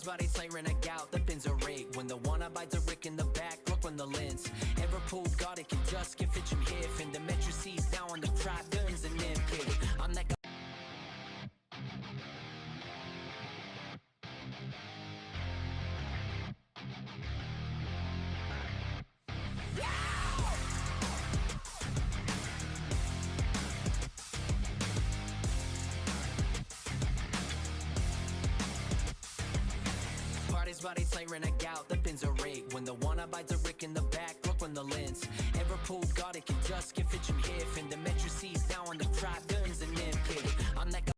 Party's body siren a gout, the pins are rigged. When the one abides a rick in the back, Brooklyn the lens. Ever pulled God, it can just get fit you hif. And the metro sees down on the trap, guns and nitpick. I'm that guy. Party's body siren a gout, the pins are rigged. When the one abides a rick in the back, Brooklyn the lens. Ever pulled God, it can just get fit you hif. And the metro sees down on the trap, guns and nitpick. I'm that guy.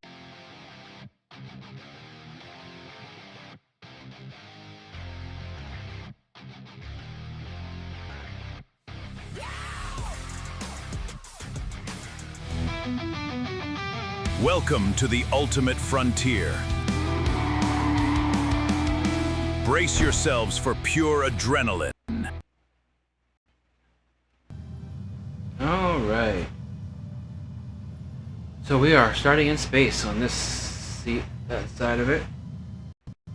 Welcome to the ultimate frontier. Brace yourselves for pure adrenaline. All right. So we are starting in space on this side of it.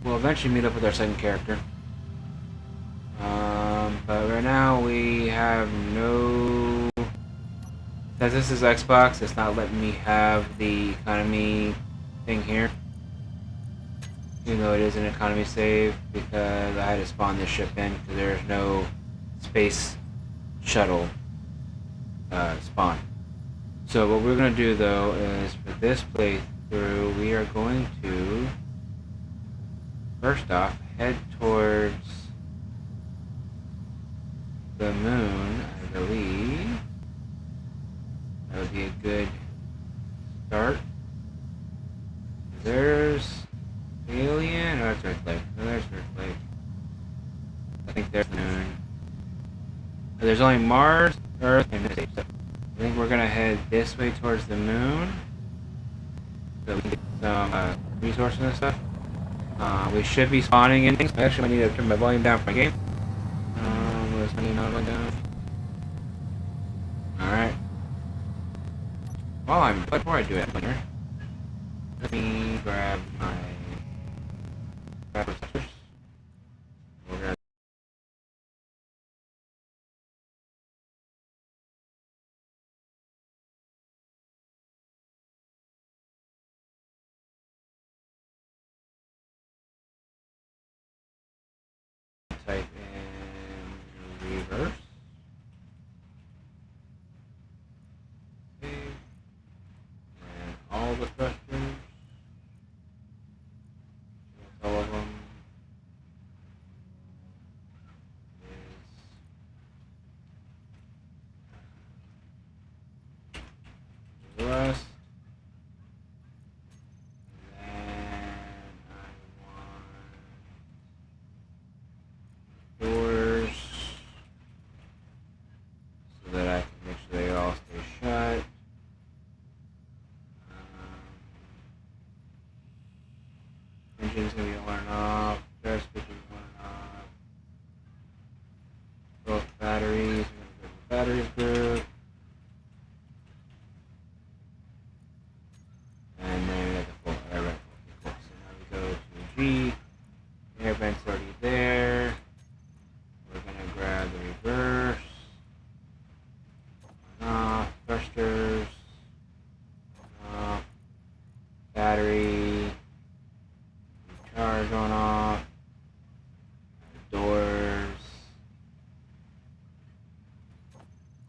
We'll eventually meet up with our second character. But right now we have no... Since this is Xbox, it's not letting me have the economy thing here. Even though it is an economy save, because I had to spawn this ship in because there's no space shuttle spawn. So what we're going to do though is for this playthrough we are going to first off head towards the moon, I believe. That would be a good start. There's Alien? Oh, that's Earthlake. No, there's Earthlake. I think there's the moon. There's only Mars, Earth, and Mars. So I think we're gonna head this way towards the moon. So we can get some resources and stuff. We should be spawning in things. Actually, I need to turn my volume down for my game. Where's my volume down? Alright. Before I do it, let me grab my processors. We're gonna type in reverse. Save. And all the thrusters. All of them. Rust. And then I want doors so that I can make sure they all stay shut. Engine's gonna be on and off. Air switch is on and off. Both batteries. We're gonna go to the batteries group. And then we have the full air vent. Cool. So now we go to G. Air vent's already there. We're gonna grab the reverse. On off. Thrusters. On off. Battery. Charge on off. Doors.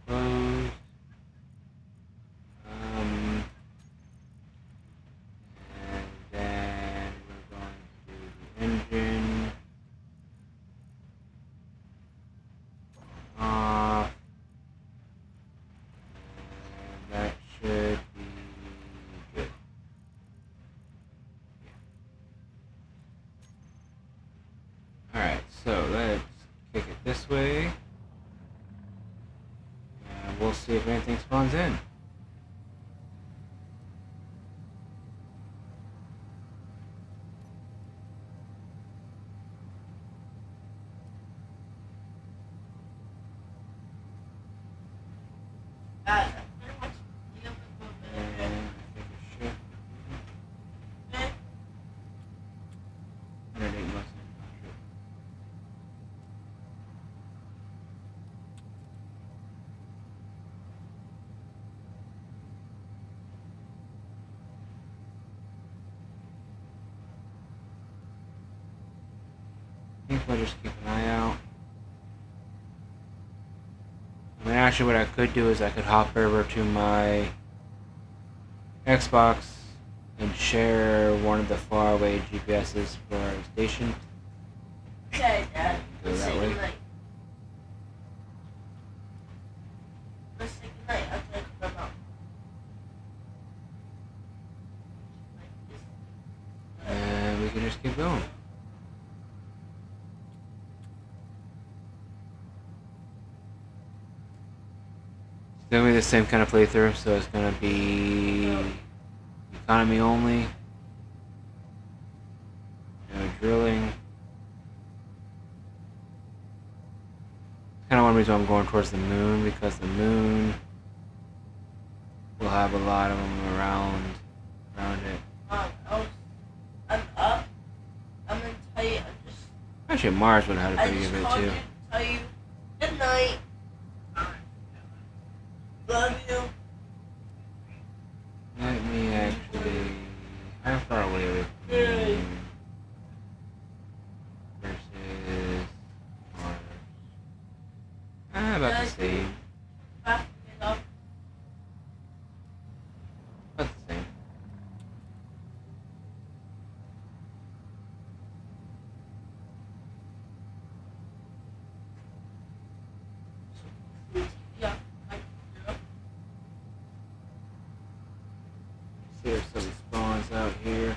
Closed. And then we're going to do the engine. Off. And that should be good. Alright, so let's kick it this way. And we'll see if anything spawns in. 108 months. I think we'll just keep an eye out. I mean, actually, what I could do is I could hop over to my Xbox and share one of the faraway GPSs for our station. Okay, Dad. Go that way. Let's say goodnight. Okay, come on. And we can just keep going. It's gonna be the same kind of playthrough, so it's gonna be economy only. No drilling. It's kind of one reason I'm going towards the moon, because the moon will have a lot of them around it. I'm up. I'm gonna tell you. Actually, Mars would have had a I pretty just good bit called too. you to tell you good night. Love you. Let me actually. How far away are we from the moon versus Mars? About the same. Back it up. About the same. Yeah. See if some spawns out here.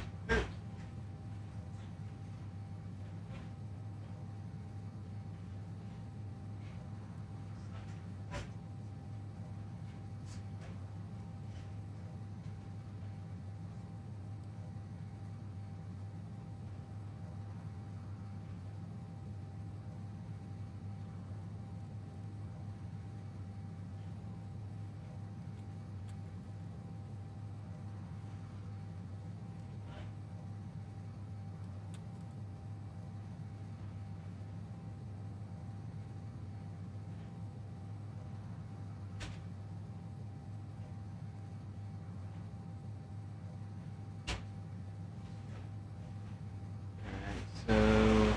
So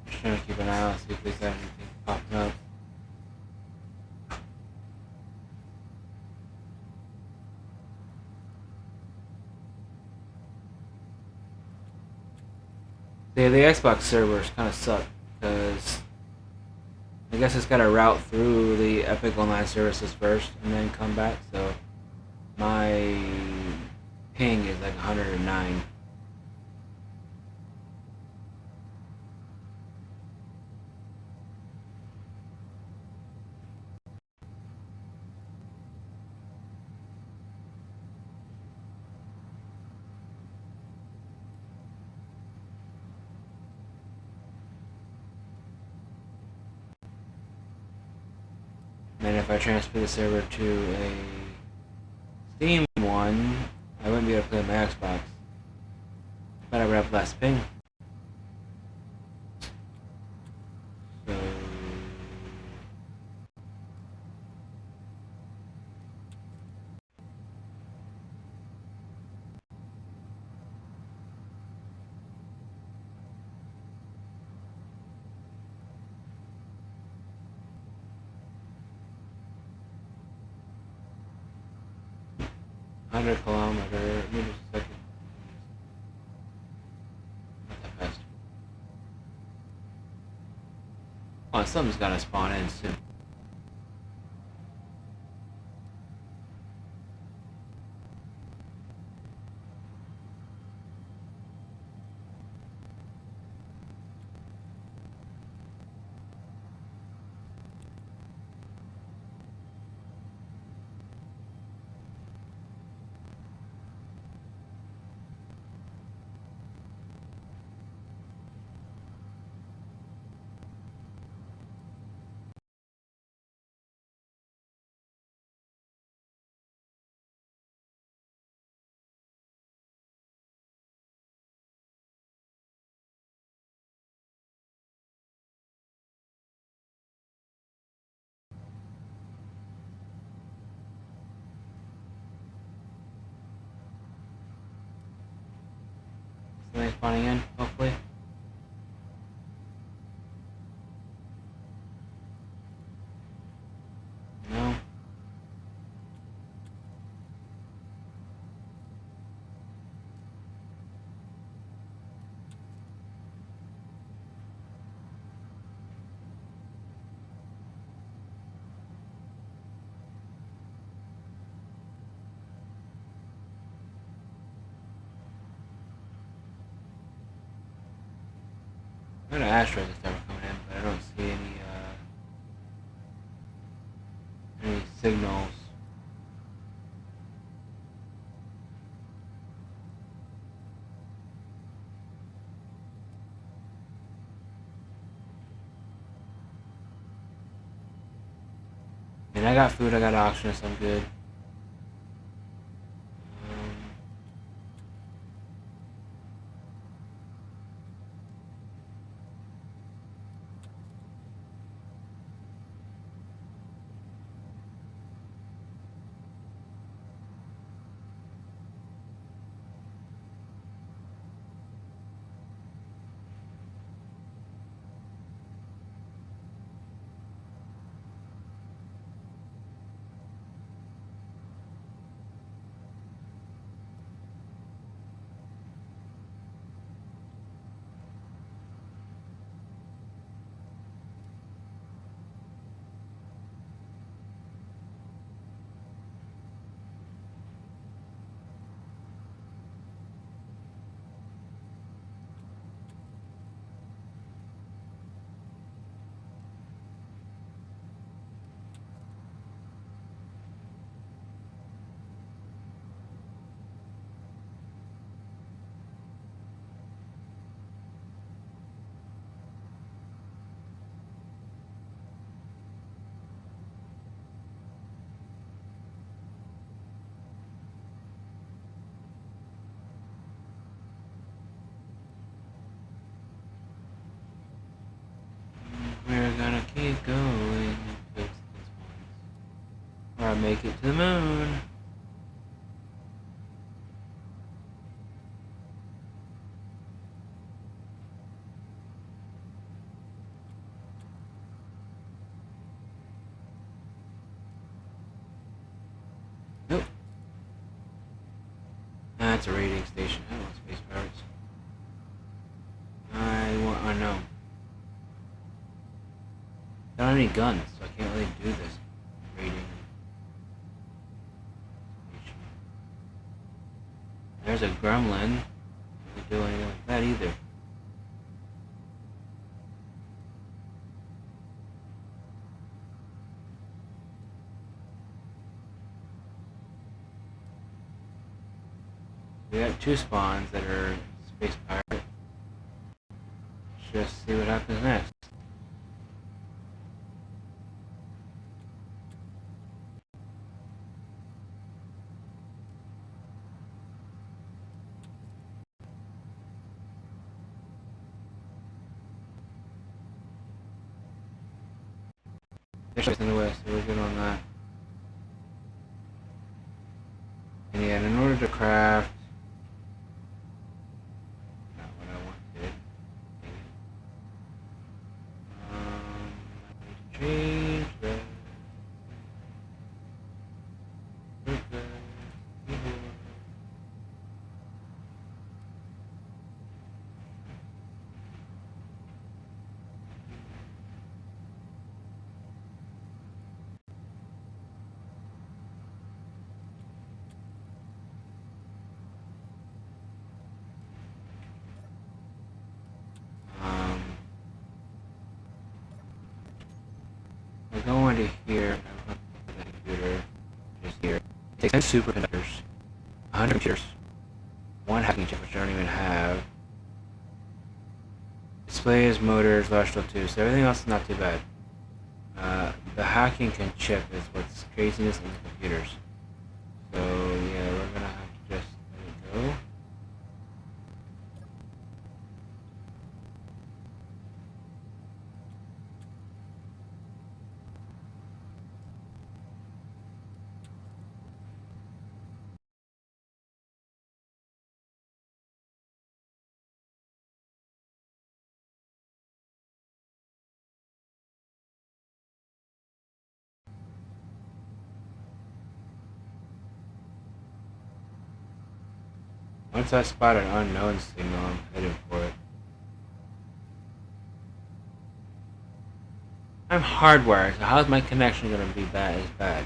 just trying to keep an eye out, see if there's anything popping up. Yeah, the Xbox servers kind of suck because I guess it's got to route through the Epic Online services first and then come back. So my ping is like 109. And if I transfer the server to a Steam one, I wouldn't be able to play on my Xbox. But I would have less ping. So $100 kilometer. Let me just a second. Not that fast. Oh, something's gotta spawn in soon. Something spawning in, hopefully. No. I'm gonna asteroid that's never coming in, but I don't see any signals. And I got food, I got oxygen, so I'm good. We're gonna keep going and fix this one. Or make it to the moon. Nope. That's a raiding station. I don't want space pirates. I want unknown. I don't have any guns, so I can't really do this raiding station. There's a gremlin. Can't do anything like that either. We got two spawns that are space pirate. Let's just see what happens next. They're in the west, so we're good on that. And yeah, in order to craft, not what I wanted. I need to change that. I go into here, I run the computer, just here. It takes 10 superconductors, 100 computers, one hacking chip which I don't even have. Displays, motors, electrical too, so everything else is not too bad. The hacking chip is what's craziness in the computers. So yeah, we're gonna have to just let it go. Once I spot an unknown signal, I'm heading for it. I'm hardwired, so how's my connection gonna be bad as bad?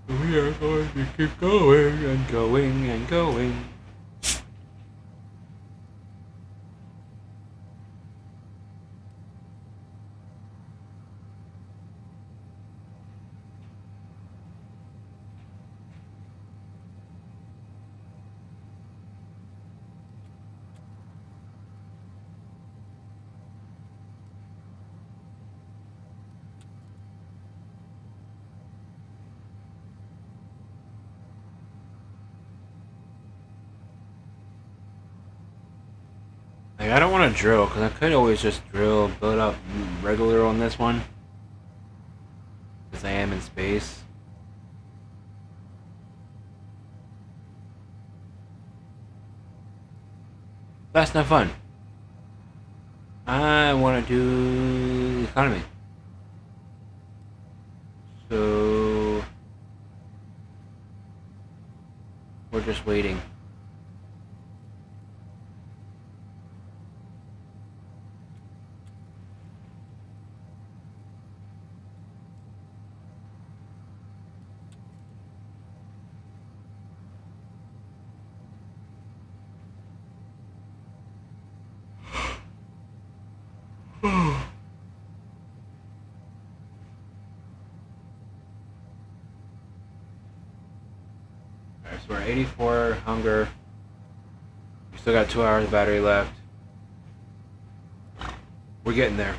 We are going to keep going and going and going. Like, I don't want to drill, because I could always just drill, build up regular on this one. Because I am in space. That's not fun. I want to do the economy. So... we're just waiting. Alright, so we're 84 hunger. We still got 2 hours of battery left. We're getting there.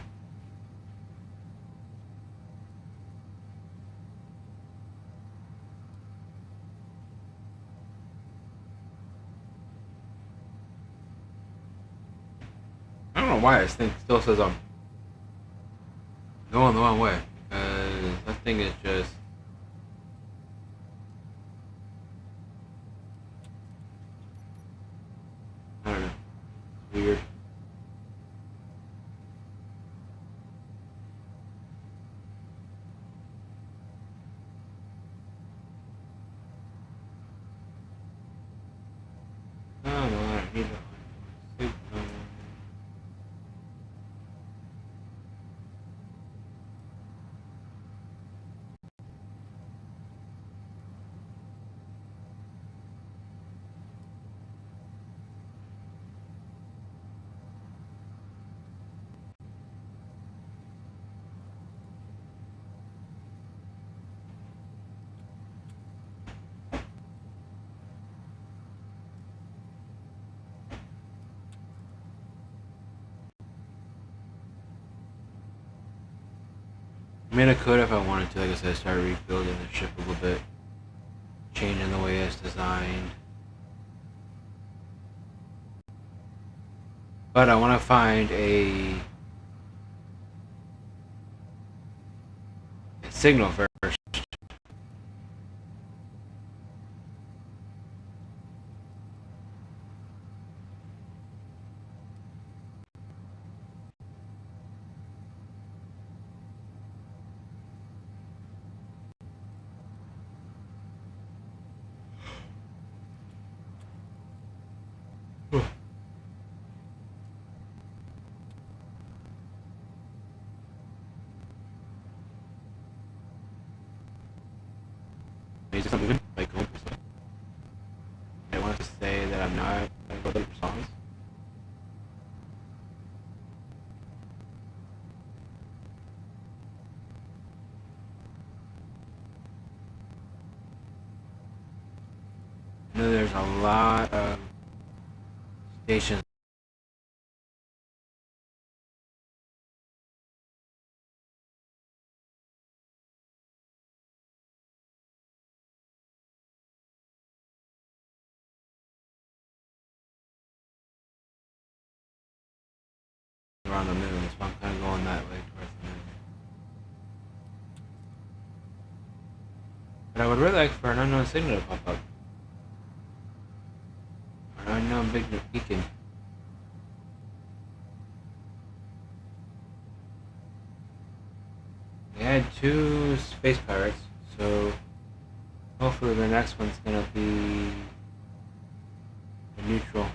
I don't know why this thing still says I'm going the wrong way. Because that thing is just... I don't know. It's weird. Oh no, I don't need that. I mean, I could if I wanted to. Like I said, start rebuilding the ship a little bit, changing the way it's designed. But I want to find a signal first. Is it something good? Like, I want to say that I'm not going to go for songs. a lot of stations. Around the moon, so I'm kind of going that way towards the moon. But I would really like for an unknown signal to pop up. Or an unknown big beacon. We had 2 space pirates, so hopefully the next one's gonna be a neutral.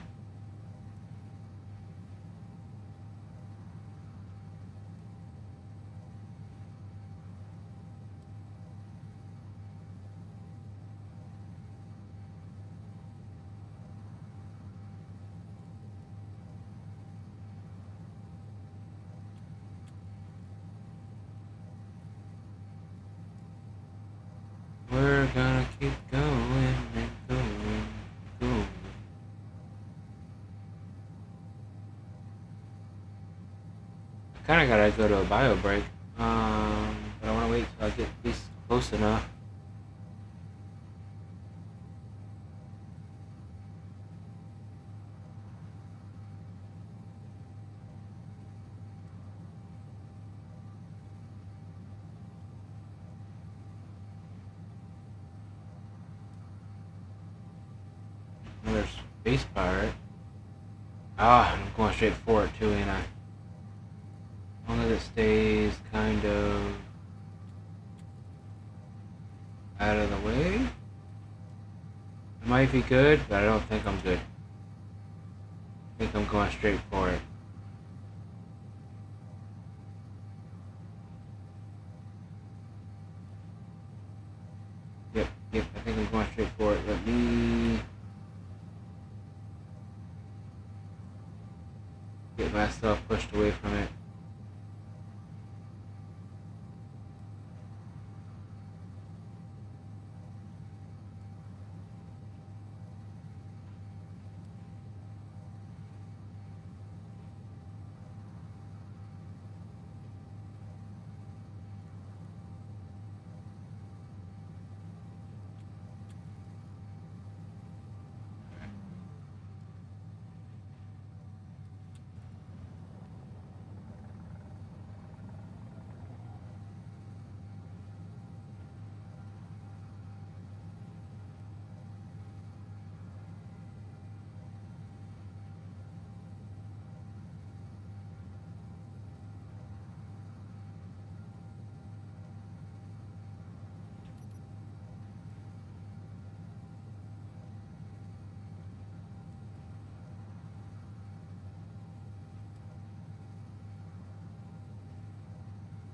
We're gonna keep going and going, going. I kinda gotta go to a bio break. But I wanna wait till I get at least close enough. Another space pirate. Ah, I'm going straight for it too, ain't I? As long as it stays kind of out of the way. It might be good, but I don't think I'm good. I think I'm going straight for it. Yep, I think I'm going straight for it. Let me get myself pushed away from it.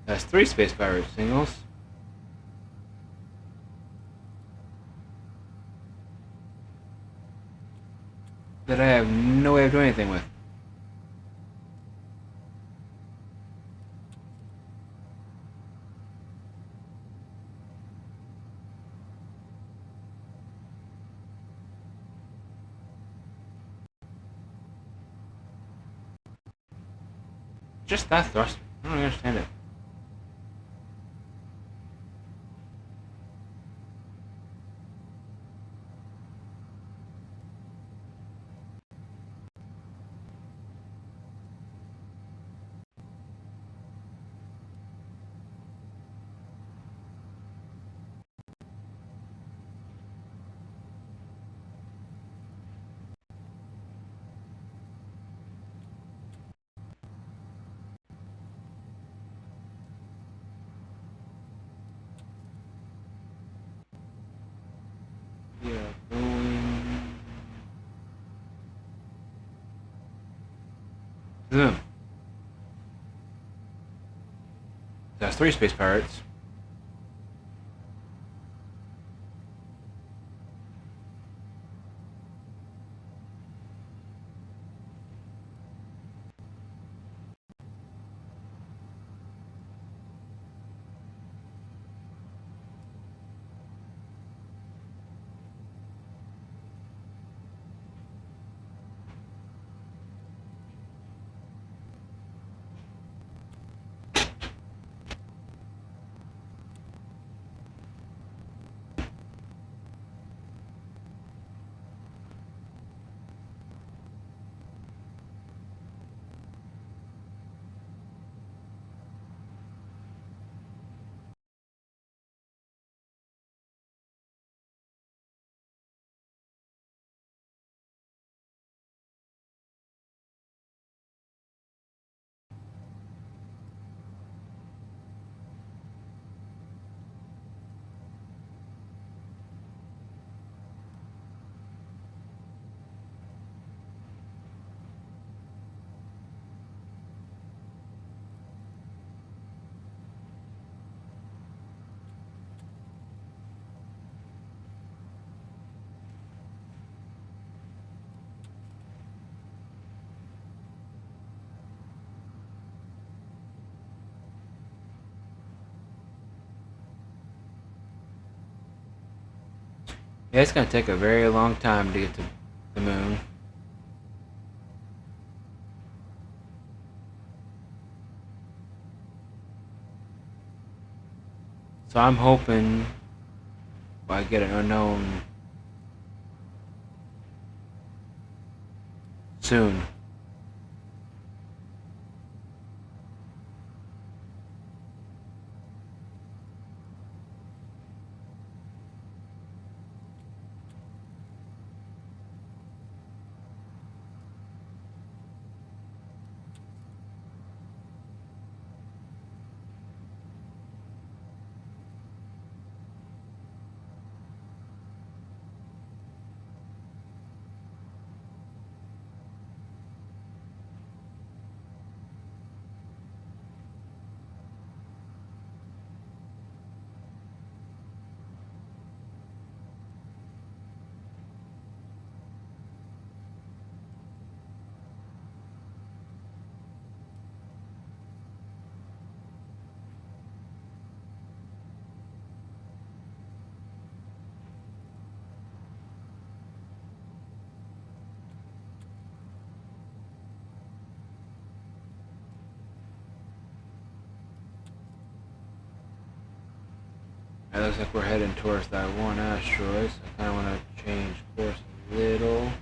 That's 3 space pirate signals. That I have no way of doing anything with. Just that thruster. I don't understand it. Yeah, going. Zoom. That's 3 space pirates. Yeah, it's gonna take a very long time to get to the moon. So I'm hoping I get an unknown soon. It looks like we're heading towards that one asteroid, so I kind of want to change course a little.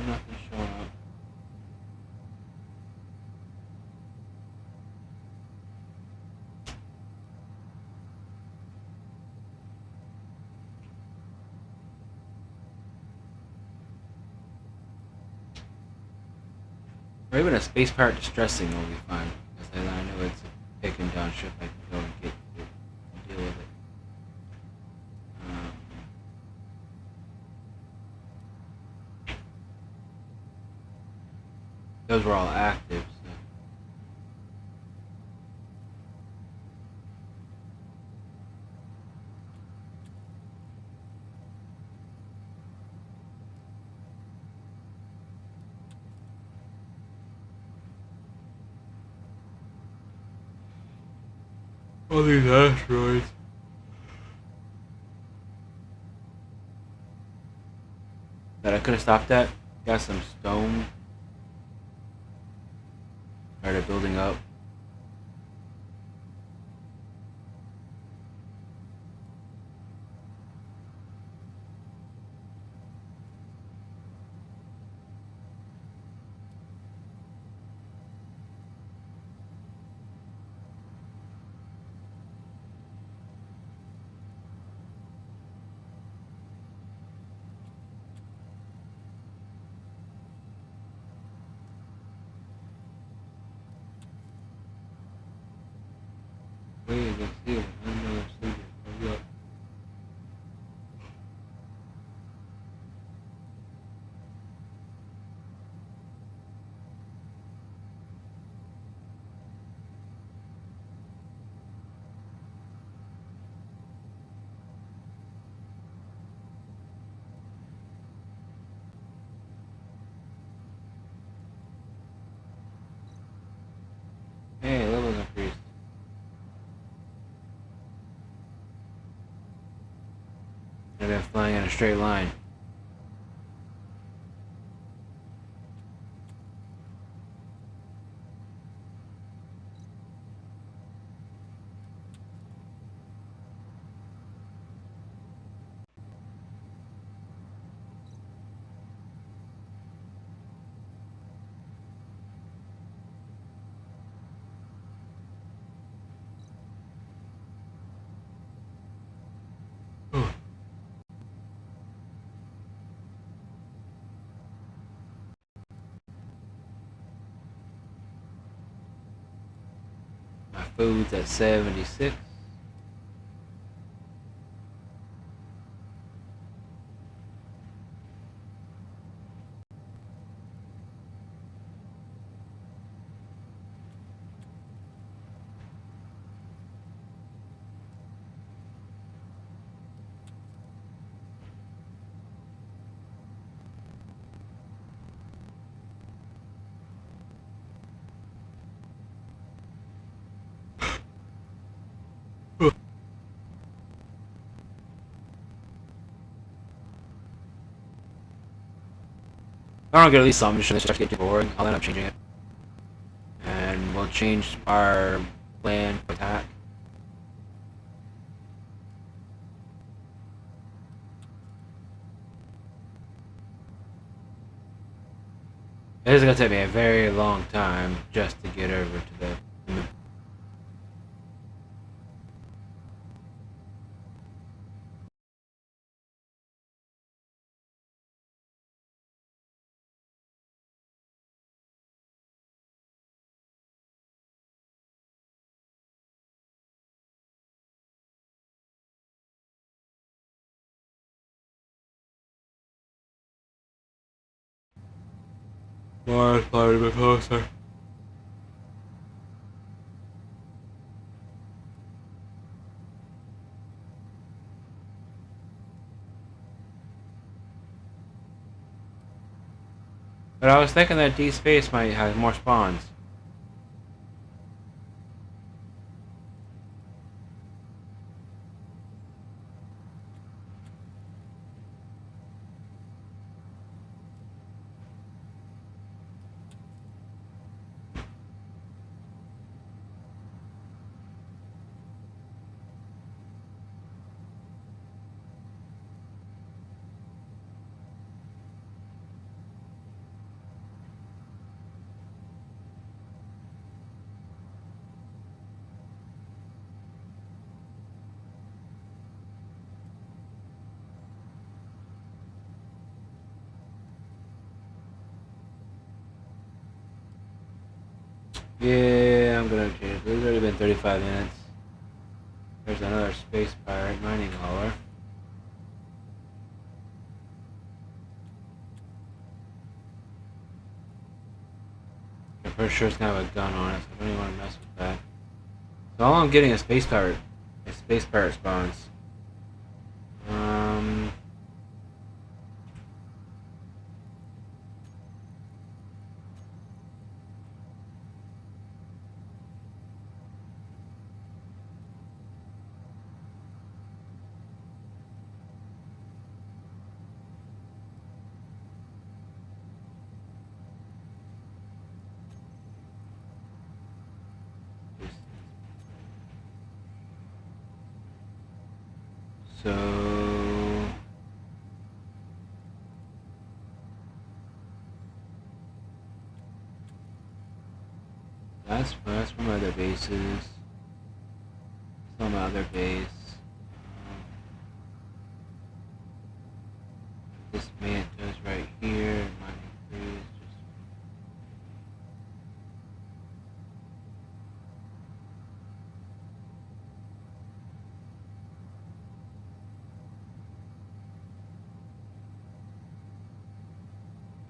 Nothing showing up. Or even a space pirate distressing will be fine, because then I know it's a taken down ship I can go and get to and deal with it. Um, those were all active, so. All these asteroids. That I could have stopped at. Got some stone. Started building up. Wait, let's see. I know it's leaving. Hurry up. than flying in a straight line. My food's at 76. I don't get at least some mission that starts getting boring. I'll end up changing it. And we'll change our plan for attack. It is going to take me a very long time just to get over to the... Mars probably a bit closer. But I was thinking that D space might have more spawns. Yeah, I'm gonna change. It's already been 35 minutes. There's another space pirate mining hauler. I'm pretty sure it's gonna have a gun on it, so I don't even want to mess with that. So all I'm getting is space pirate spawns. So that's from other bases. Some other base. This manta's right here. Mining freeze.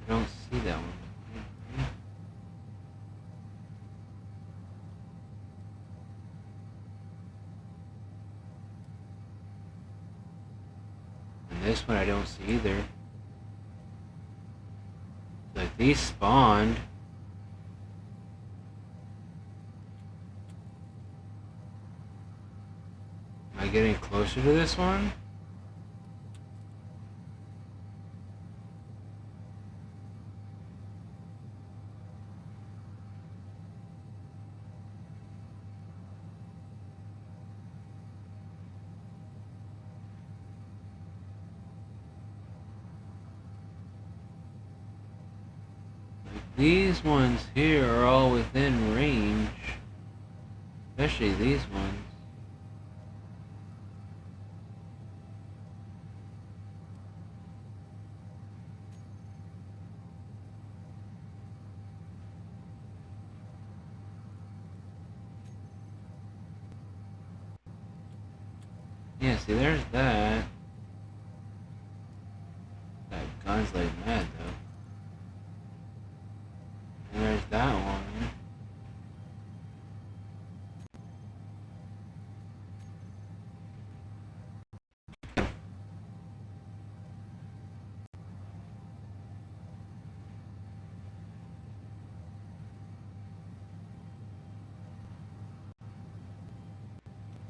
I don't see that one. And this one I don't see either. Like these spawned. Am I getting closer to this one? These ones here are all within range. Especially these ones. Yeah, see, there's that. That gun's like mad, though. And there's that one.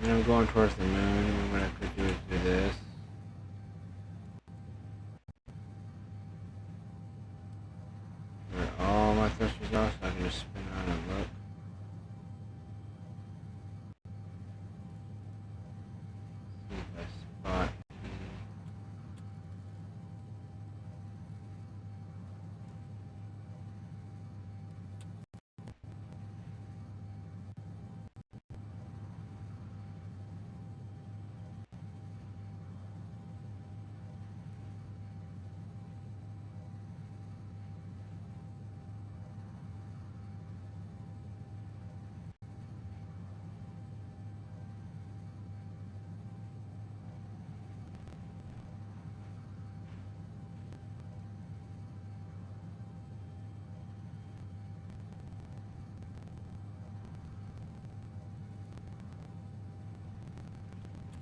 And I'm going towards the moon, and what I could do is do this. Where all my thrusters are, so I can just spin around and look. See if I spot any.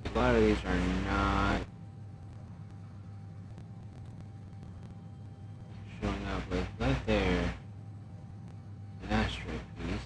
A lot of these are not showing up with that there. An asteroid piece.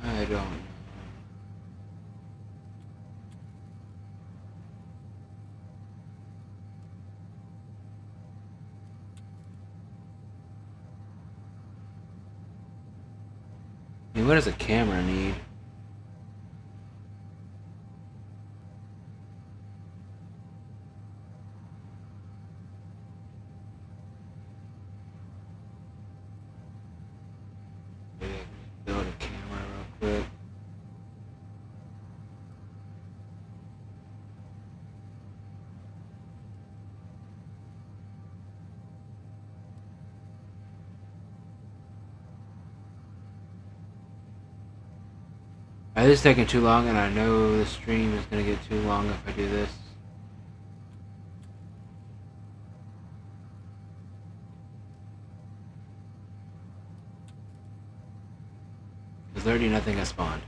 I don't know. I mean, what does a camera need? Maybe I can just build a camera real quick. This is taking too long, and I know the stream is going to get too long if I do this. Because already nothing has spawned.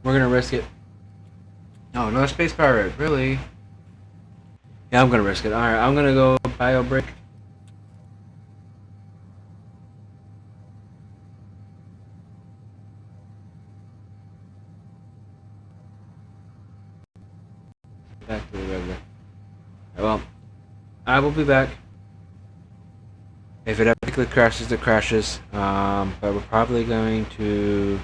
We're gonna risk it. Oh, no space pirate, really? Yeah, I'm gonna risk it. Alright, I'm gonna go bio break. Back to the regular. Well, I will be back. If it epically crashes, it crashes. But we're probably going to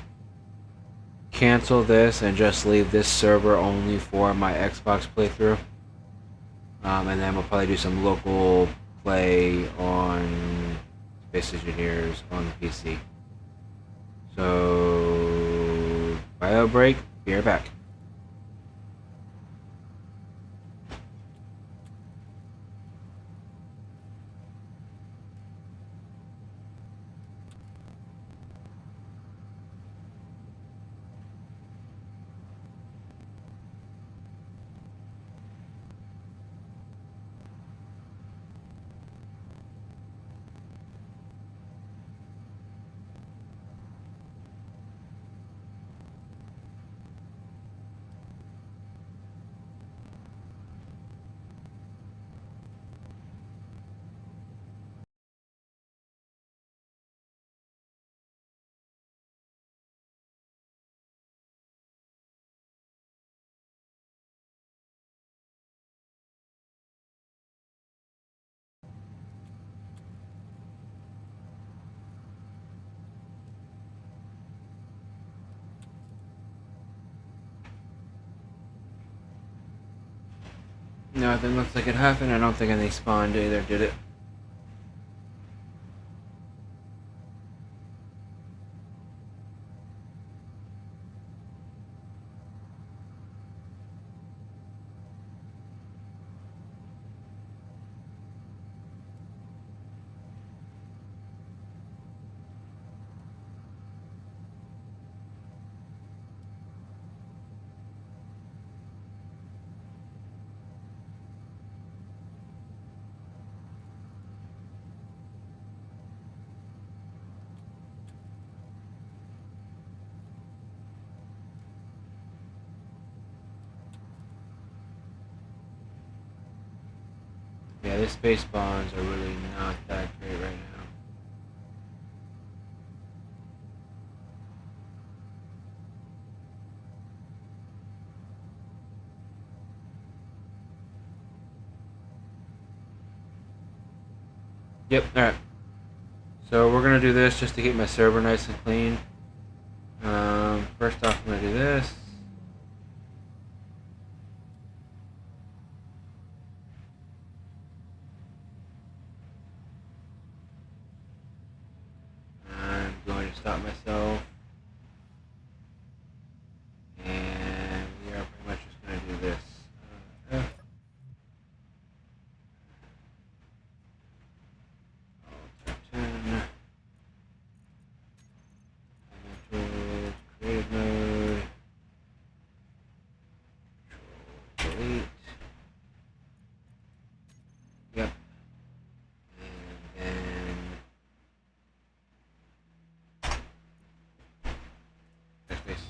cancel this and just leave this server only for my Xbox playthrough. And then we'll probably do some local play on Space Engineers on the PC. So, bio break, be right back. Nothing looks like it happened. I don't think anything spawned either, did it? Yeah, the space spawns are really not that great right now. Yep, alright. So we're gonna do this just to keep my server nice and clean. First off, I'm gonna do this. I'm going to stop myself. And we are pretty much just gonna do this. F. Alt F10. Tools, creative mode. Control delete. Yep. And then backspace.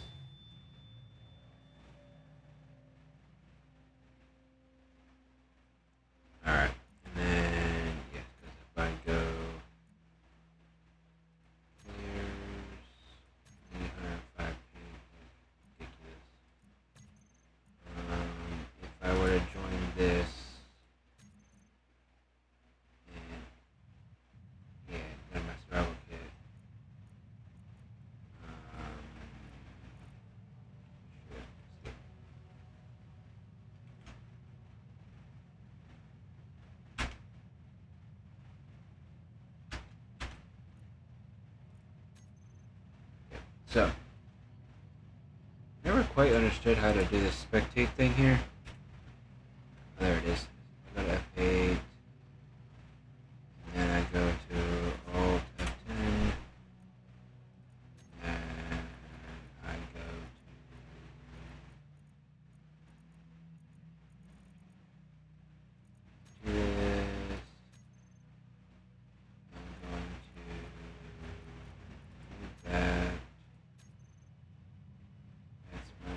Alright. And then yes, because if I go here's 805 pages, ridiculous. If I were to join this and yeah, go to my survival kit. Shit. So, never quite understood how to do this spectate thing here. Oh, there it is. I go to F8, and then I go to Alt F10, and I go to do this. I'm going to do that. That's my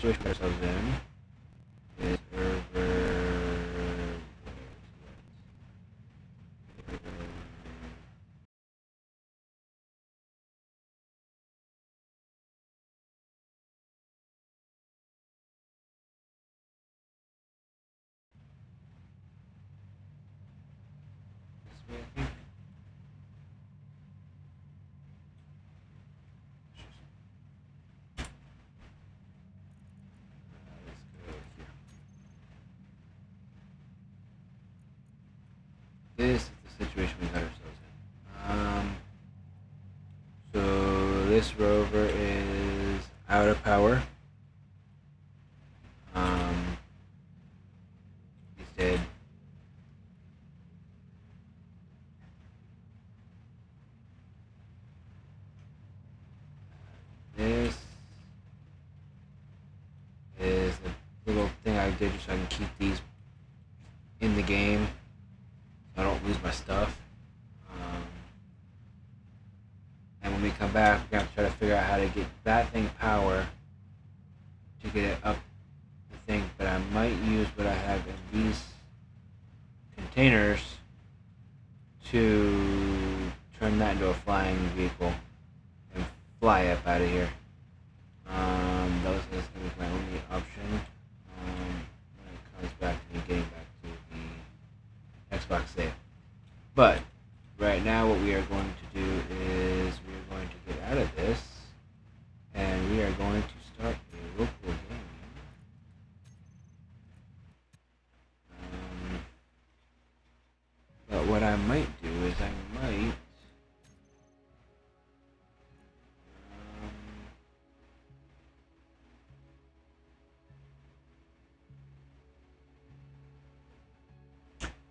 situation we got ourselves in is over. This way, I think. Let's go here. This is the situation we got ourselves in. So this rover is out of power. He's dead. This is a little thing I did just so I can keep these in the game so I don't lose my stuff. And when we come back, we're going to try to figure out how to get that thing power to get it up the thing. But I might use what I have in these containers to turn that into a flying vehicle and fly up out of here. That was going to be my only option when it comes back to me getting back to the Xbox save. But right now what we are going to do is we are going to get out of this and we are going to start a local game. But what I might do is I might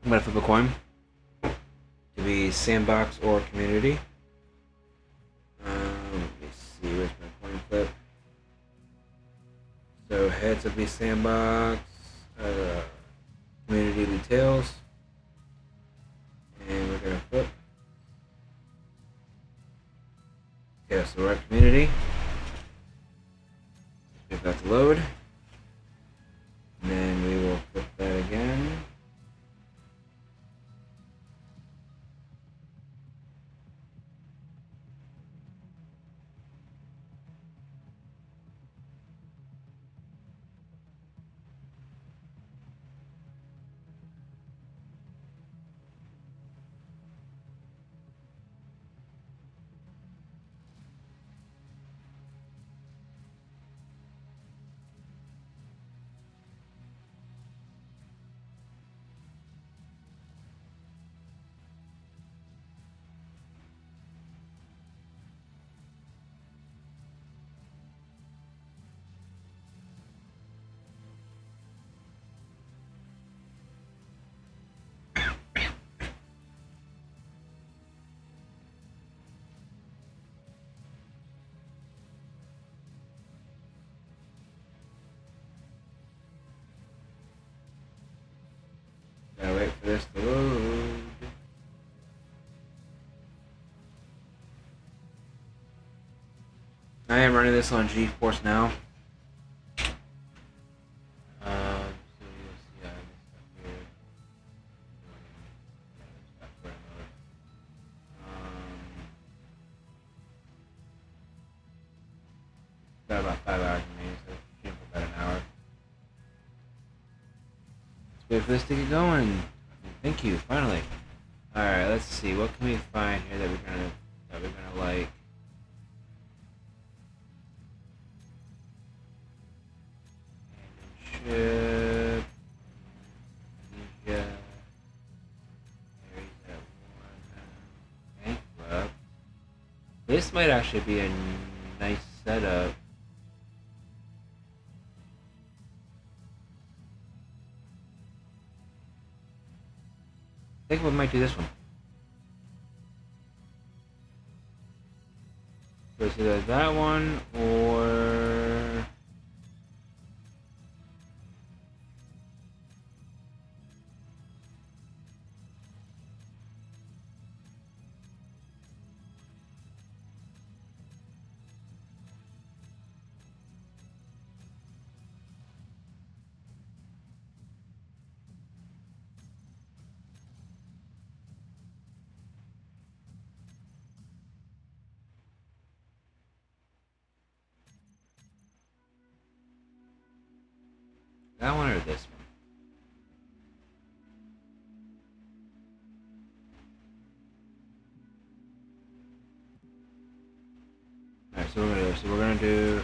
I'm gonna flip a coin to be sandbox or community. Let me see, where's my coin flip? So heads will be sandbox, community will be tails, and we're gonna flip. Okay, so we're at community. Wait for that to load, and then we will flip that again. Gotta wait for this to load. I am running this on GeForce now. So you'll see I have this stuff here. Got about 5 hours remaining, so shoot for about an hour. Let's wait for this to get going. Thank you, finally. Alright, let's see, what can we find here that we're gonna like? Ship. Amnesia. Aries at one. Bank club. This might actually be a nice setup. I think we might do this one. So it's either that one or That one or this one? Alright, so we're gonna do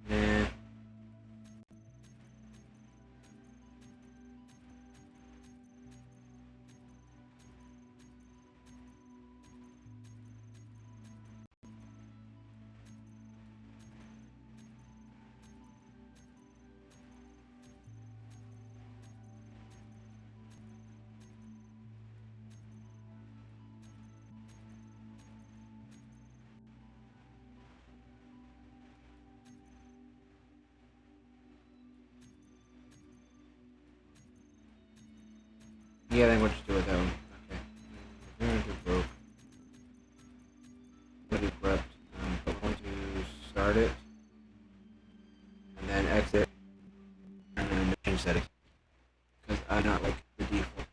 eh. Yeah, I think we'll just do it that one. Okay. We're gonna do broke. We're gonna do prepped. We're going to start it. And then exit. And then change settings. Because I not like the default.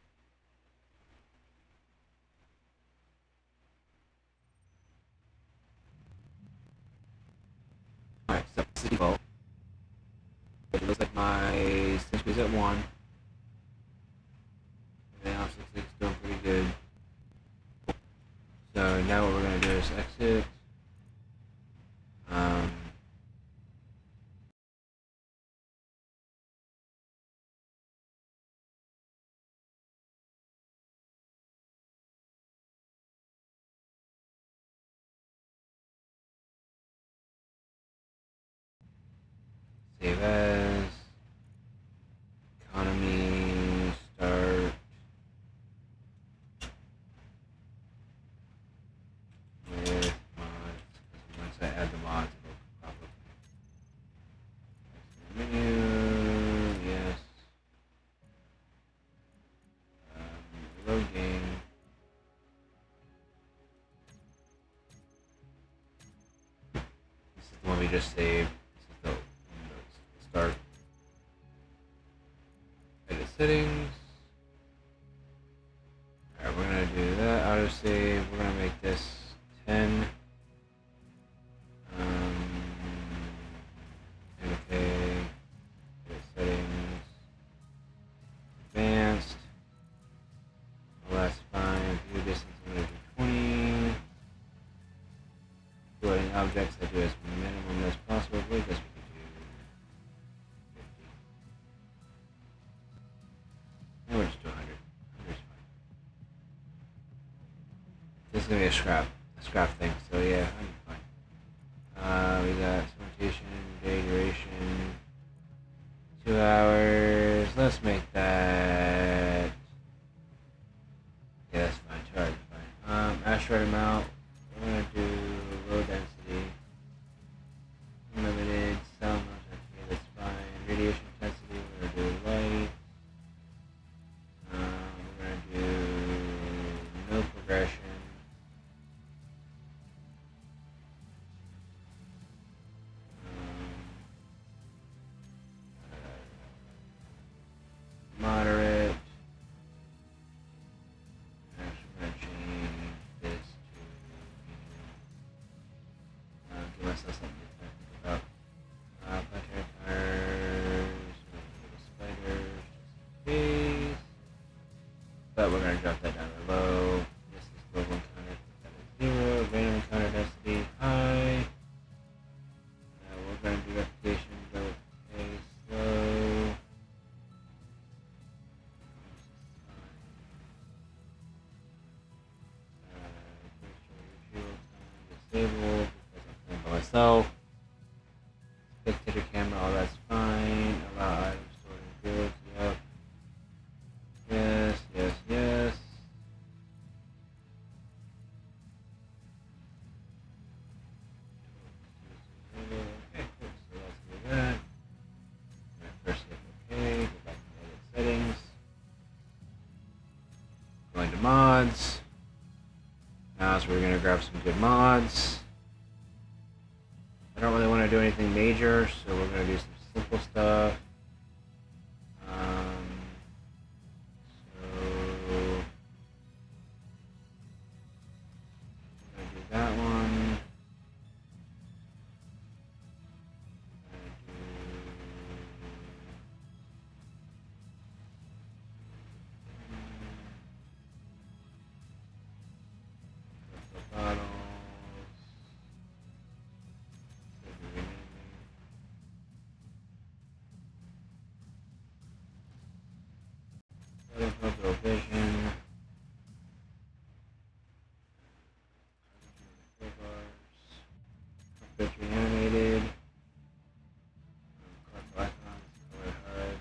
Alright, so it's the default. It looks like my sync is at 1. Everything else looks like it's doing pretty good. So now what we're going to do is exit. Save as. Economy. Start. With mods. Once I add the mods, it'll pop up. Menu. Yes. Load game. This is the one we just saved. This is the Windows start. Edit settings. Alright, we're gonna do that. Autosave. We're gonna make this 10. Okay. Edit settings. Advanced. Well, that's fine. View distance. I'm gonna do 20. Loading objects. I do as minimum as possible. I guess we could do 50. And we'll just do 100. 100's fine. This is gonna be a scrap thing. So yeah, 100's fine. We got fermentation, day duration, 2 hours. Let's make that. Yeah, that's fine. 2 hours is fine. Asteroid amount. We're gonna do low density, unlimited sound noise. Okay, that's fine. Radiation intensity. We're gonna do light. We're gonna do no progression. Moderate. Actually, we're gonna change this to give myself something to think about. Planetary tires, spiders, just in case. But we're gonna drop that down to low. This is global encounter, put that at 0. Random encounter density high. We're gonna do reputation, go with slow. Disabled because I'm playing by myself. Spectator camera, all that's fine. Allow items stored in fields, yep. Yes, yes, yes. mods. Now, so we're gonna grab some good mods. I don't really want to do anything major, so we're gonna do some simple stuff. So I'm gonna do that one. Bottles. Vision. Picture animated. Color icons, color HUD.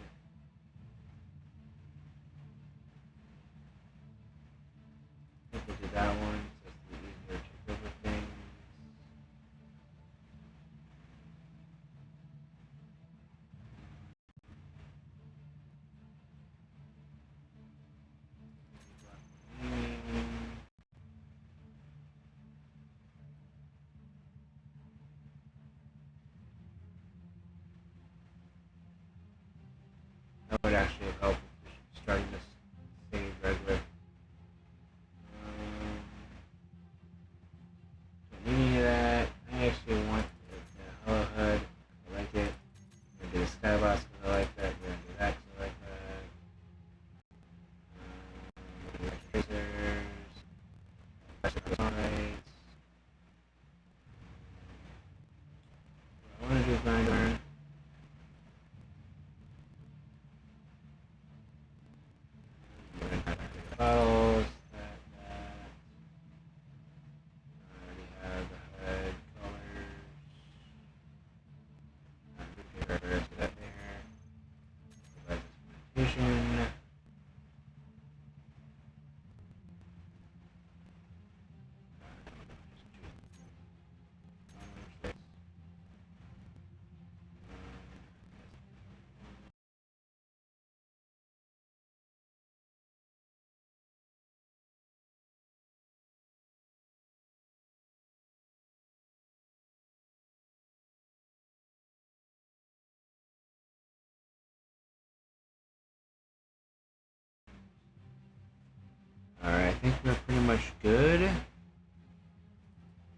I think we'll do that one, so it's easier to check over things. That would actually help if starting this save regular. Don't need any of that. I actually want the hollow HUD. I like it. I'm gonna do the skybox because I like that. We're gonna do that because I like that. Tracers. Lights. I want to do blind burn. Bottles. I already have the HUD colors. Right there. Device implementation. Alright, I think we're pretty much good.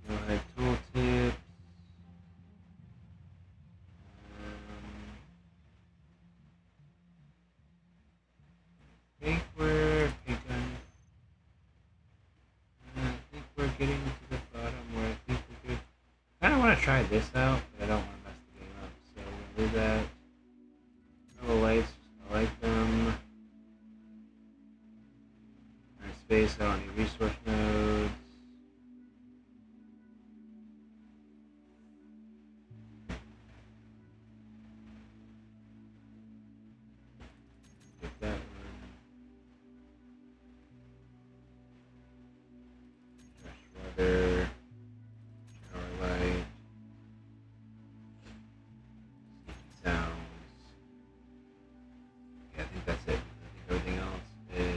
Go ahead, tooltips. I think we're getting to the bottom where I think we're good. I kind of want to try this out, but I don't want to mess the game up, so we'll do that. No lights, I like them. Space, I don't need resource nodes. Get that one. Fresh weather. Shower light. Sneaky sounds. Yeah, I think that's it. I think everything else is.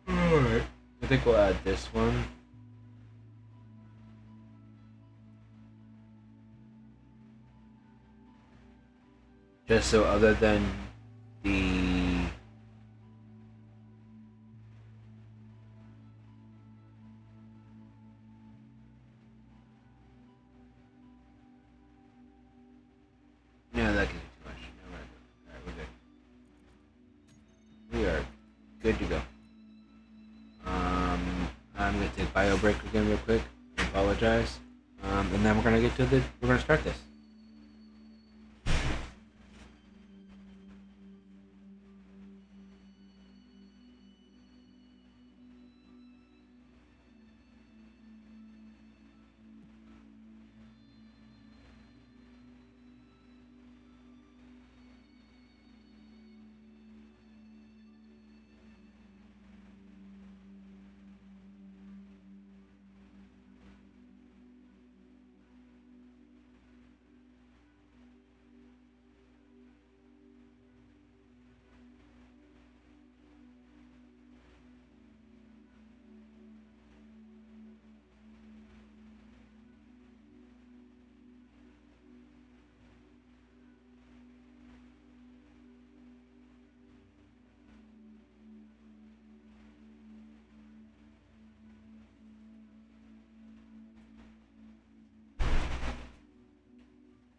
Alright. I think we'll add this one. Just so other than the no, that could be too much. No, alright, we're good. We are good to go. I'm gonna take bio break again real quick. I apologize. And then we're gonna start this.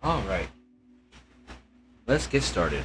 Alright. Let's get started.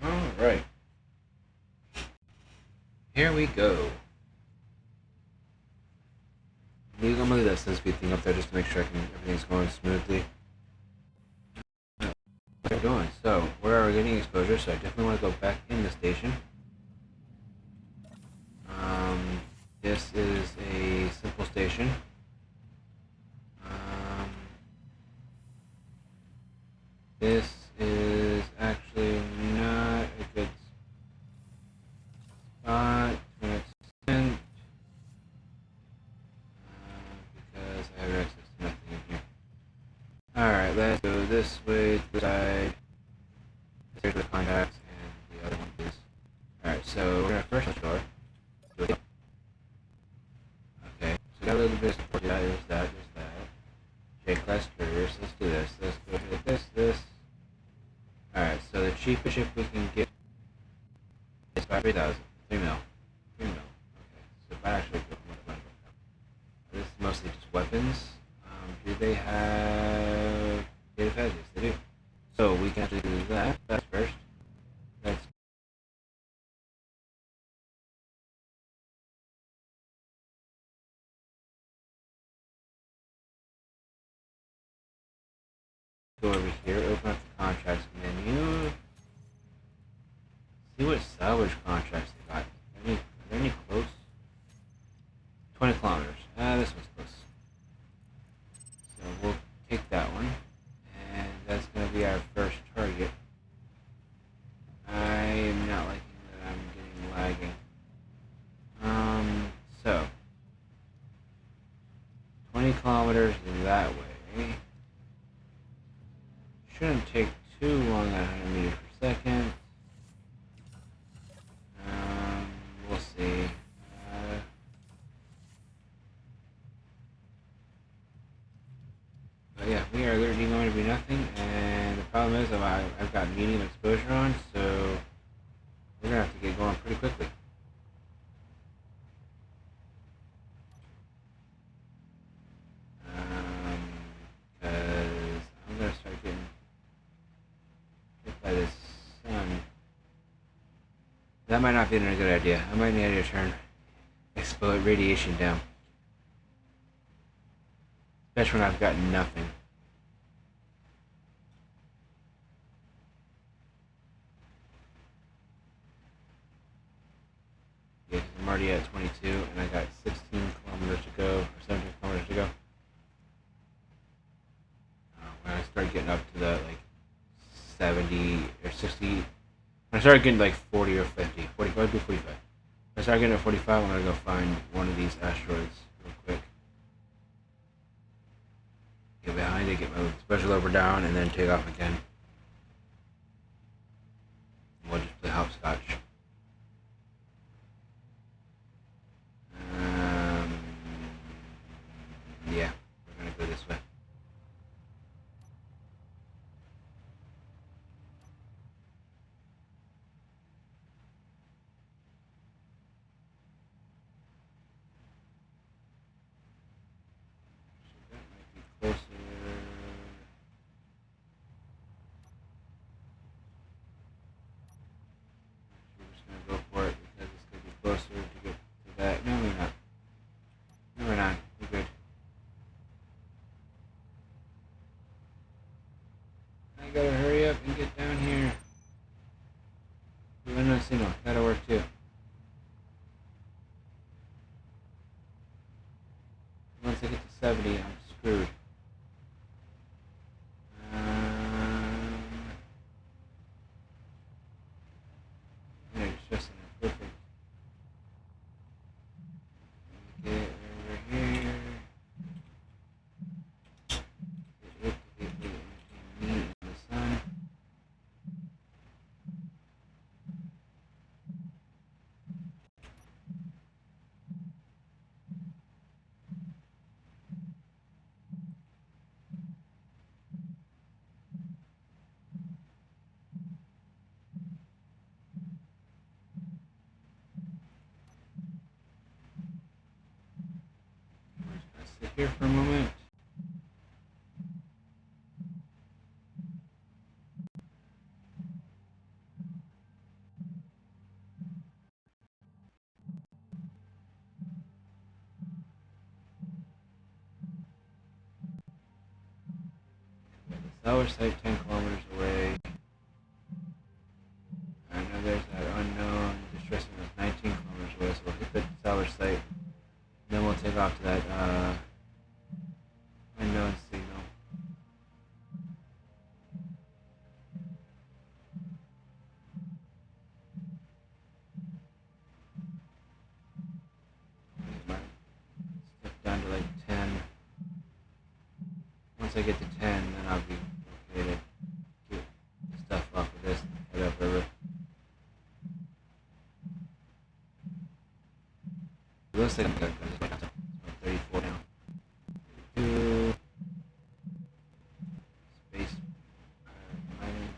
Alright. Here we go. I'm gonna leave that sense speed thing up there just to make sure everything's going smoothly. What we're doing. So, where are we getting exposure? So I definitely want to go back in the station. This is a simple station. This is actually not a good spot to an extent because I have access to nothing in here. Alright, let's go this way to the side. Here's the contacts and the other one is. Alright, so we're gonna first door. Okay, so got a little bit of support. Yeah, there's that. J-class carriers. Let's do this. Let's go hit this. Alright, so the cheapest ship we can get is about 3,000. 3 mil. 3 mil. Okay, so if I actually go from this is mostly just weapons. Do they have data pads? Yes, they do. So we can actually do that. That's first. Let's go over here, open up the contracts menu. See what salvage contracts they got. Are there any close? 20 kilometers. This one's close. So we'll take that one. And that's going to be our first target. I am not liking that I'm getting lagging. So 20 kilometers that way. Shouldn't take too long at 100 meters per second. We'll see. But yeah, we are literally going to be nothing, and the problem is I've got medium exposure on, so we're going to have to get going pretty quickly. Because I'm going to start getting hit by this sun. That might not be a good idea. I might need to turn explode radiation down. Especially when I've got nothing. Yeah, I'm already at 22 and I got 16 kilometers to go, or 17 kilometers to go. When I start getting up to the like 70 or 60, when I start getting like 40 or 50, 45 to 45. When I start getting at 45, I'm gonna go find one of these asteroids real quick. Get behind it, get my special lever down, and then take off again. We'll just play hopscotch. Yeah, we're gonna go this way. So that might be closer. We're just gonna go for it because it's gonna be closer to get to that. No, we're not. No, we're not. We're good. I gotta hurry up and get down here. No, that'll work too. 70, I'm screwed. Yeah, it's just perfect. Get over here. Get it, me in the sun. Let's sit here for a moment. Solar site 10 kilometers away. I know there's that unknown distress zone that's 19 kilometers away, so we'll hit the solar site. Then we'll take off to that unknown signal. Get my stuff down to like 10. Once I get to 10, then I'll be okay to get the stuff off of this and head upriver. It looks like I'm good because it's 34 now. 32. Space mining.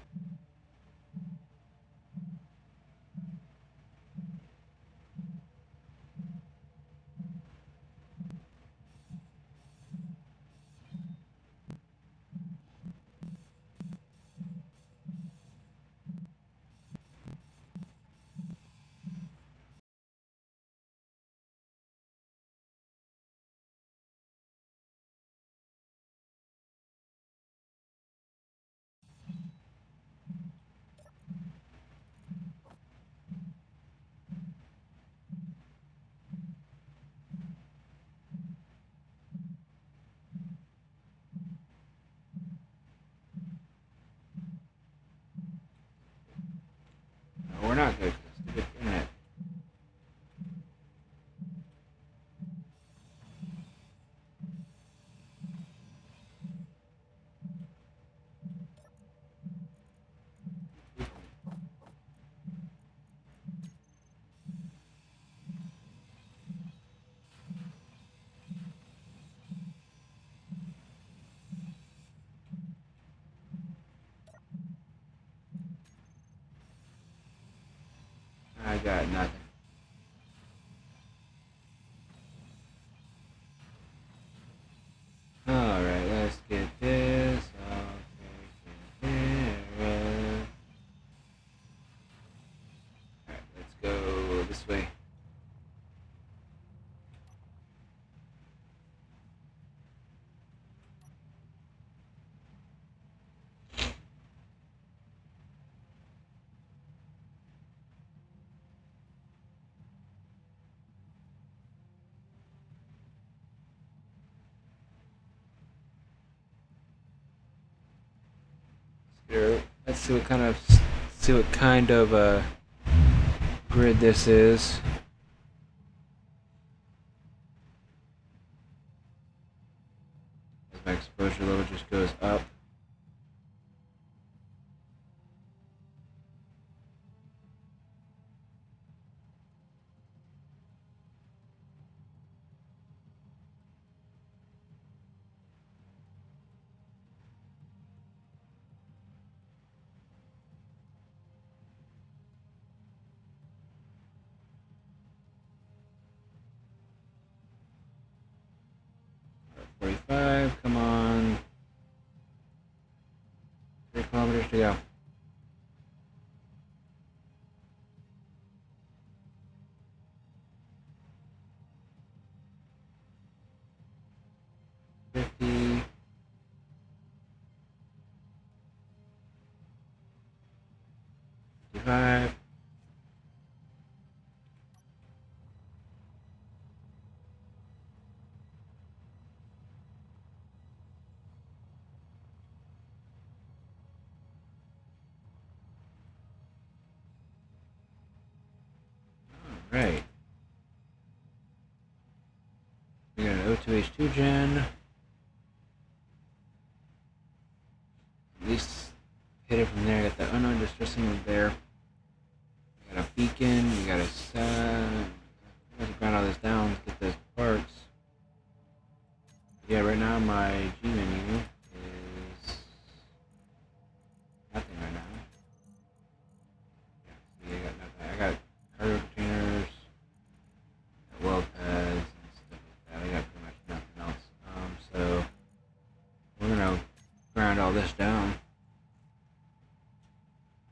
No, we're not good because stupid internet. I got nothing. Alright, let's get this all taken care of. Alright, let's go this way. Let's see what kind of grid this is. As my exposure level just goes up. Alright, 45, come on. 3 kilometers to go. Five. Right. We got an O2H2 gen. At least hit it from there. Got the unknown distress signal there. We got a beacon. We got a sun. Let's grind all this down. Get those parts. Yeah, right now my G menu is nothing right now. Yeah, see, I got nothing. I got cargo containers, weld pads, and stuff like that. I got pretty much nothing else. So we're gonna grind all this down.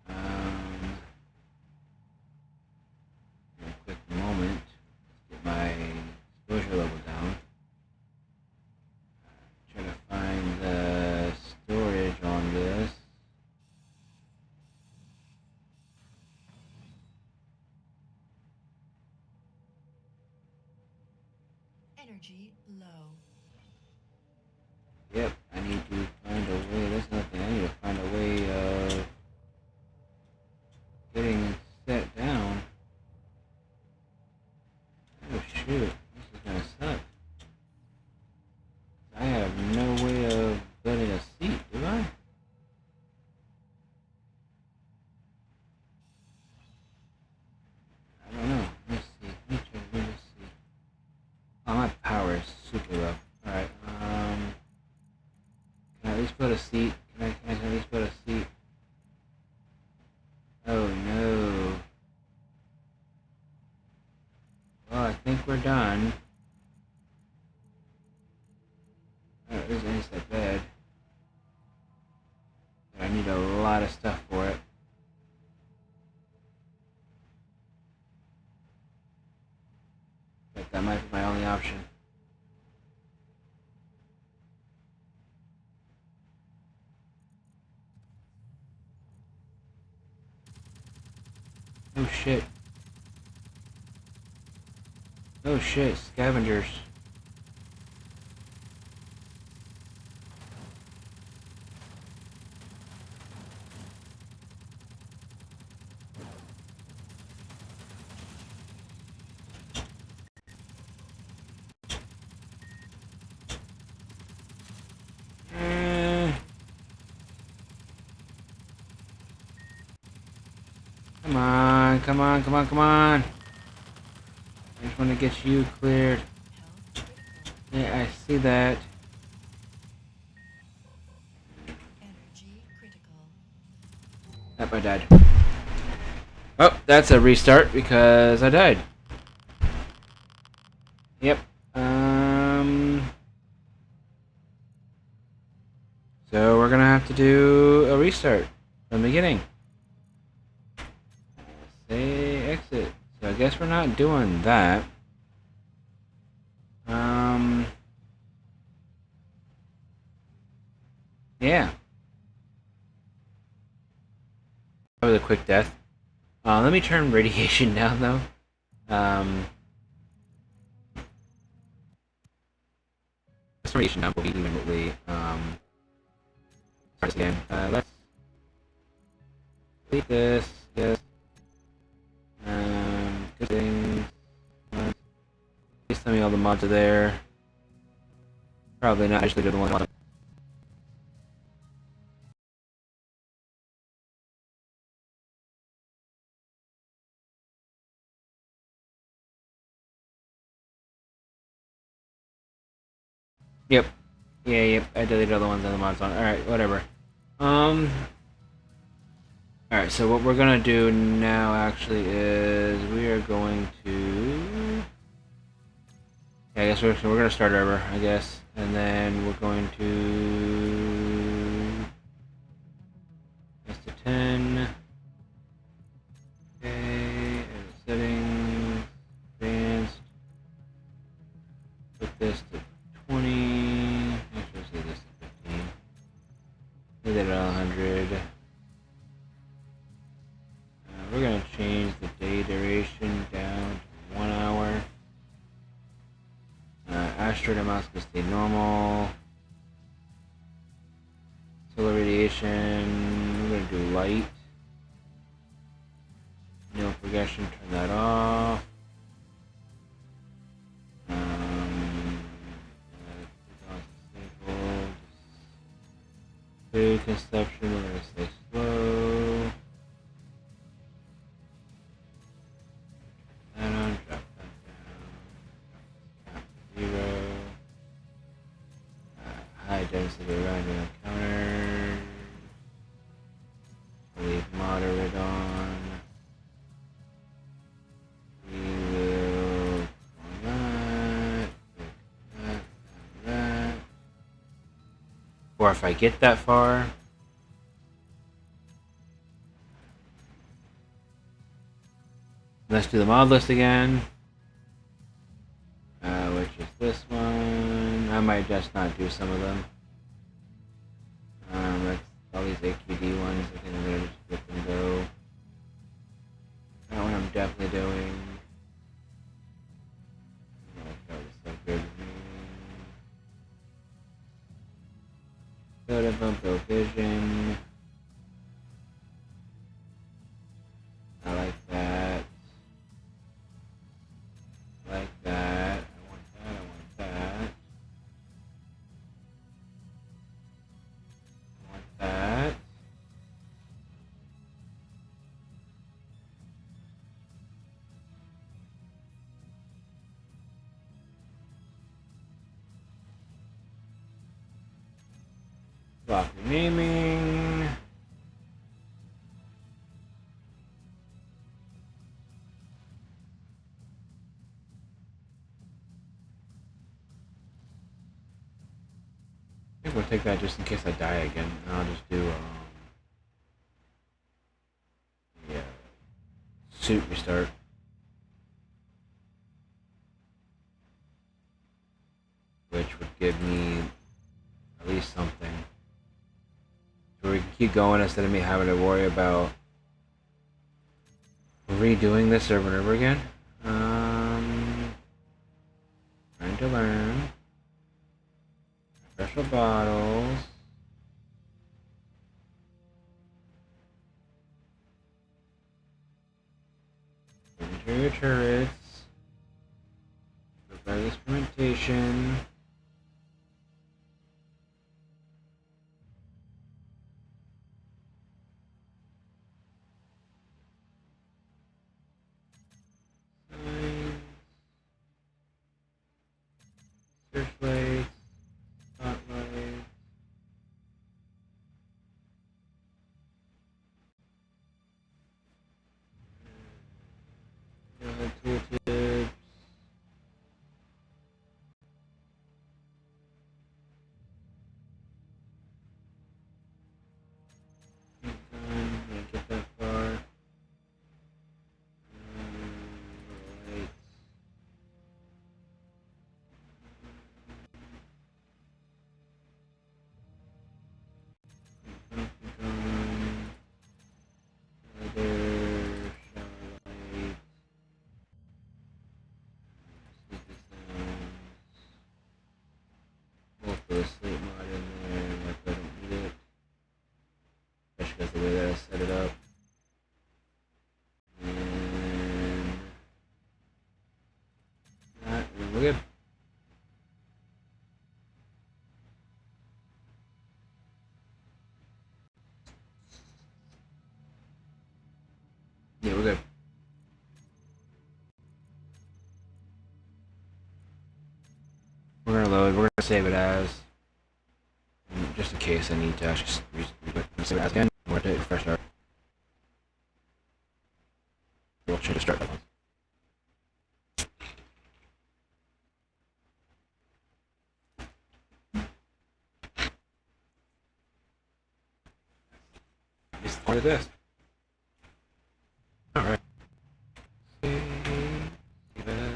In a quick moment, let's get my exposure level down. Try to find the storage on this. Energy low. Yep, I need to find a way. There's nothing. I need to find a way of getting set down. Oh shoot, this is gonna suck. I have no way of building a seat, do I? I don't know. Let's see. Let's see. Oh, my power is super low. Alright, can I at least build a seat? Can I at least build a seat? Oh no. Well, I think we're done. Alright, there's any step bed. But I need a lot of stuff for it. But that might be my only option. Oh shit. Oh shit, scavengers. Come on, come on, come on, come on. I just want to get you cleared. Yeah, I see that. Energy critical. Yep, I died. Oh, that's a restart because I died. Yep. So we're gonna have to do a restart from the beginning. Say exit. So I guess we're not doing that. Yeah. That was a quick death. Let me turn radiation down though. Radiation down will be remotely. Start this again. Let's delete this. Yes. Good things. Please tell me all the mods are there. Probably not. Actually, do the one. Yep. Yeah, yep. I deleted all the ones on the mods on. Alright, whatever. Alright, so what we're gonna do now actually is we are going to... Yeah, I guess we're gonna start over, I guess. And then we're going to... That's to 10. Okay, edit settings, advanced. Put this to 20. Actually, let's do this to 15. Leave it at 100. We're going to change the day duration down to 1 hour. Asteroid amounts will stay normal. Solar radiation, we're going to do light. No progression, turn that off. Food consumption, we're gonna stay slow. That on, drop that down. Zero. High density random counter. Leave moderate on. We will on that. That. Or if I get that far. Let's do the mod list again. Which is this one. I might just not do some of them. That's all these AQD ones. I think I'm gonna just let them go. That one I'm definitely doing. Soda Bumpo Vision. I like that. I like that. I want that. I want that. I want that. Block renaming. I think we'll take that just in case I die again. And I'll just do yeah, suit restart. Which would give me at least something. So we can keep going instead of me having to worry about redoing this over and over again. Trying to learn. Special bottles. Interior turrets. Regardless fermentation. Searchlights. Spotlights. Tooltips. Didn't get that far. Lights. We'll put a sleep mod in there, like I don't need it. Especially because the way that I set it up. And that, and we're good. Yeah, we're good. We're gonna load, we're gonna save it as, just in case I need to actually save it as again, we're gonna hit fresh start. We'll change the start button. It's the point of this. Alright. Save as.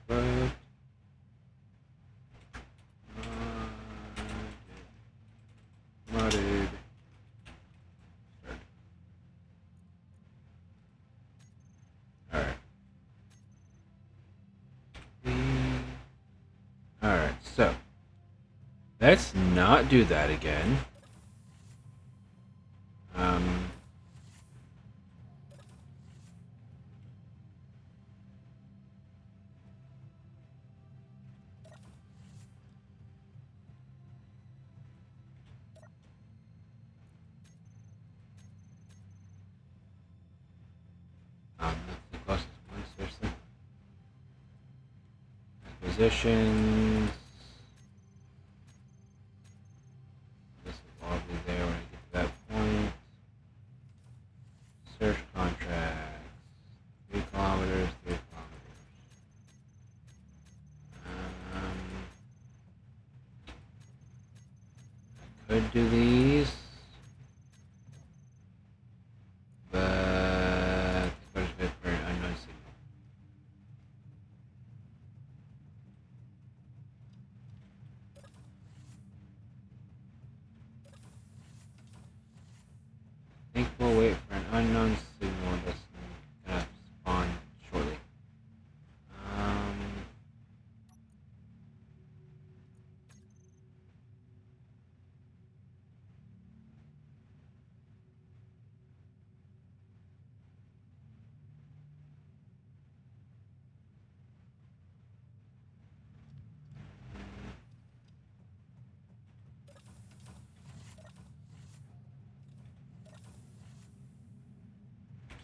But modded. Start. Alright. So, let's not do that again. That's the closest one, seriously. Acquisitions. This will all be there when I get to that point. Search contracts. 3 kilometers, 3 kilometers. I could do these, but it's going to be for an unknown signal. I think we'll wait for an unknown signal that's going to spawn shortly.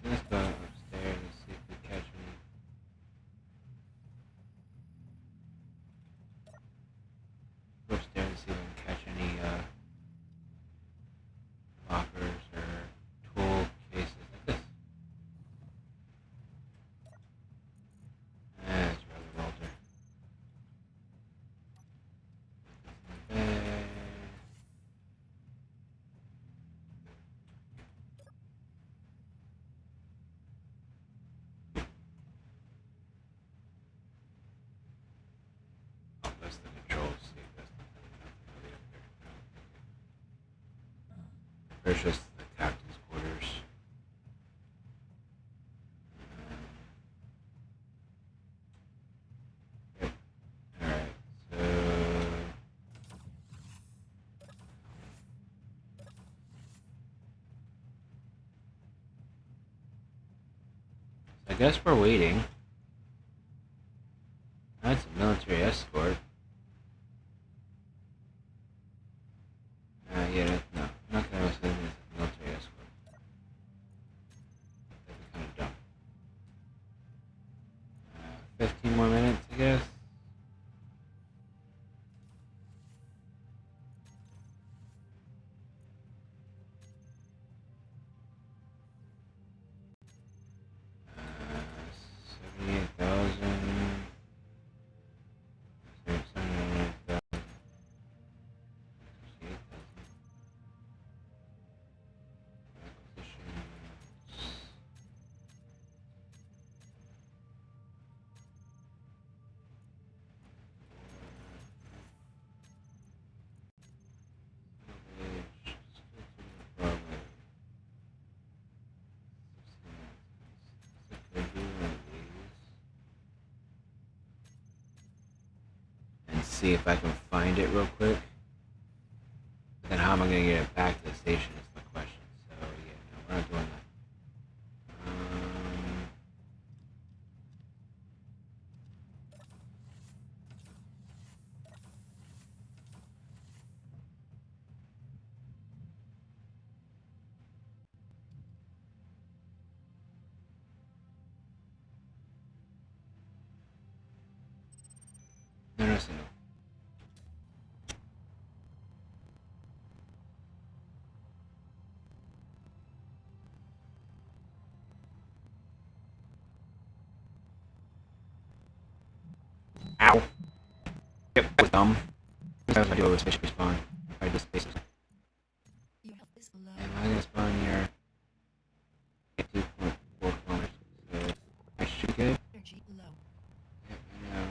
Let's go upstairs and see if we catch any. Go upstairs and see if we can catch any lockers or tool cases like this. That's rather Walter. There. Oh, that's the control seat. That's nothing really up there. There's just the captain's quarters. Yep. Alright, so I guess we're waiting. That's a military escort. Yeah, no, not gonna listen to this military escort. That'd be kind of dumb. 15 more minutes, I guess. Uh, 78,000. 78,000. And see if I can find it real quick. But then how am I going to get it back to the station is my question. So yeah, no, we're not doing that. No, no, no. Ow. Yep, that was dumb. That's what I do with fish respawn. If I just space it. Your health is low. Am I gonna spawn near 2.4 kilometers? So I should get it. Energy low. Yep, I know.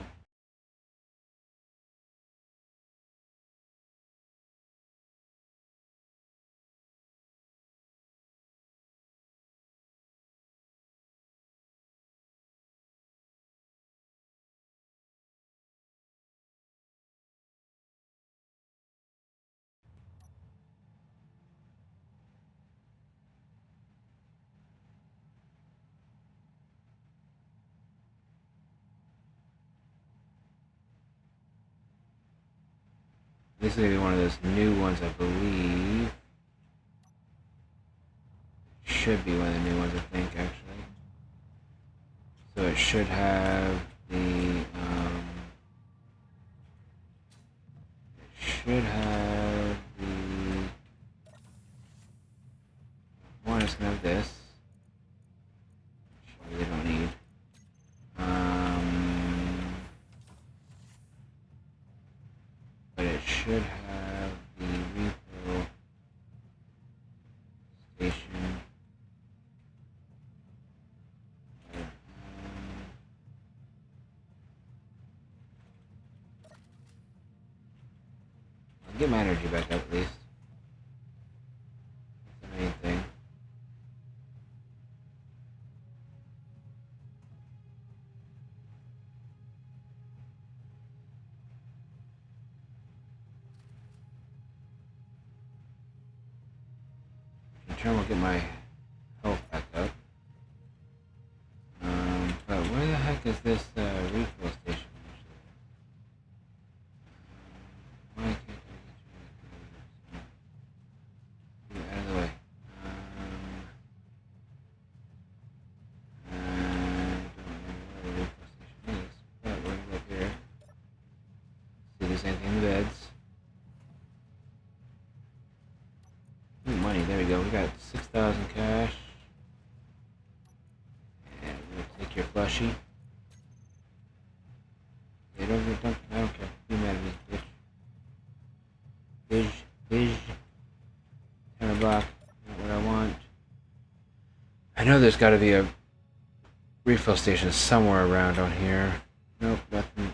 This is gonna be one of those new ones, I believe. Should be one of the new ones, I think, actually. So it should have the, it should have the, one is gonna have this, which we really don't need. But it should have the refill station. I'll get my energy back up at least. That's the main thing. In turn, we'll get my health back up. But where the heck is this refill station? Why can't I get you out of the way? I don't know where the refill station is, but we're gonna go up here. See if there's anything in the beds. Ooh, money, there we go. We got 6,000 cash. And we'll take your plushie. They don't, I don't care. Be mad at me, bitch. Bitch. 10 block. Not what I want. I know there's gotta be a refill station somewhere around on here. Nope, nothing.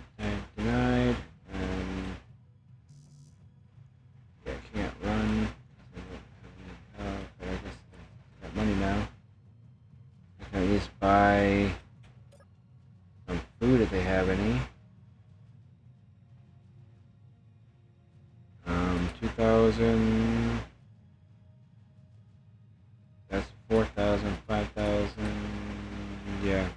Denied. Yeah, I can't run. But I guess I got money now. I can at least buy some food if they have any. 2,000. That's 4,000, 5,000. Yeah.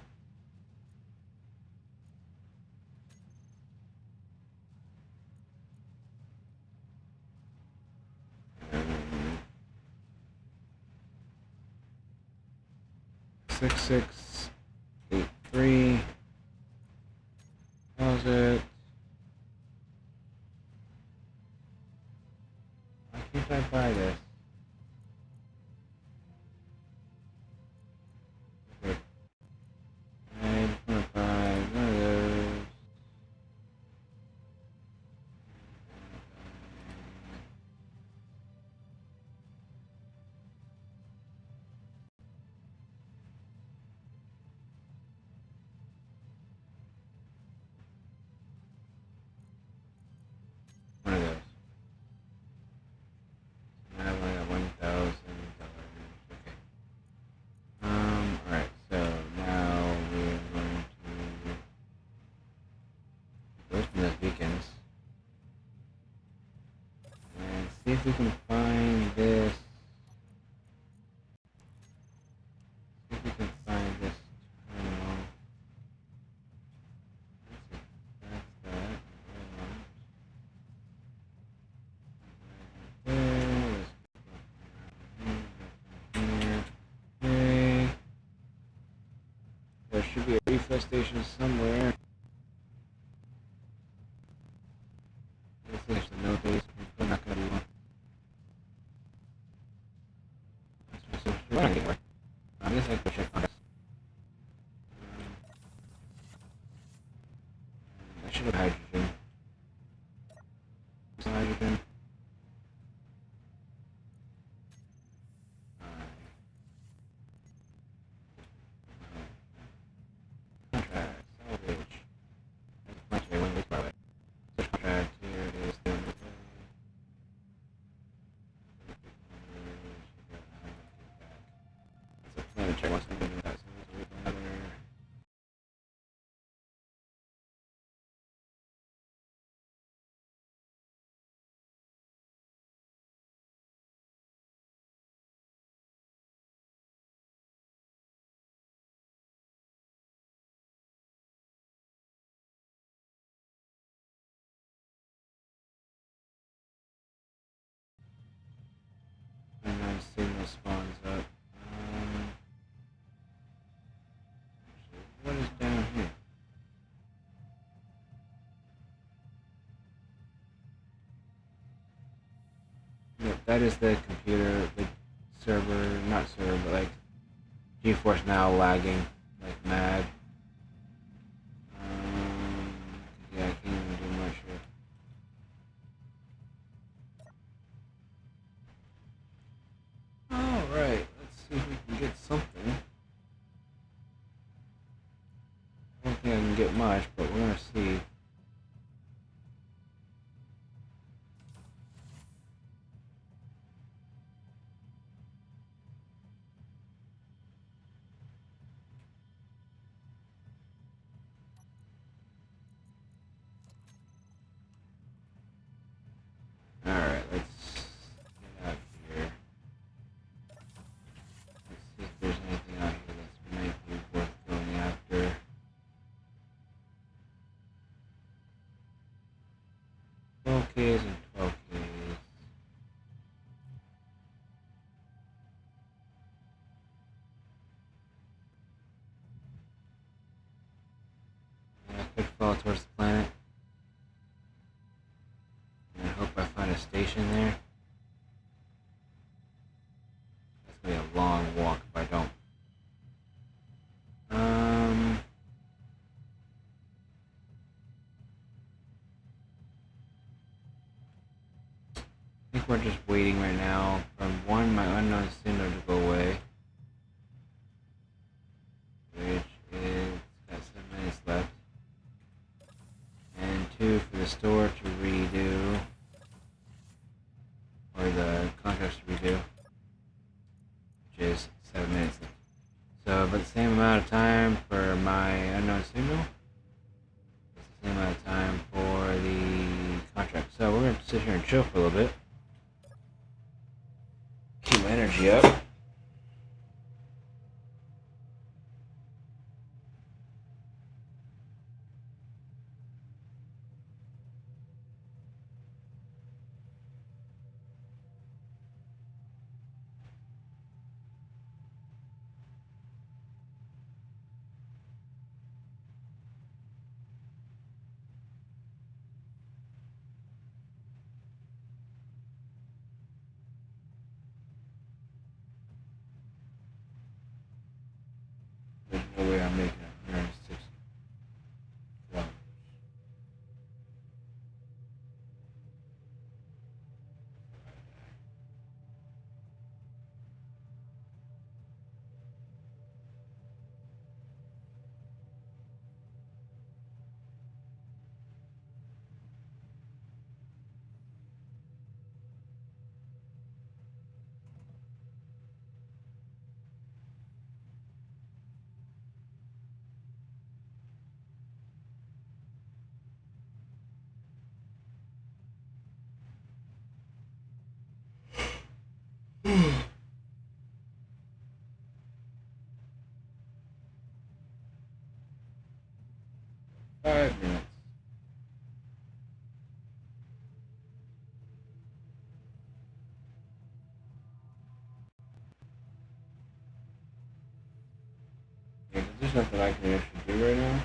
Um, 6683. Deposit. Why can't I buy this? Okay. I just want to buy one of those. One of those. Now I got $1,000. Okay. Alright, so now we're going to go from those beacons and see if we can find this. See if we can find this terminal. That's that. Okay. There should be a refill station somewhere. This is the no base. We're not gonna be one. We're not anywhere. I guess I could check on this. I should have hydrogen. Some hydrogen. Contract, salvage. That's much of a win-win, by the way. Such contract here is the Let me check once I'm doing that. Another unknown signal spawns up. What is down here? Yep, that is the computer, the server, not server, but like GeForce Now lagging like mad. Yeah, I can't even do much here. Alright, let's see if we can get something. I don't think I can get much, but we're gonna see. Alright, let's get out here. Let's see if there's anything out here that might be worth going after. 12Ks and 12Ks. Yeah, I could fall towards the planet. And I hope I find a station there. That's gonna be a long walk if I don't. I think we're just waiting right now for one, my unknown signal to go away. Which is got 7 minutes left. And 2 for the store to redo. Or the contracts to redo. Which is 7 minutes left. So about the same amount of time for my unknown signal. It's the same amount of time for the contract. So we're gonna sit here and chill for a little bit. Keep my energy up. There's no way I'm making 106 dollars. Five minutes. Yeah, there's nothing I can actually do right now.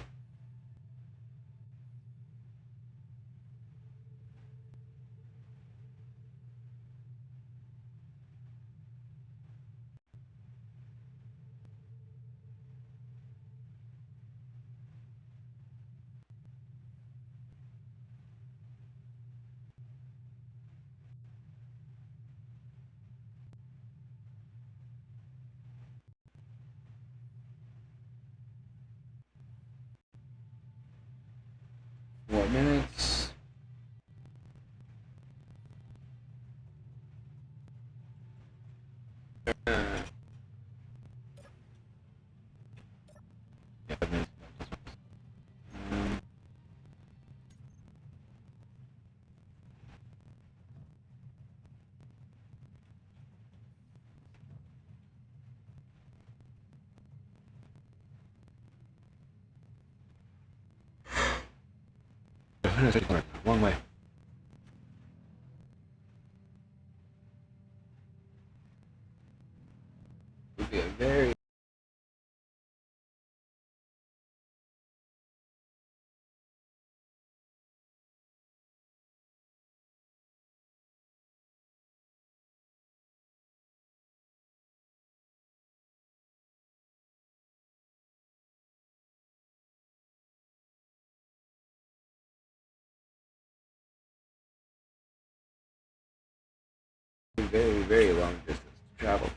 What minutes? Yeah, 5 minutes. Um, One way. very, very long distance to travel.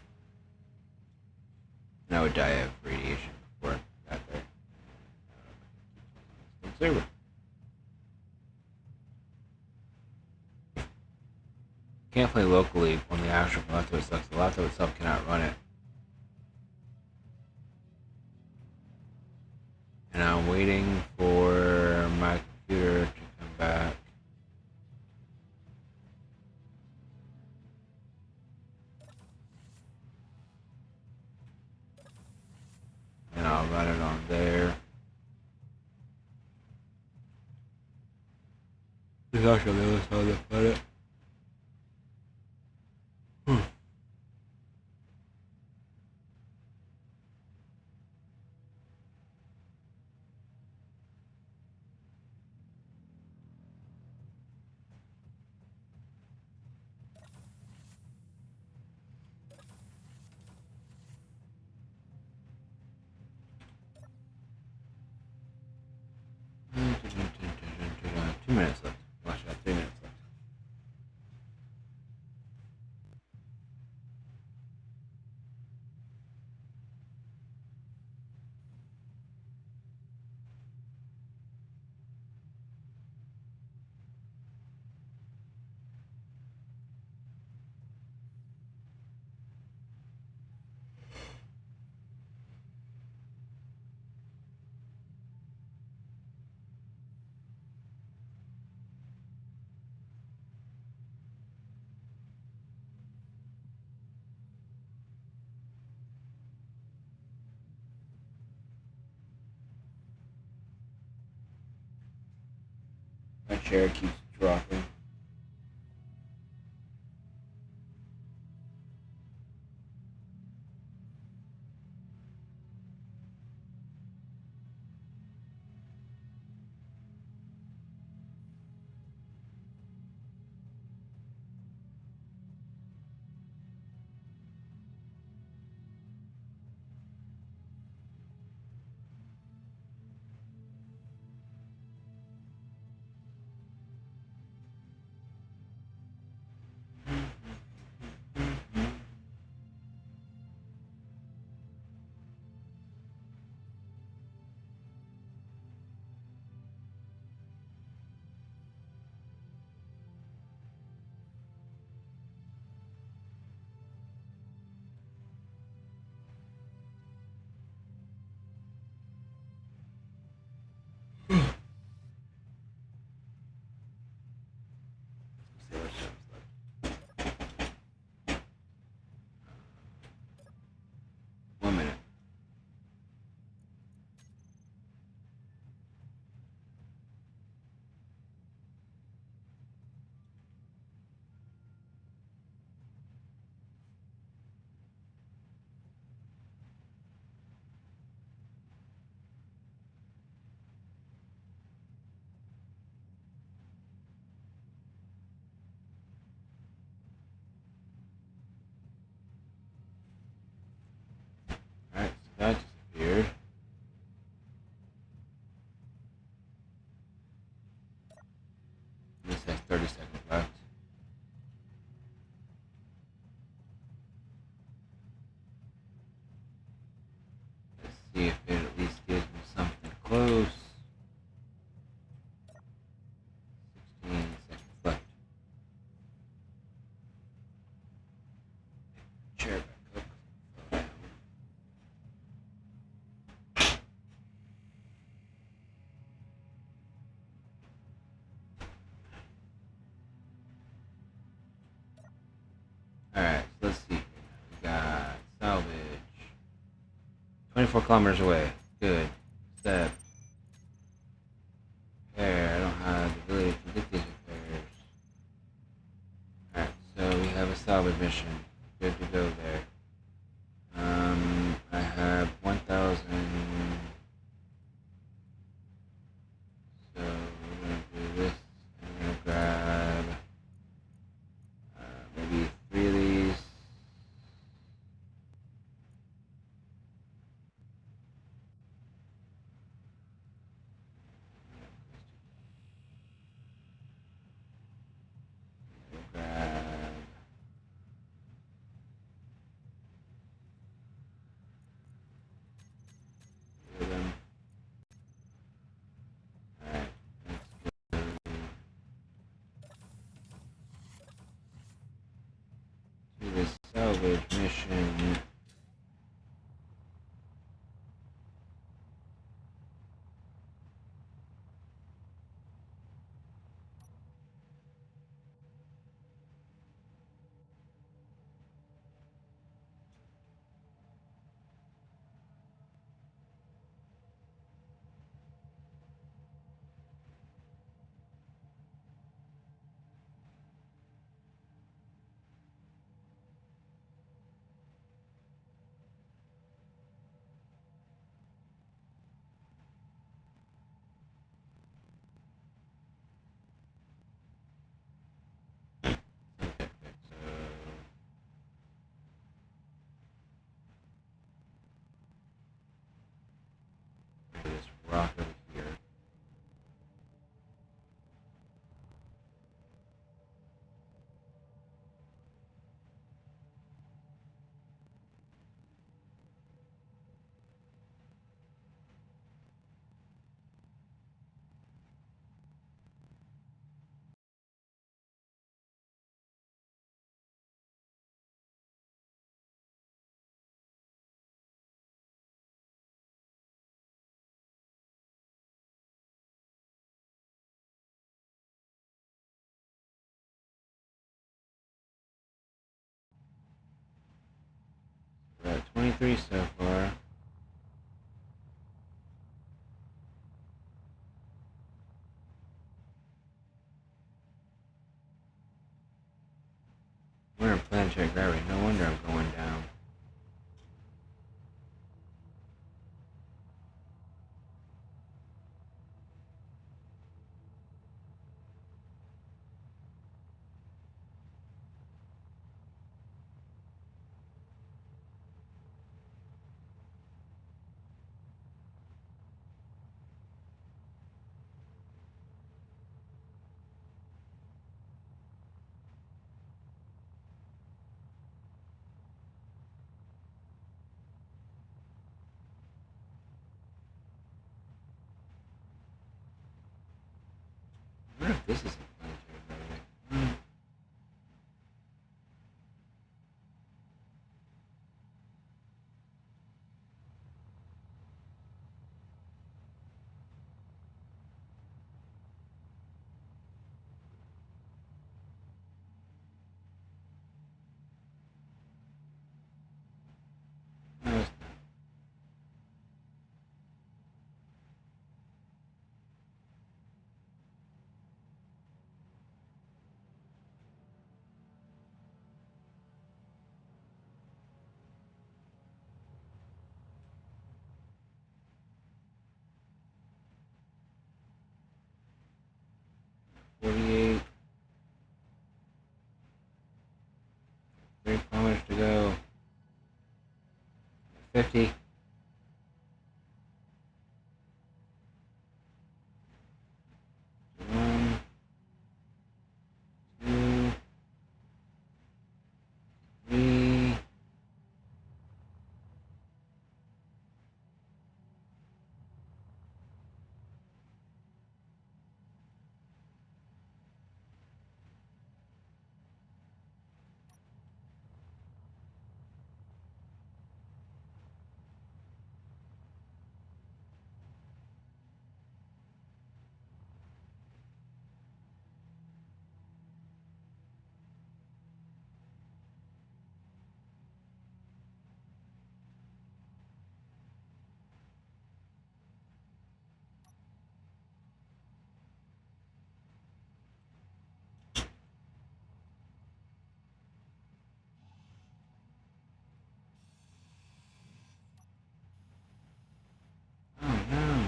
And I would die of radiation before I got there. Server. Can't play locally on the actual laptop itself. The laptop itself cannot run it. And I'm waiting for my computer to come back. And I'll run it on there. There's actually the other side of the planet. Two minutes left. Watch out, 3 minutes left. My chair keeps dropping. See what shows left. 1 minute. Alright, so that disappeared. This has 30 seconds left. Let's see if it at least gives me something close. 16 seconds left. Chair back up. Alright, so let's see. We got salvage. 24 kilometers away. Good. Step. Repair. I don't have the ability to get these repairs. Alright, so we have a salvage mission. Good to go there. I have 1,000. So we're gonna do this. I'm gonna grab maybe 3 of these. We'll grab 23 so far. We're in planetary gravity. No wonder I'm going down. I wonder if this is a planetary gravity. No, it's 48. 3 kilometers to go. 50. 1, 2, 3. Oh no.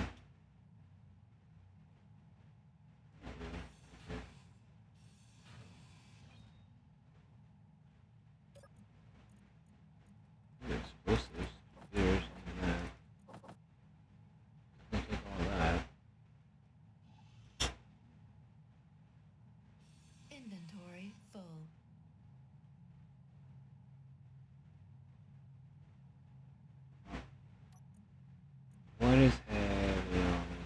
Explosives. Gears and that. I can take all that. Inventory full. What is heavy on me?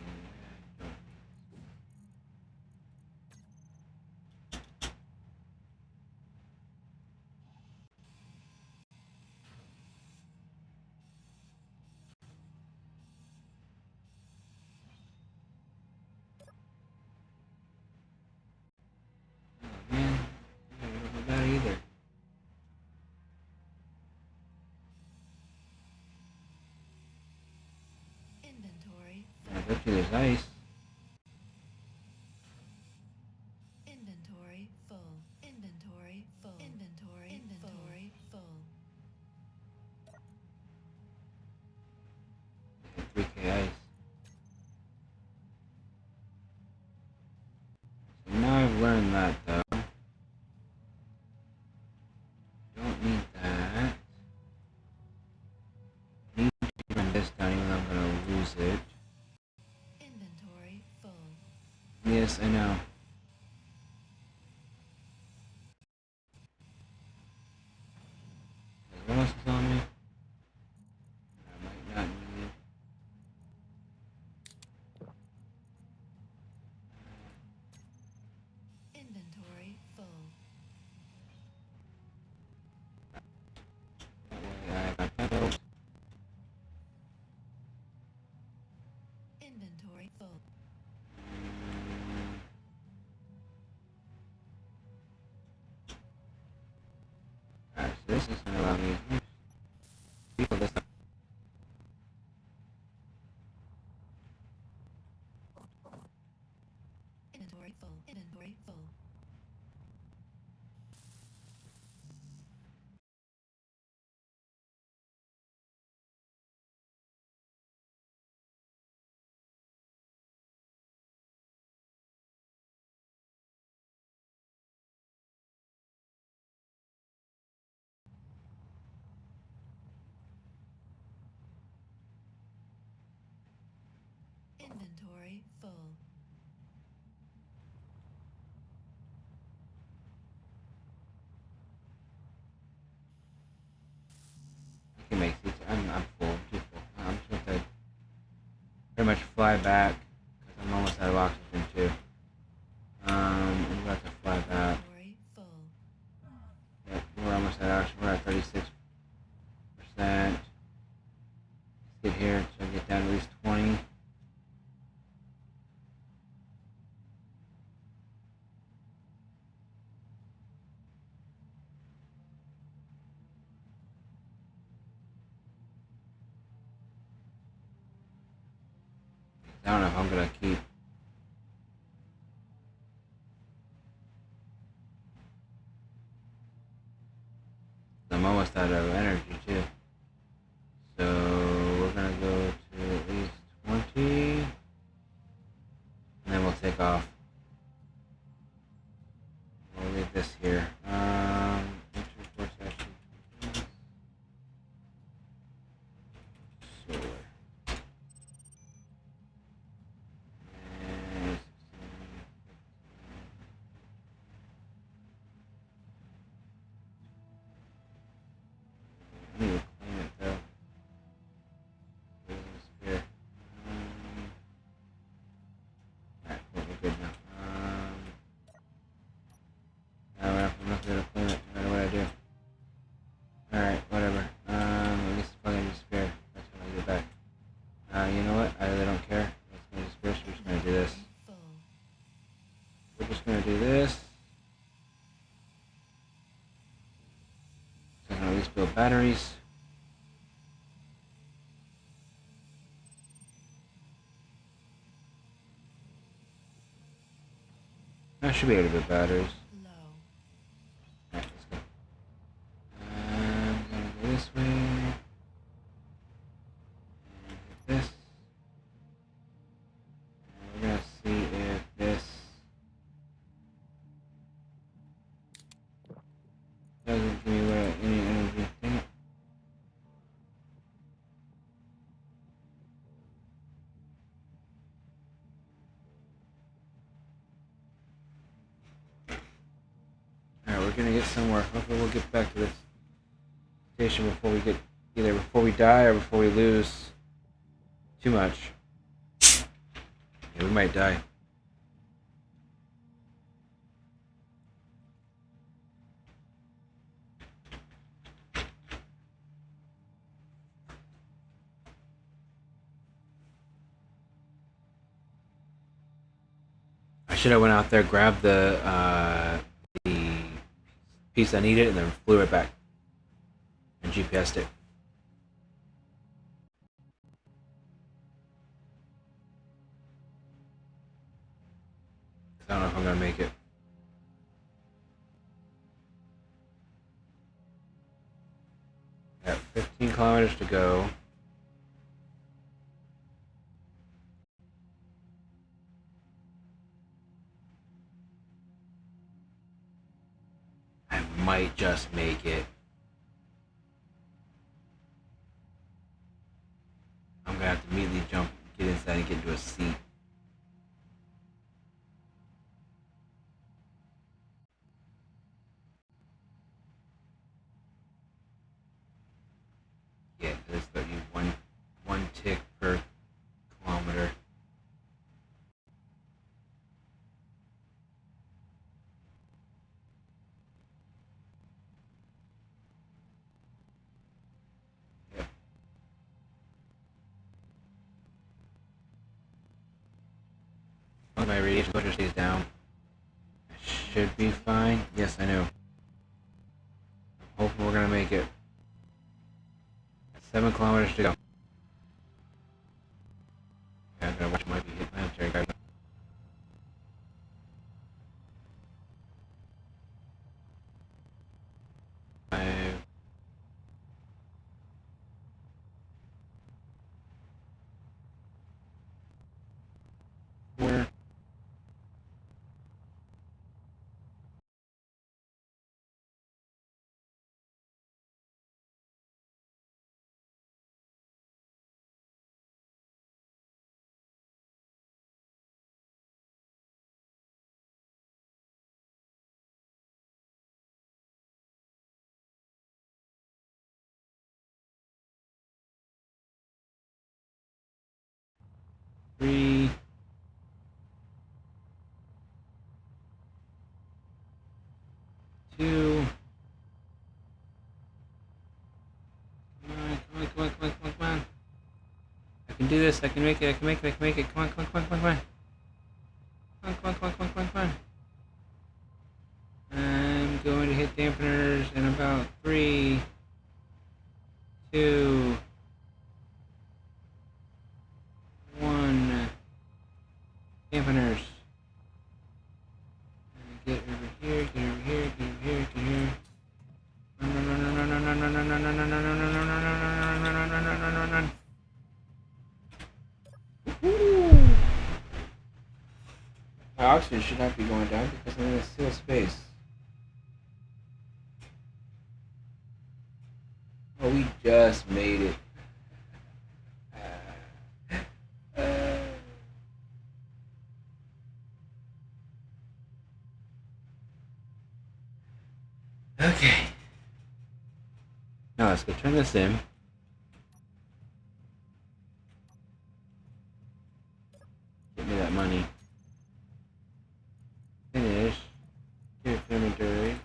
Oh man, I don't know about that either. Inventory I full. bet you there's ice. Inventory full. Inventory full. Inventory full. 3k ice. So now I've learned that though. Don't need that. Need to run this down even though I'm gonna lose it. Inventory full. Yes, I know. What else is on me? I might not need. Inventory full. That way I got petals. Inventory full. Alright, so this is gonna allow me to people this Inventory full. Inventory full. I can make these. I'm full. I'm too full. I'm just going to pretty much fly back because I'm almost out of oxygen too. I'm about to fly back. Inventory full. Yep, we're almost at oxygen. We're at 36%. Let's get here so I get down to at least 20. I don't know if I'm gonna keep. I'm almost out of energy too. So we're gonna go to at least 20, and then we'll take off. We'll leave this here. Intercourse action. Solar. And I need to claim it though. Here. Alright, cool, we're good now. I'm not gonna claim it no matter what I do. Alright, whatever. At least it's fucking disappear. That's when I get back. You know what? I really don't care. It's gonna disappear, so we're just gonna do this. Full. We're just gonna do this. So I can at least build batteries. I should be able to build batteries. Low. Alright, let's go. I'm gonna go this way. And hit this. And we're gonna see if this doesn't give me any energy. Dang it. Alright, we're gonna get somewhere. Hopefully we'll get back to this station before we get either before we die or before we lose too much. Yeah, we might die. I should have went out there, grabbed the piece I needed, and then flew it back and GPS'd it. I don't know if I'm gonna make it. Got 15 kilometers to go. I might just make it. I'm gonna have to immediately jump, get inside, and get into a seat. Yeah, because it's about you one tick per kilometer. Yep. My radiation pressure stays down. I should be fine. Yes, I know. I'm hoping we're gonna make it. 7 kilometers to go. Yeah, I gotta watch my planetary guide. 3, 2. Come on, come on, come on, come on, come on, come on. I can do this. I can make it. I can make it. I can make it. Come on, come on, come on, come on, come on. Come on, come on, come on, come on, come on, come on. I'm going to hit dampeners in about 3, 2, 1. Dampeners. Get over here, get over here, get over here, get here. Run, run, run, run, run, run, run, run, run, run, run, run, run, run, run, run, run, run, run. My oxygen should not be going down because I'm in a sealed space. Oh, we just made it. Okay. Now let's go turn this in. Get me that money. Finish. Here's inventory.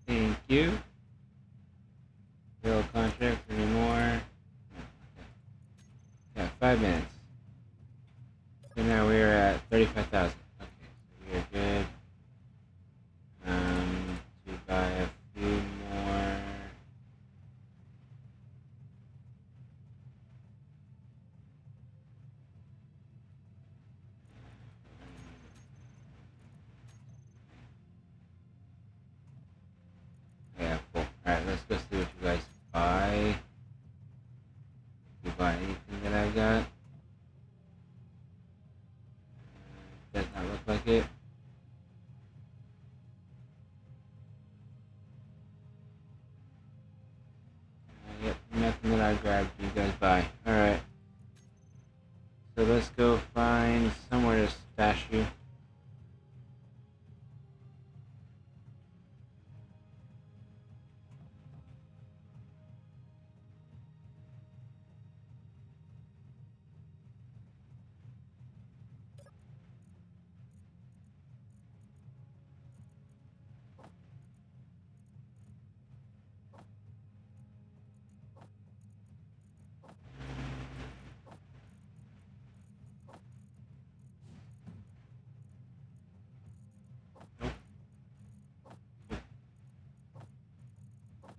Thank you. Real contract anymore. Yeah, 5 minutes. So now we are at 35,000. Okay, so we are good. To buy a few more. Yeah, cool. Alright, let's go see what you guys buy. If you buy anything that I got. Does not look like it. Yep, nothing that I grabbed you guys buy. Alright. So let's go find somewhere to stash you.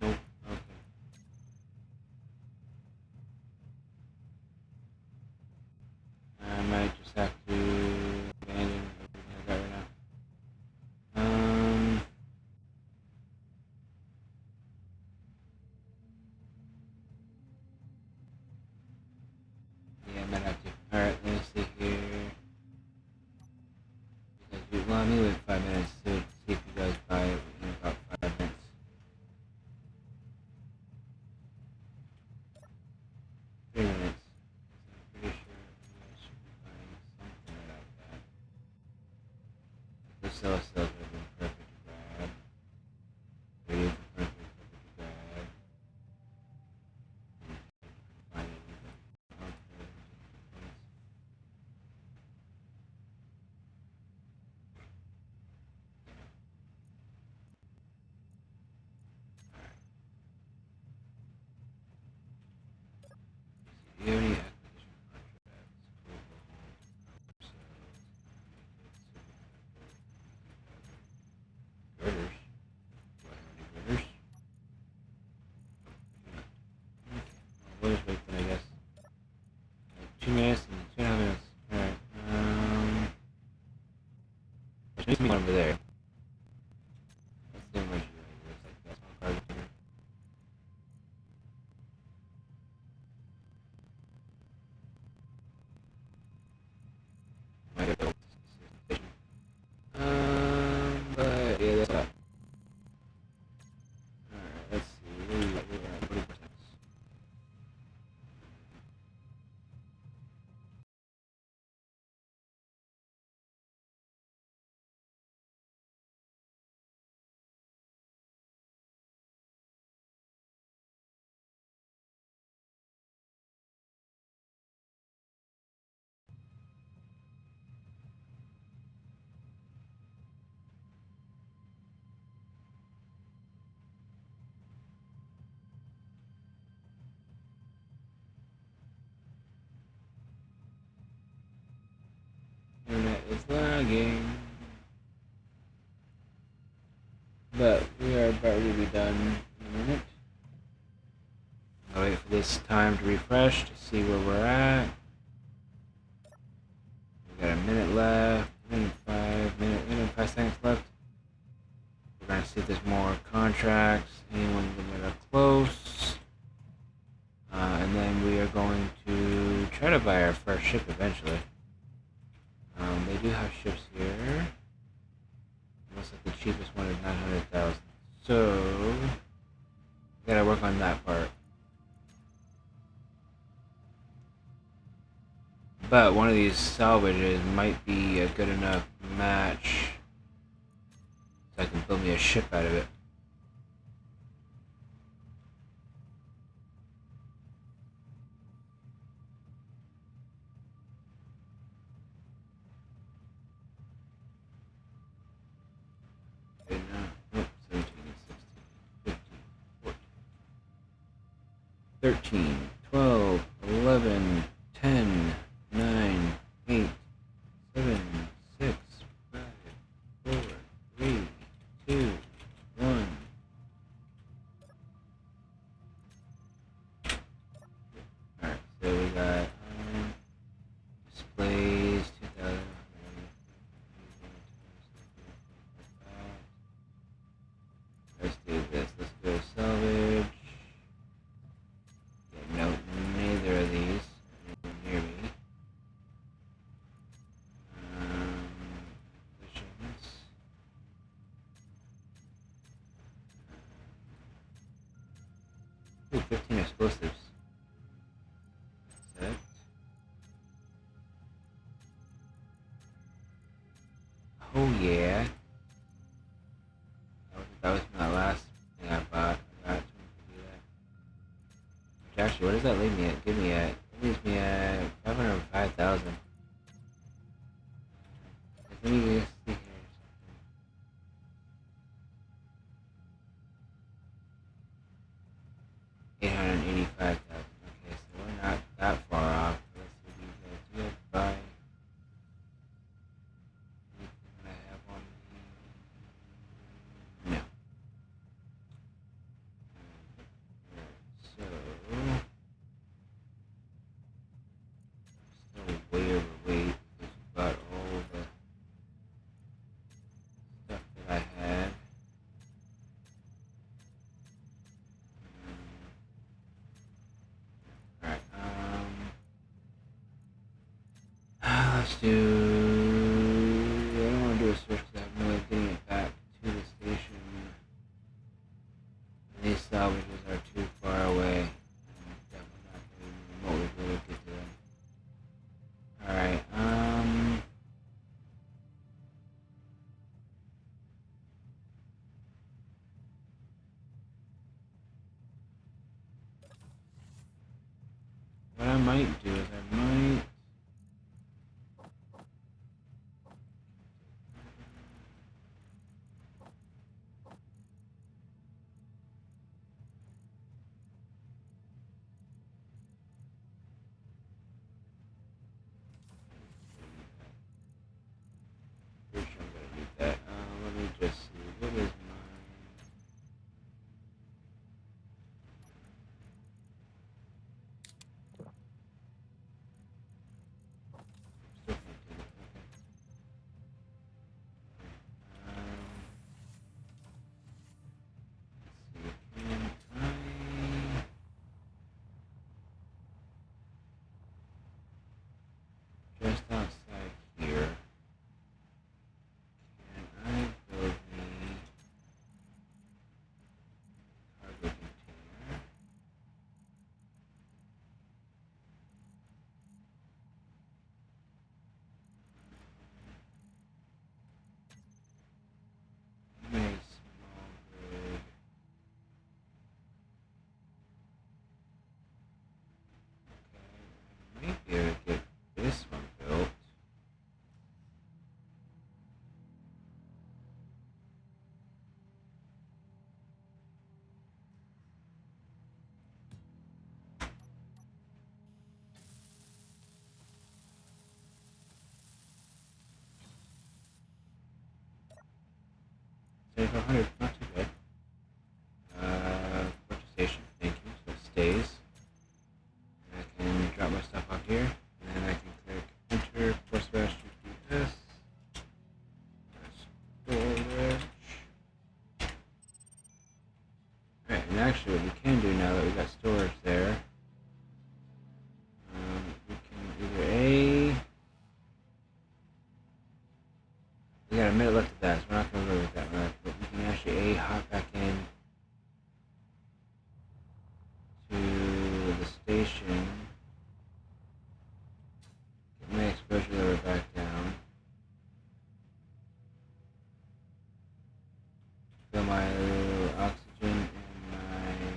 Nope. Okay. I might just have to abandon everything I got right now. Yeah, I might have to. Alright, let me see here. Well, I'm gonna wait 5 minutes to see if you guys buy it in about 5 minutes. 3 minutes. I'm pretty sure you guys should be buying something like that. The sales would have been perfect to grab. Video confirmed to be perfect to grab. Find anything. Okay. Do you have any acquisition contracts? Girders? Do I have any girders? Okay. Well, we'll just wait then, I guess. 2 minutes and 2.5 minutes. Alright. There's one over there. That's the emergency. Looks like that's one card here. Might have to station. But yeah, that's that. Alright, let's see. We're at 40%. lagging. But we are about to be done in a minute. I'll wait for this time to refresh to see where we're at. We got a minute left, minute 5 seconds left. We're gonna see if there's more contracts, anyone that are close. And then we are going to try to buy our first ship eventually. They do have ships here. Looks like the cheapest one is 900,000. So, we gotta work on that part. But one of these salvages might be a good enough match so I can build me a ship out of it. Okay, now, 17 and 16, 15, 14, 13, 12, 11, 10, 9, 8, 7, 6, 5, 4, 3, 2, 1. Alright, so we got displays, 2000. Let's do this. Let's go salvage. Yeah, no, neither of these are near me. Positions. Ooh, 15 explosives. Set. Oh yeah. That was my last thing I bought. I got to do that. Which actually, what does that leave me at? Give me at. It leaves me at 505,000. Let me just see here. 885,000. Okay, so we're not that far off. Let's see what these guys do. Buy. Anything I have on me? No. So, still way overweight because we bought all the stuff that I had. Alright, let's do. I don't want to do a search because I have no way of getting it back to the station. These salvages are too far away. I'm definitely not going to remotely be able to get to them. Alright, what I might do is I might. Pretty sure I'm gonna need that. Let me just see. What is my. 2500, not too bad. Purchase station, thank you. So it stays. I can drop my stuff off here, and then I can click enter, force bash GPS, storage. Alright, and actually what we can do now that we got storage there, we can either we got a minute left of that, so we're not going to go with that one, but we can actually hop back in to the station, get my exposure level back down, fill my oxygen and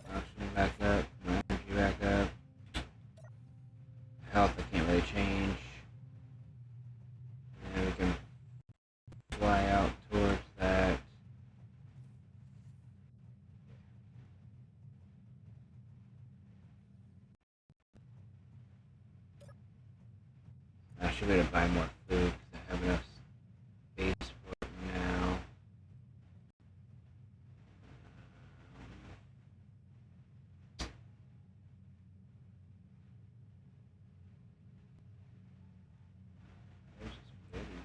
my oxygen back up, my energy back up, health I can't really change, and we can fly out towards that. I should be able to buy more food because I have enough space for it now. There's the spaghetti.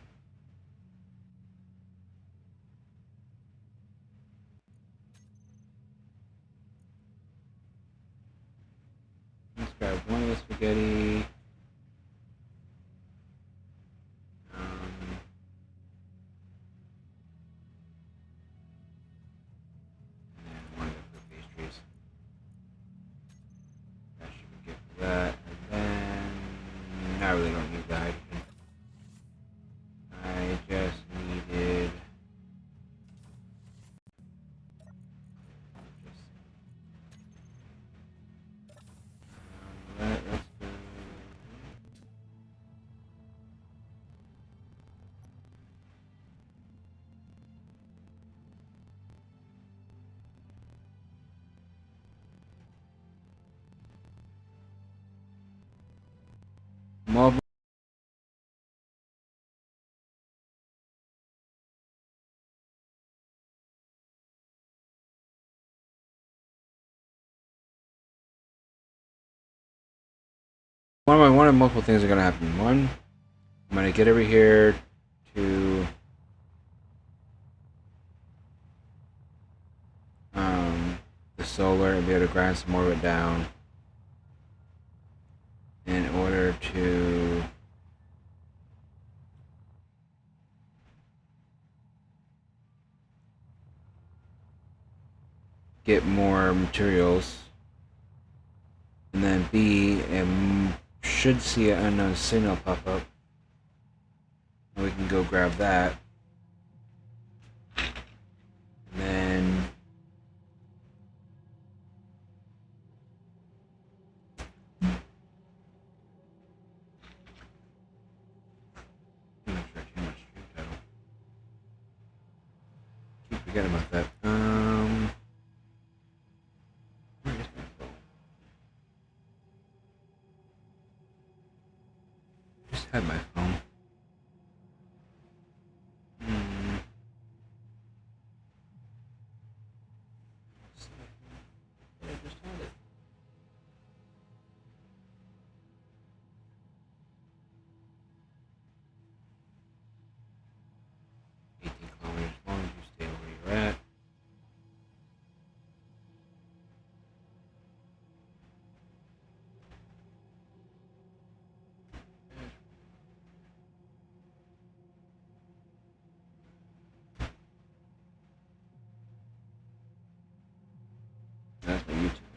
Let's grab one of the spaghetti. And then one of the fruit pastries. That should be good for that. And then I really don't need the hydrogen. I just needed let's go. Mobile. One of multiple things are gonna happen. One, I'm gonna get over here to the solar and be able to grind some more of it down in order to get more materials, and then B, should see an unknown signal pop up, and we can go grab that, and then I'm not sure too much stream title. Keep forgetting about that. Where is my phone? Just had my phone. I just had it. Kilometers, as long as you stay where you're at. That's my YouTube.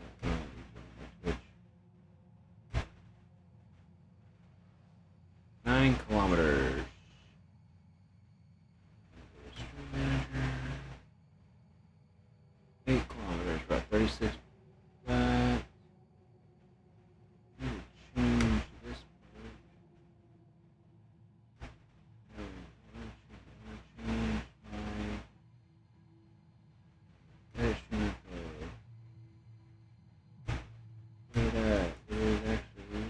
Twitch. 9 kilometers. 8 kilometers, about 36. That. Change this part. Change my edition of data is actually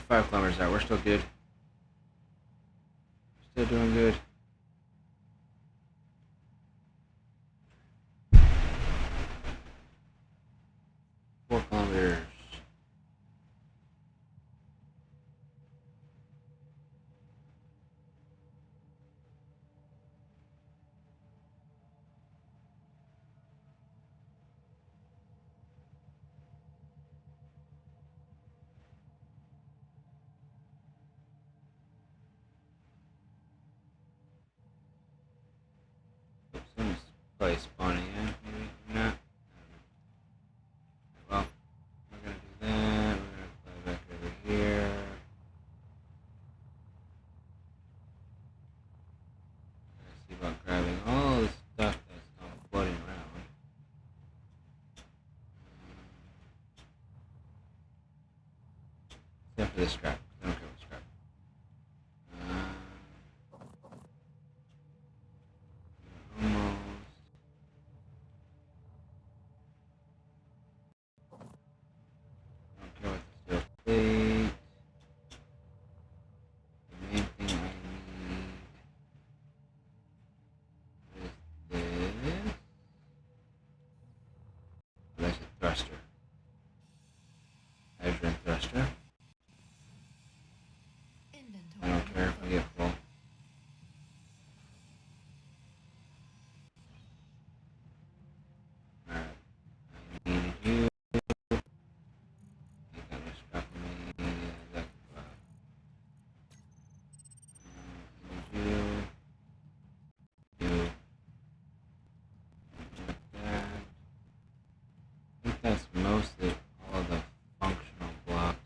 5 kilometers out. We're still good. Still doing good. 4 kilometers. Someone's probably spawning in, maybe not. Well, we're gonna do that. We're gonna fly back over here. Let's see about grabbing all this stuff that's not floating around. Except for the scrap. I don't care about scrap. Almost. Don't care what the steel plate. The main thing I need is this. That's a thruster. Hydrogen thruster. Inventory. I don't care if I get full. Alright. I need you. You got no scrap for me. That's I need you. You. Like that. I think that's mostly all the functional blocks.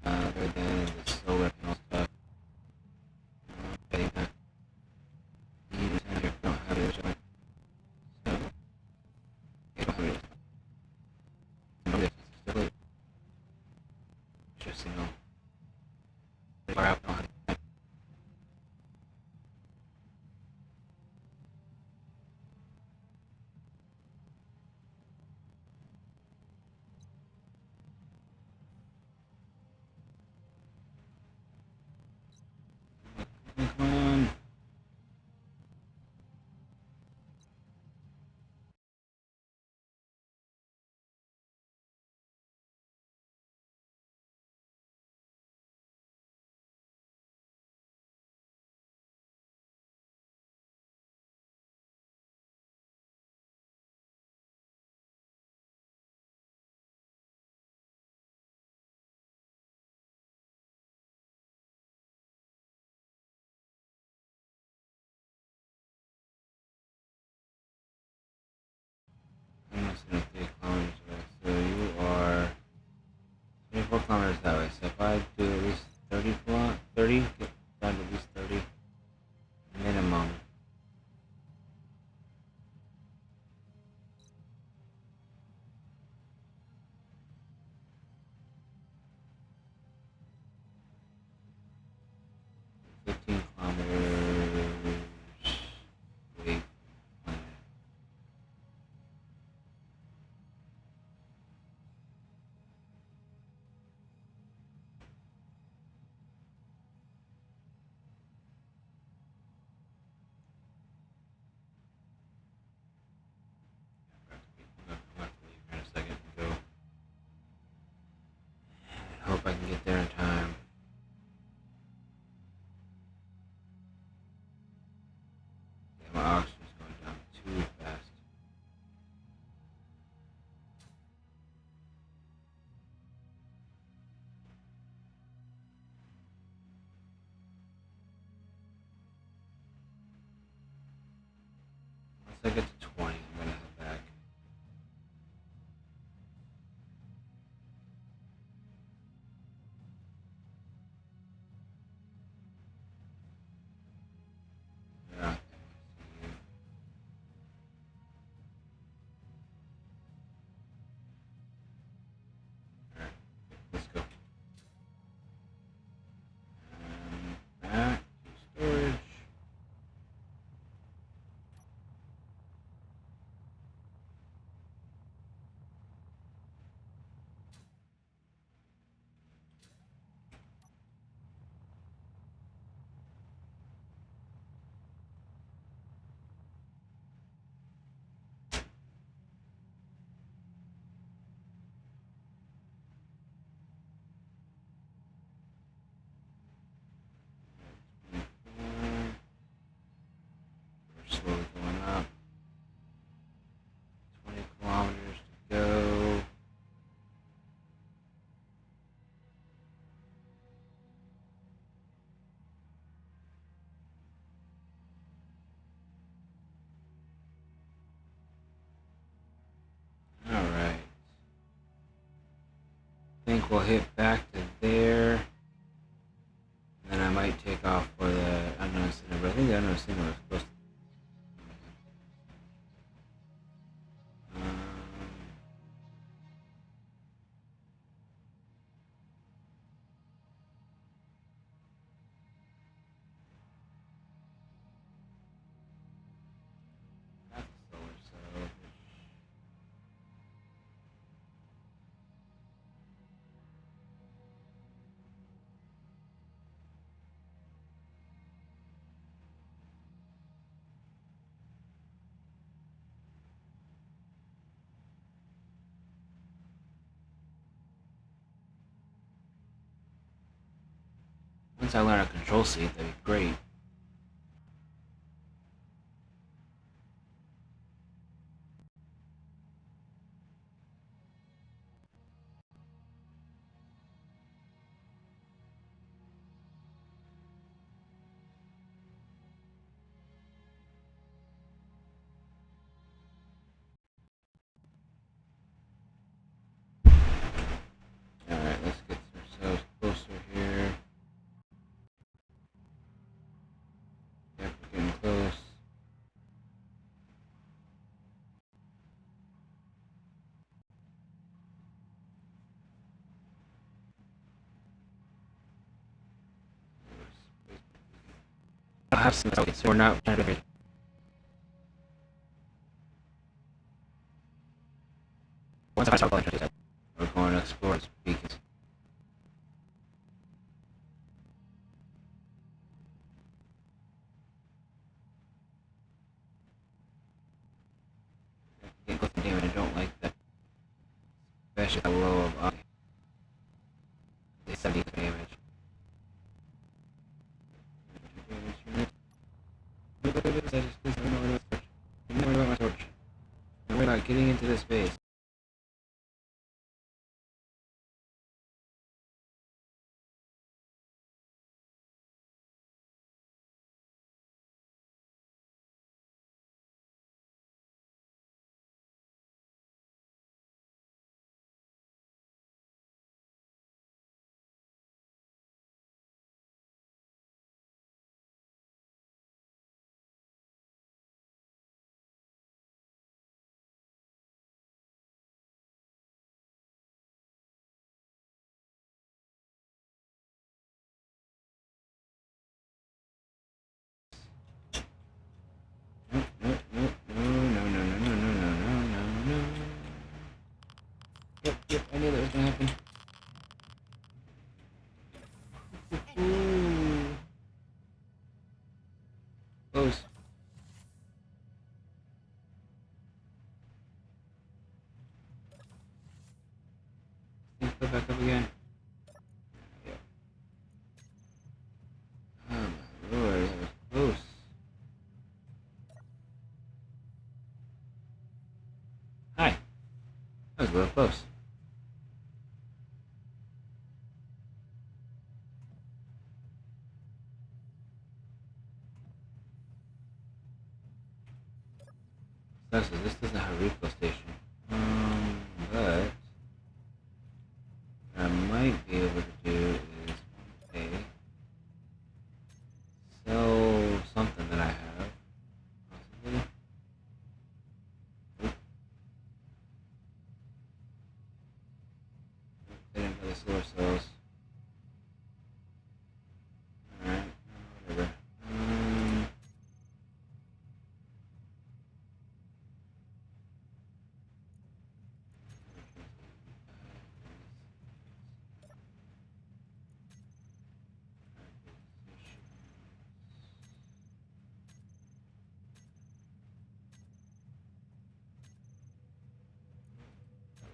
Other than the solar panel stuff. Okay, you don't have it. So, you don't have it. Still just, you know, far out on it. Come on. I'm missing 3 kilometers away. So you are 24 kilometers that way. So if I do at least 30, get down to at least 30 minimum. Fifteen kilometers away from planet. I'm gonna leave here in a second and go. I hope I can get there in time. Yeah, my oxygen's going down too fast. Once I get to 20, I'm gonna head back. Yeah. See you. Alright, let's go. Back to storage. think we'll hit back to there. And then I might take off for the unknown center, but I think the unknown center was supposed to. Not the solar cell. Once I learn a control seat, that'd be great. Alright, let's get ourselves closer here. Yep, we're getting close. I have some, so we're not trying to. Once I start going, we're going to explore its beacons. Getting close to damage, I don't like that. Especially the low of 70 damage. I just don't know where to torch. I'm not worried about my torch. I'm worried about getting into this base. No, no, no, no, no, no, no, no, no, no, no, no. Yep, I knew that was gonna happen. Ooh. Close. Let's go back up again. Yep. Oh my lord, that was close. Hi. That was a little close. Sucks is this doesn't have a refill station. But what I might be able to do is okay, sell something that I have. Possibly. Oop. Fit into the solar cells. Alright, whatever.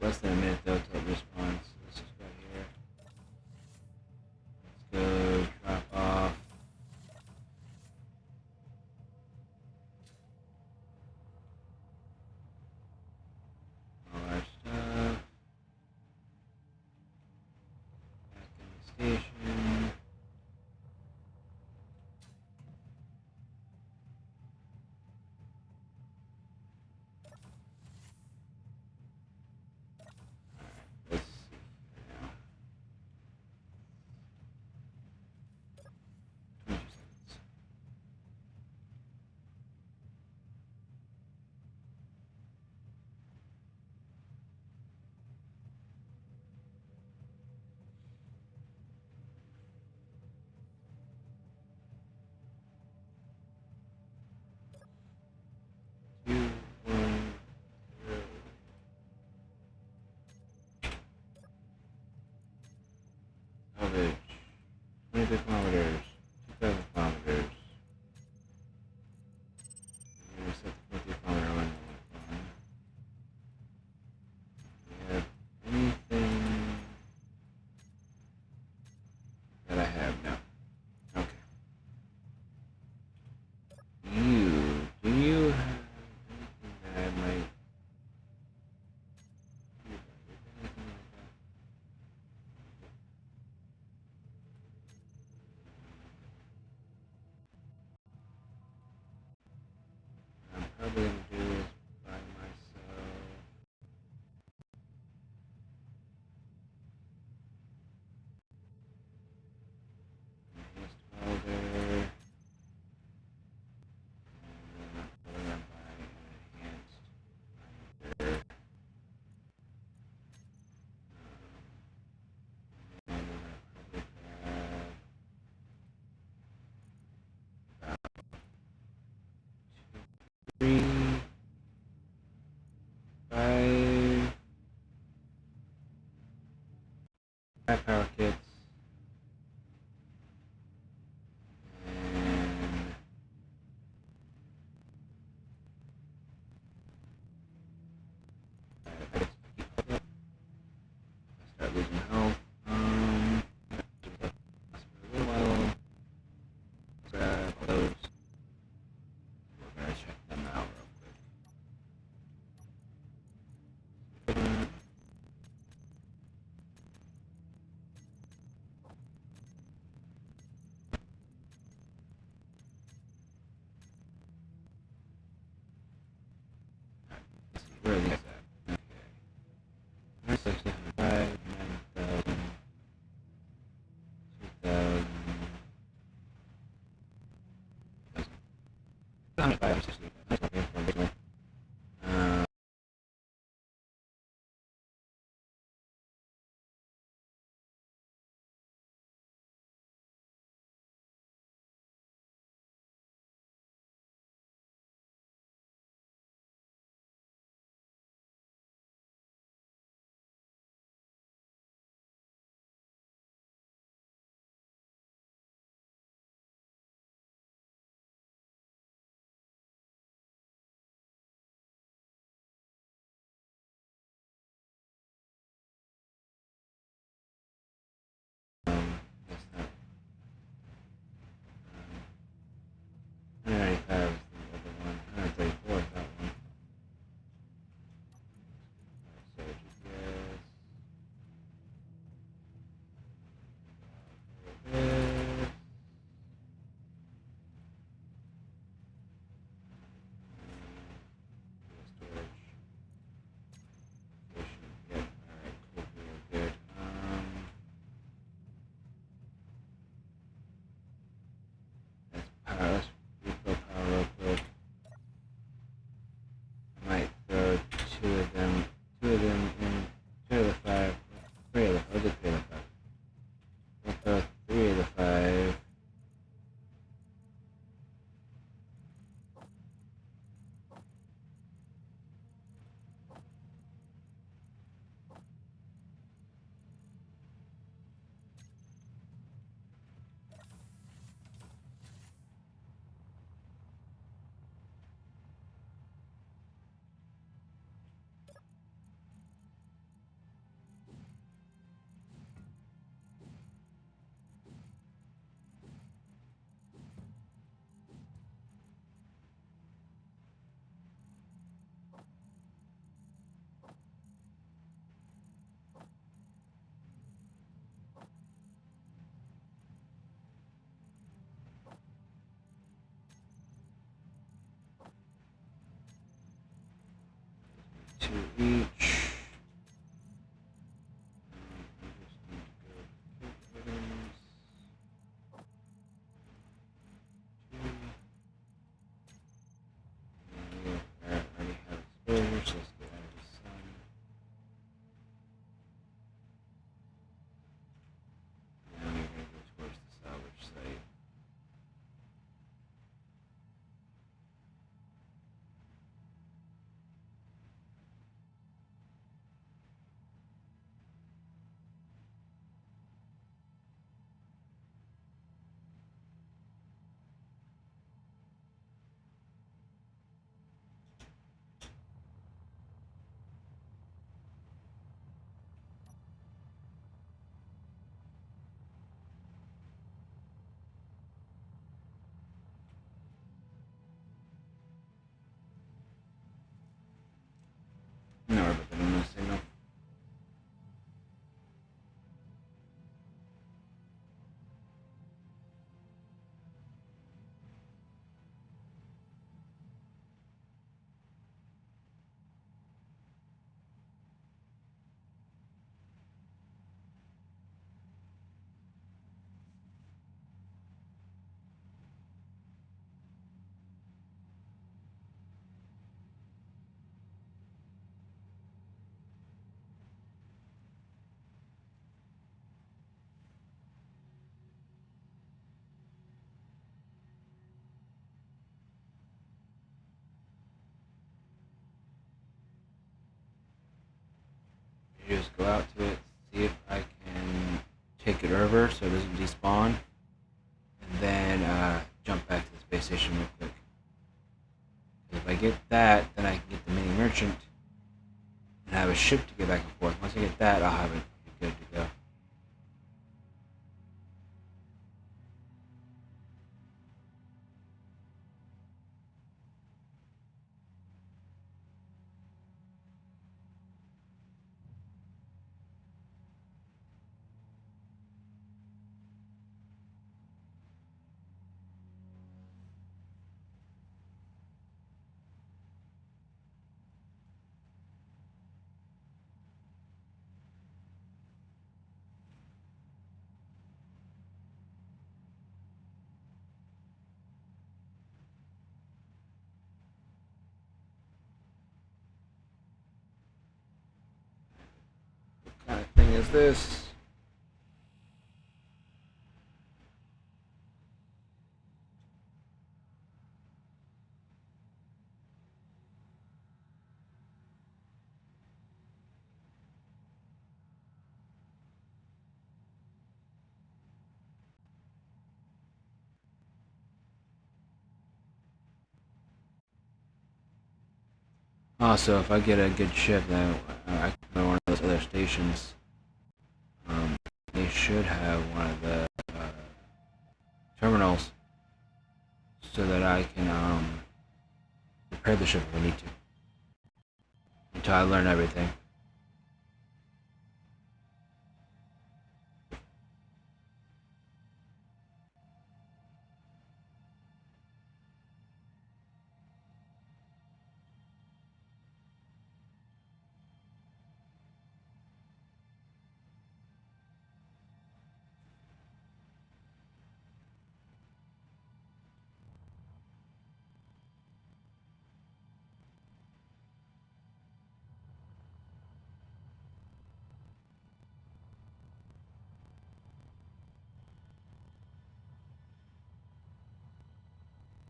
Less than a minute though till it respawns. So let's just go here. Let's go drop off. All our stuff. Back in the station. Let's see salvage. 23 kilometers. 2,000 kilometers. I'm gonna set the 50 kilometer limit on. Do we have anything that I have? No. Okay. Do you have anything that I might use? Anything like that? I'm probably gonna do this by myself. Enhanced welder. And then I'm probably gonna buy an enhanced grinder. And then I'm probably grab about 2, 3, 5, 5 power kits. And I guess keep up. I start losing health. For a little while. Grab all those. We're gonna check them out real quick. Let's see, where are these at? Okay. 965, 9,000, 2,000, 105, 60. That's not good for a big one. That's not. 195 is the other one. 134 is that one. So GPS. This. Storage. Station. Yep. Alright, cool. We are good. Let's power. Let's refill power real quick. I might throw two of them in, 2 of the 5, 3 of the, I'll do 3 of the 5. We'll throw 3 of the 5. Two each. I just need to go to items. 2. And we already have exposure, so let's get out of the sun. Now we're going to go towards the salvage site. Just go out to it, see if I can take it over so it doesn't despawn, and then jump back to the space station real quick. If I get that, then I can get the mini merchant and have a ship to get back and forth. Once I get that, I'll have it good to go. What kind of thing is this? Also, if I get a good ship, then I can go to one of those other stations. They should have one of the terminals so that I can repair the ship if I need to. Until I learn everything.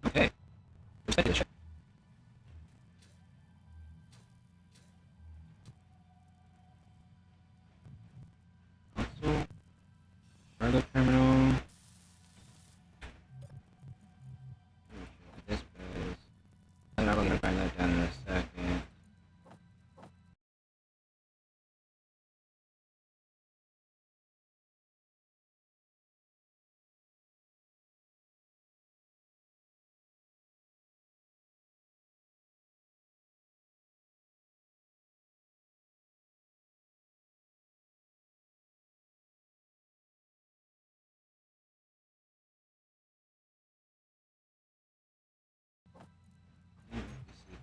Okay. Let's take the ship. Console. Cargo terminal. This is. I'm not going to find that down in a second.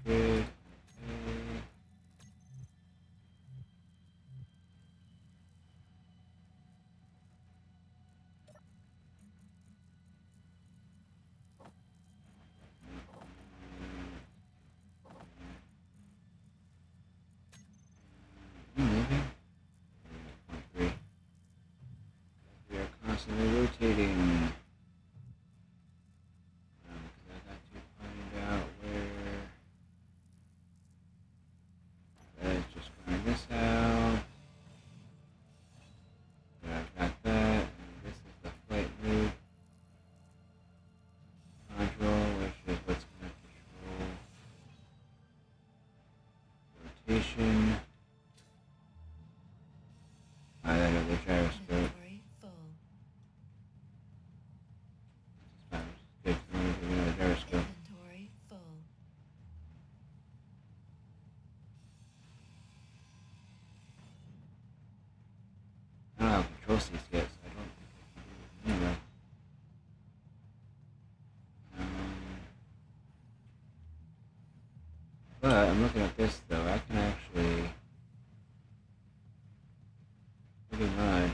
Good. Moving. 3. We are constantly rotating. Because I got to find out where. Let's just find this out. I've got that. And this is the flight move module, which is what's going to control rotation. I then have the gyroscope. Inventory full. Good for me to know the gyroscope. Inventory full. I don't have control seats yet, so I don't think I can do it anyway. But I'm looking at this though. I can actually pretty much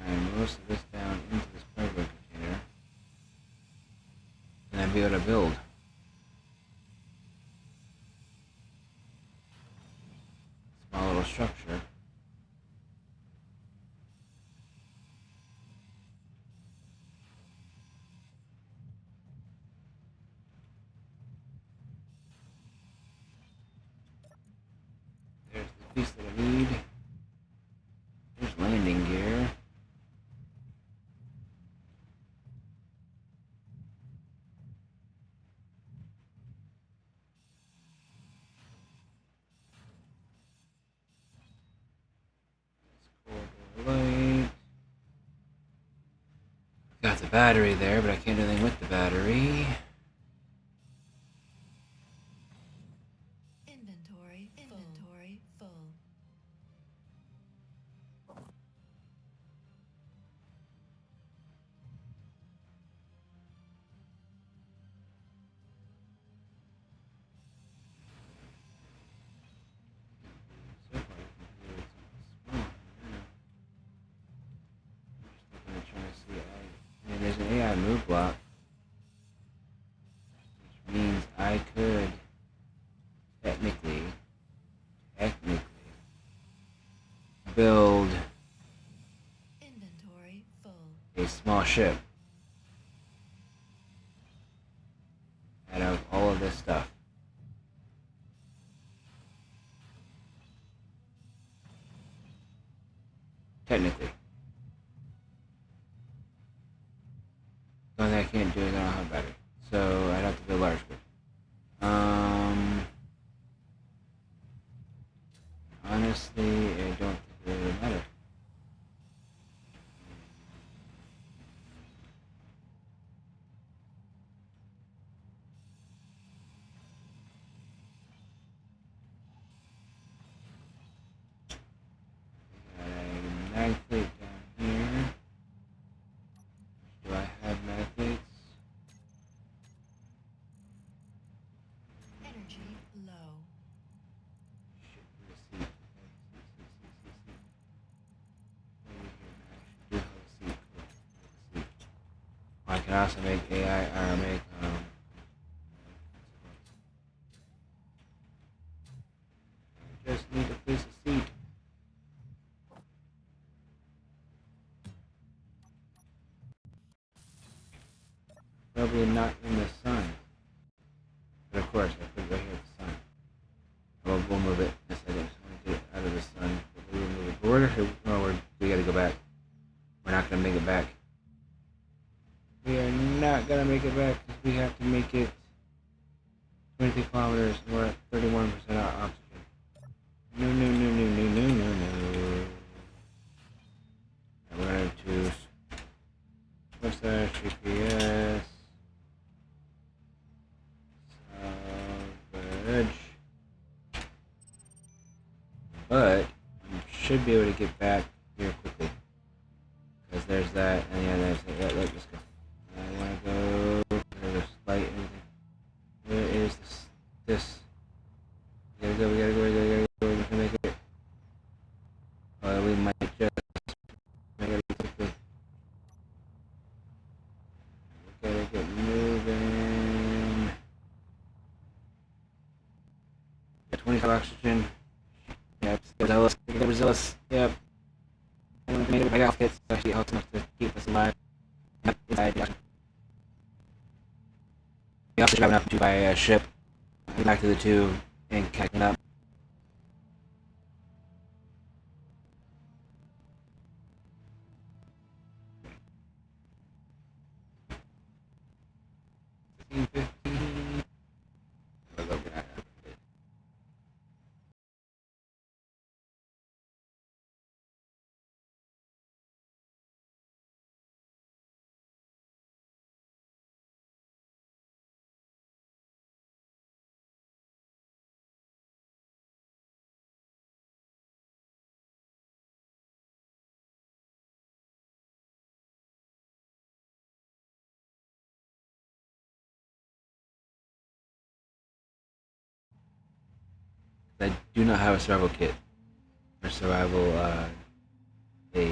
and most of this down into this cargo container, and then be able to build a small little structure. piece that I need. There's landing gear. Light. Got the battery there, but I can't do anything with the battery. Inventory full. So far, I can do it trying to see. There's an AI move block, which means I could technically build Inventory full. a small ship out of all of this stuff. Technically. The only thing I can't do is I don't have a battery. So I'd have to build large grid. Honestly, I don't think it really matters. Mag plate down here. Do I have mag plates? Energy low. Shit, where's the seat? Seat. Over here, man. I should do have a seat. Cool. Seat. I can also make AI or make I just need to place a seat. Probably not in the sun. But of course, I put it right here at the sun. We'll move it. Yes, I just want to get it out of the sun. We'll move it. But we're actually, we gotta go back. We're not gonna make it back. We are not gonna make it back because we have to make it 23 kilometers. And we're at 31% oxygen. No. And we're going to what's that? GPS. Salvage. But we should be able to get back here quickly. Because there's that, and yeah, there's it. Yeah, let's go. I want to go. There's a light. Where is this? We gotta go. We can make it. We might just make it quickly. We gotta get moving. 25 oxygen. Yeah, it's overzealous. Yep. I want to make it a big outfit, so actually it helps enough to keep us alive. Inside the ocean. We also should have enough to buy a ship. Get back to the tube and catch it up. I do not have a survival kit or survival a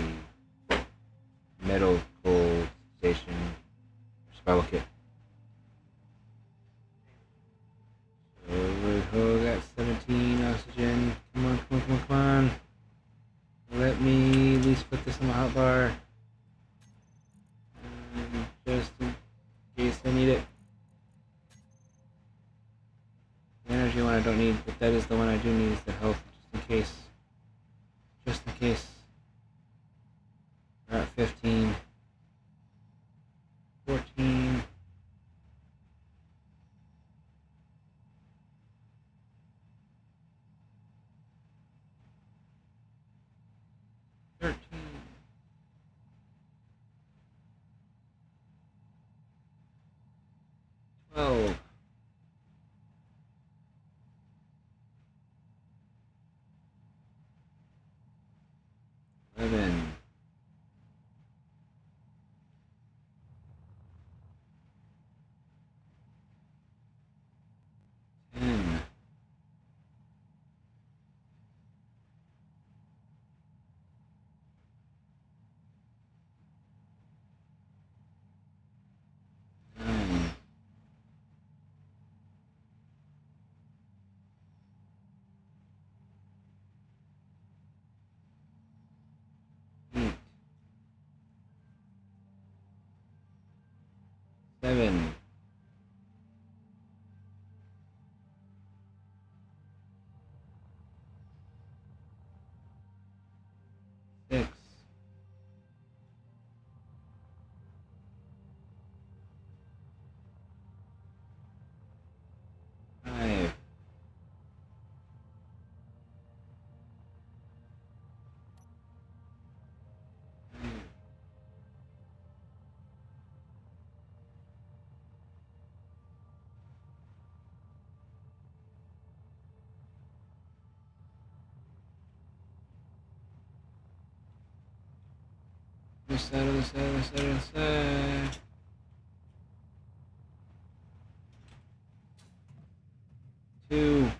medical station survival kit. So we got 17 oxygen. Come on. Let me at least put this on the hotbar. Just in case I need it. The energy one I don't need, but that is the one I do need, is the health, just in case. case. We're at 15. 14. 13. 12. 11. 10. 9. 8. 7. 6. 5. 7. 2.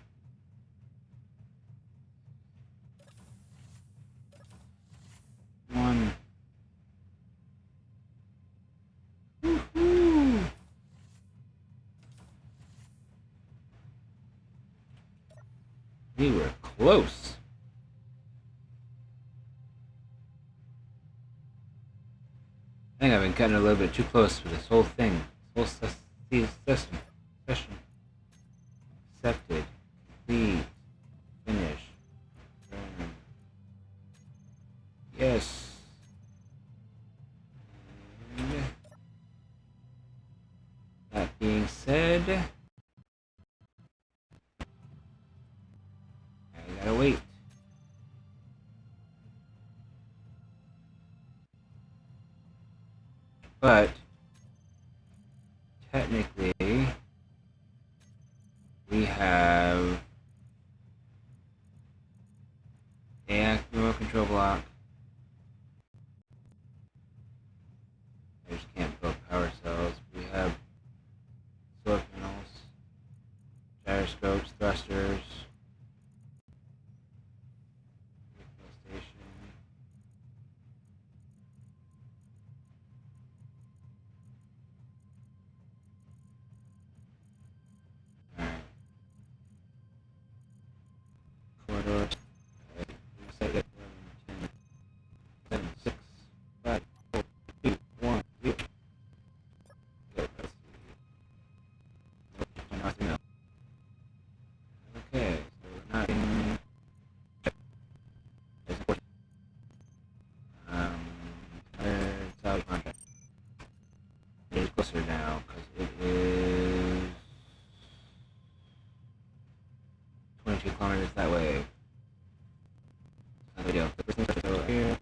1. Woohoo! We were close. I think I've been cutting a little bit too close for this whole thing. This whole session. Accepted. Complete. Finish. Yes. And that being said, I gotta wait. But technically, we have a remote control block. I just can't build power cells. We have solar panels, gyroscopes, thrusters, refuel station. Alright. Corridors. Set it. 10, 7, 6, 5, 4, 2, 1, 0. Let's see. Okay, so we're not in. Salary contract. It is closer now because it is 22 kilometers that way. Not a big deal. The first thing is to go here.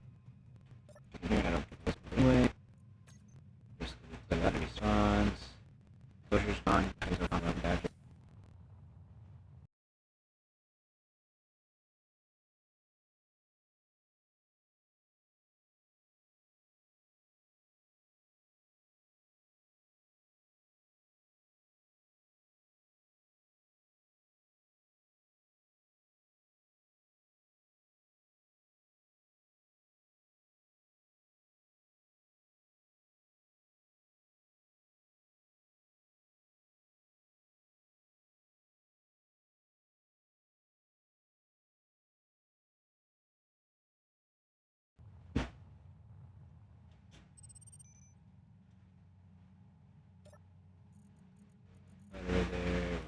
Here, I don't get this anyway. Just the battery spawns. Closure's gone. Things are gone. Back. Right over there.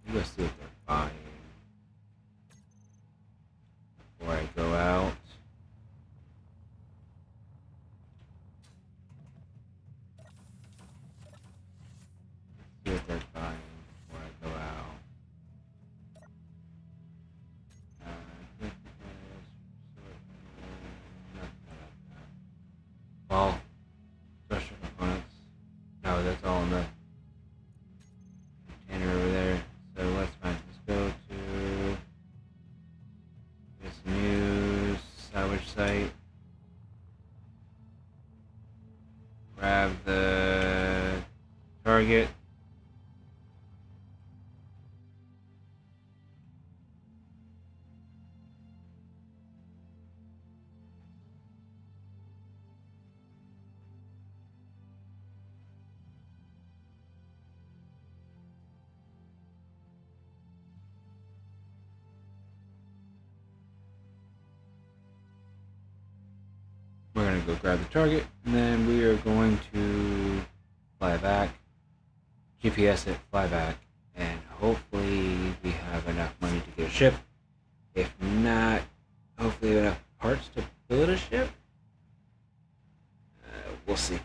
You go see what they're before I go out. See what they're buying before I go out. Well, special components. No, that's all in the container over there. So let's go to this new salvage site. Grab the target. We're going to go grab the target, and then we are going to fly back, GPS it, fly back, and hopefully we have enough money to get a ship. If not, hopefully we have enough parts to build a ship. We'll see.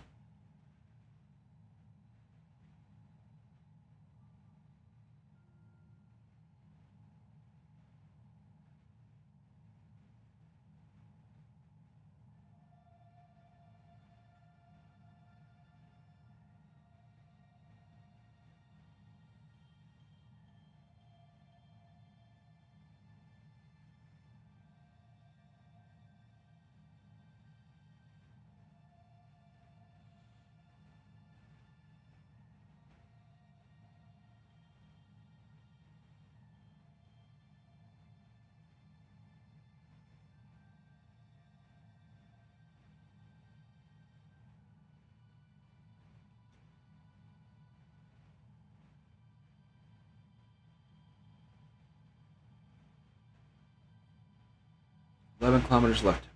$11 kilometers left.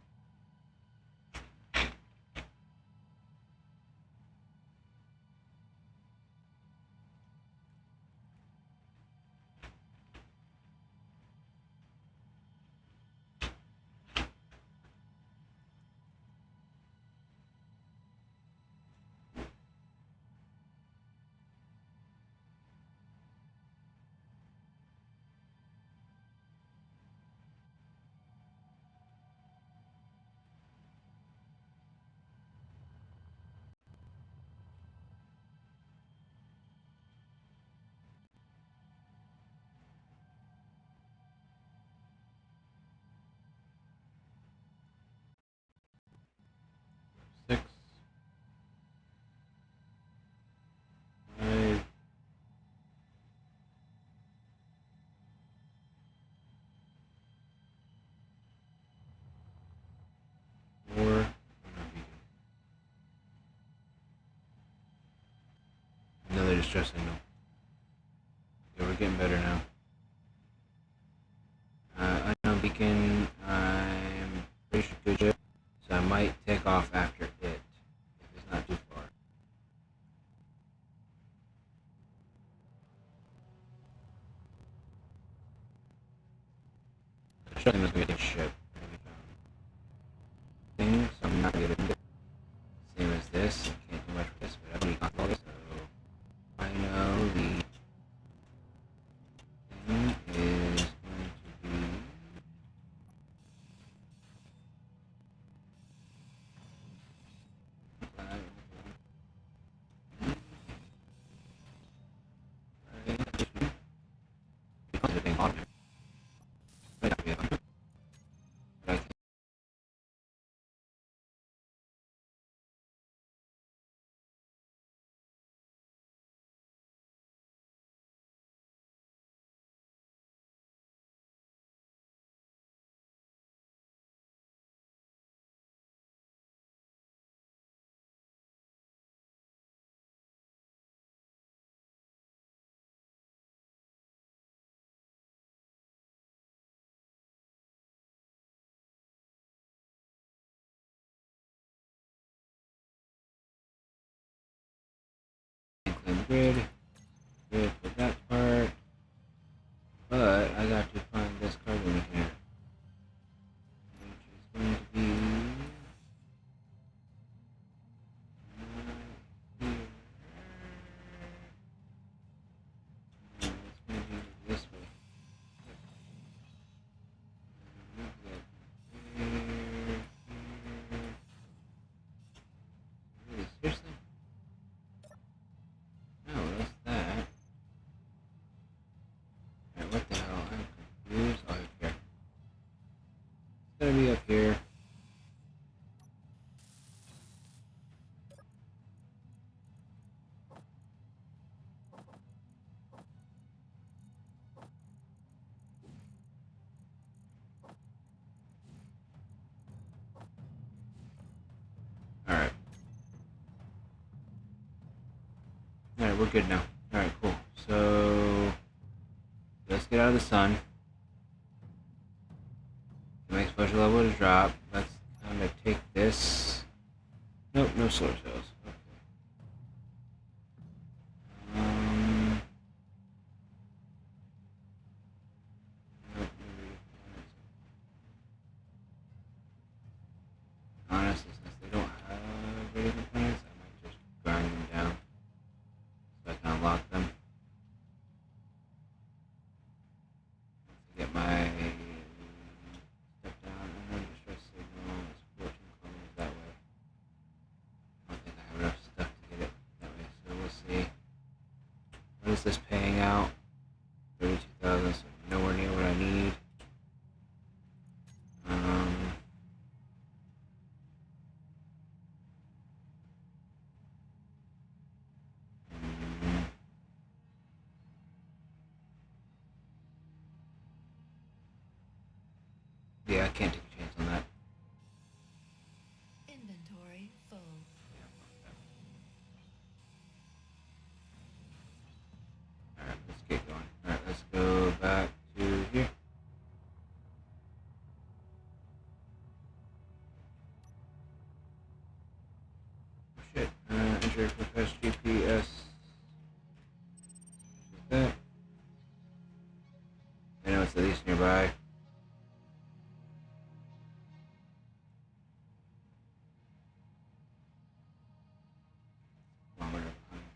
Six. 5. 4. Another distress signal. Okay, we're getting better now. Unknown beacon. I'm pretty sure good ship, so I might take off after it if it's not too far. The ship is going to get ship. Things I'm not gonna do. Same as this. I can't do much with this, but I've already got all this, so I know the thing is going to be. Grid. Good for that part. But I got to find this cargo in here. gonna be up here. Alright. Alright, we're good now. Alright, cool. So let's get out of the sun. My exposure level to drop. Let's kind of take this. Nope, no solar cells. Okay. Nope, honestly, since they don't have radio components, I might just grind them down so I can unlock them. Once I get my stuff down, and then distress signal is 14 kilometers that way. I don't think I have enough stuff to get it that way, so we'll see. What is this paying out? 32,000, so nowhere near what I need. Yeah, I can't take a chance on that. Inventory full. Alright, let's get going. Alright, let's go back to here. Oh shit. Enter profess GPS. Is that? I know it's at least nearby. Come on, we're gonna find it.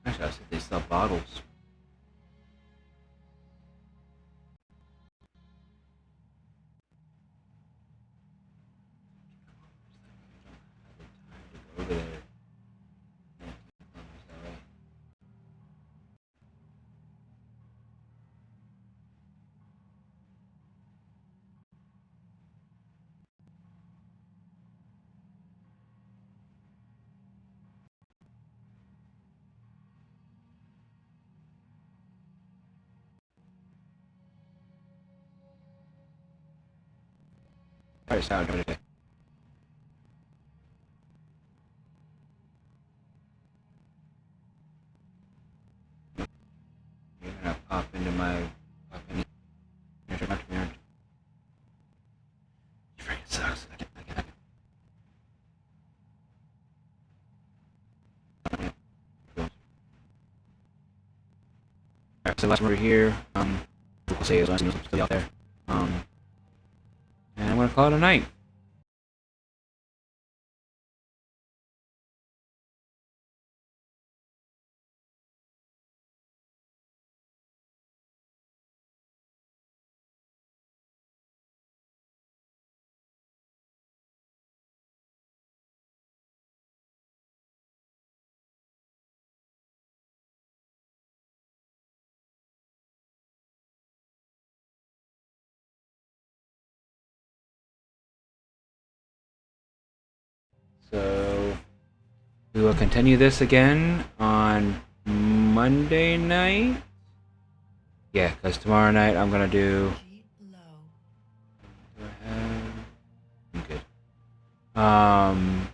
Actually, I said they sell bottles. Over there. Alright, sound today. You're gonna pop into my You're not to be earned. You freaking sucks. I can't. Alright, so last one over here. We'll say as long as I'm still out there. And I'm gonna call it a night. So we will continue this again on Monday night. Yeah, because tomorrow night I'm gonna do. Energy low. Do I have? I'm good.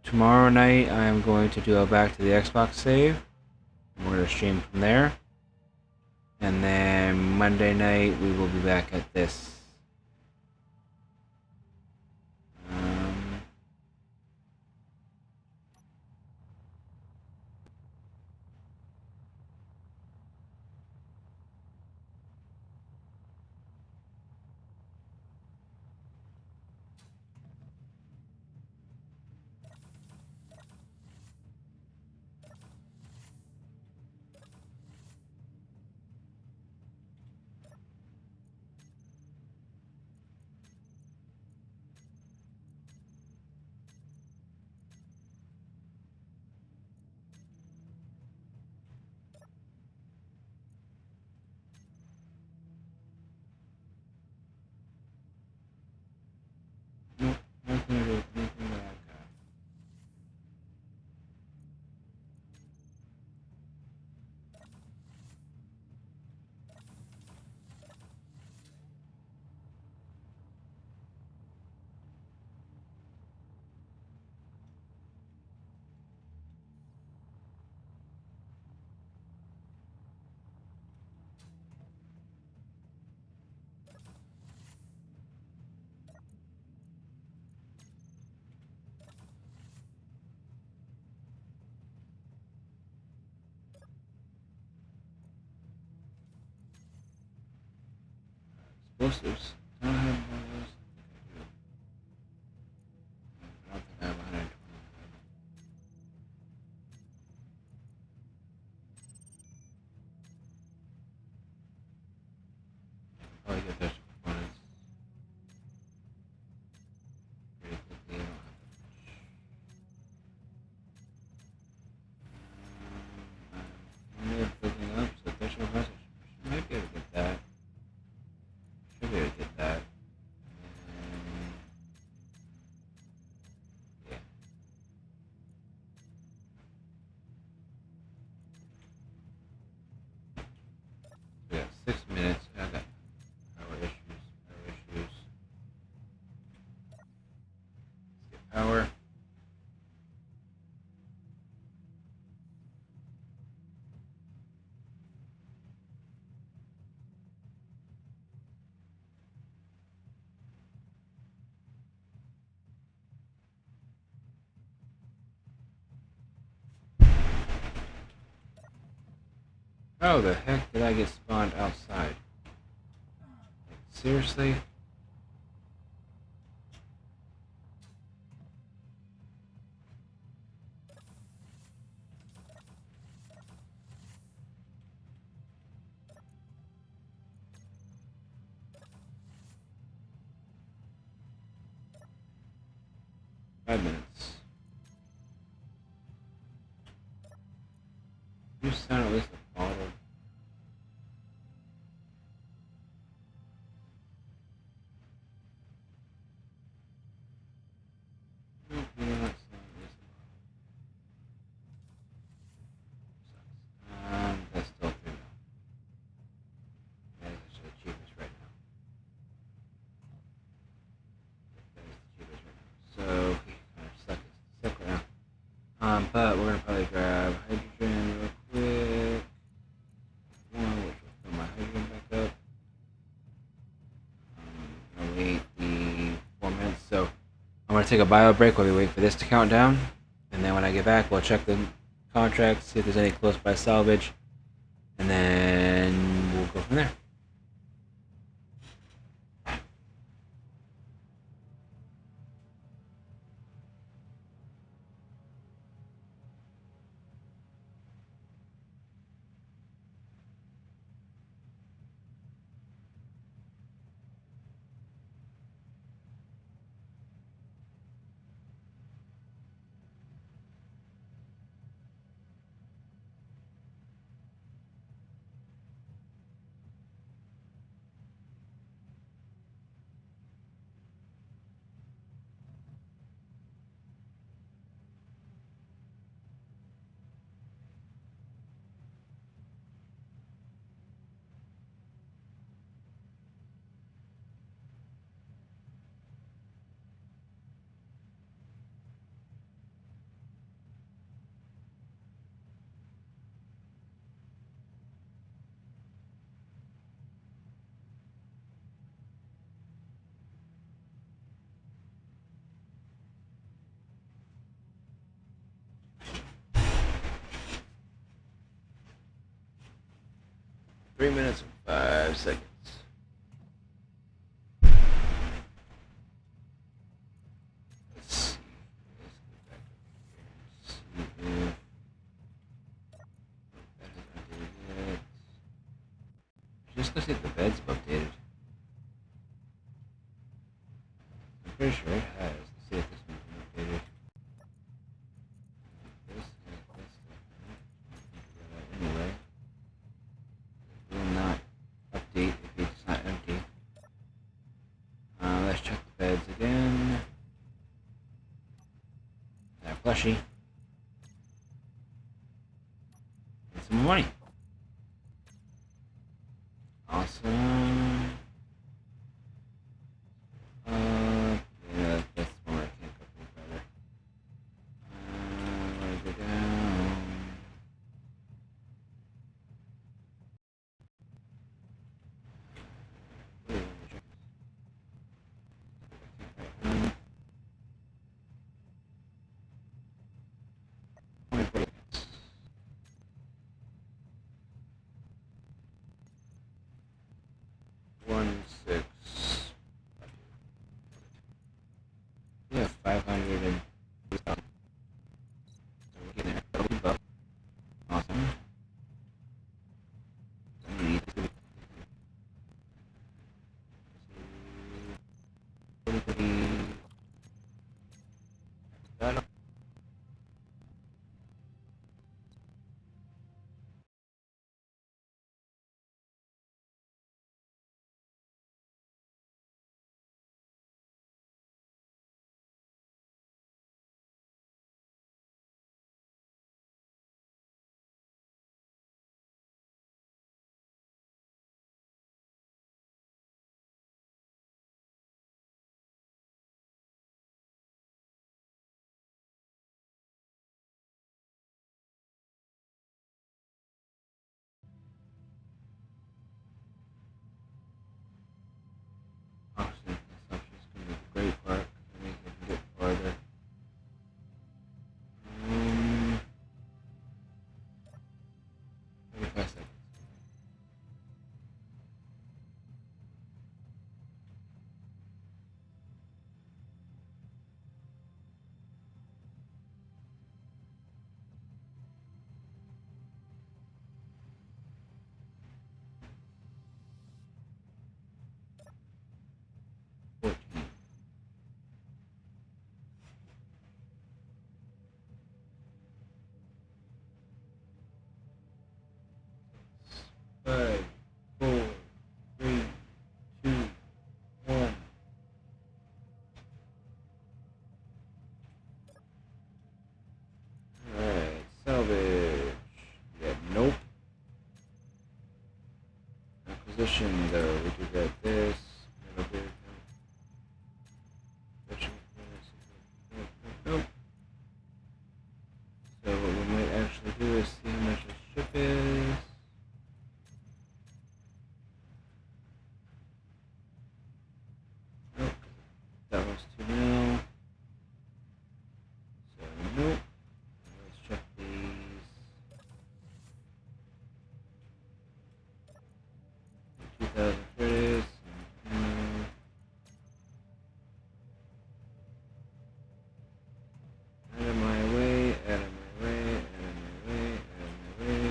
Tomorrow night I'm going to do a back to the Xbox save. We're gonna stream from there. And then Monday night we will be back at this. explosives. Do I have one of those? I don't think I have 120. Oh, I get those components pretty quickly. I don't have I'm only picking up, so there's no message. I might be able to get that. Should be able to get that. Yeah. We got 6 minutes. I got power issues. Power issues. Let's get power. How the heck did I get spawned outside? Like, seriously? Five minutes. You sound at least a bottle. Nope, you don't sound at least a bottle. That's still 3 now. That is actually the cheapest right now. That is the cheapest right now. So, we kind of suck right now. But we're gonna probably grab hydrogen real quick. One, which will fill my hydrogen back up. I'll wait the 4 minutes. So I'm gonna take a bio break while we wait for this to count down, and then when I get back, we'll check the contracts, see if there's any close by salvage, and then we'll go from there. Three minutes and 5 seconds. Let's see. Let's go back up here and see if that has updated yet. Just go see if the bed's updated. I'm pretty sure it has. Let's see if this one's been updated. This anyway. It will not update if it's not empty. Let's check the beds again. Plushie. And some money. Awesome. Yeah, that's one I can't go any further. Let me go down. 500 and so we're getting there. Golden buff. Awesome. Actually, this actually is going to be a great part. Let me get farther. 35 seconds. Five, four, three, two, one. Alright, salvage. Yeah, nope. Acquisition though, we do got this. Little bit. Nope. So what we might actually do is see how much the ship is. Nope. That was 2 mil. So nope. Let's check these. 2,000 credits. Out of my way, out of my way, out of my way, out of my way.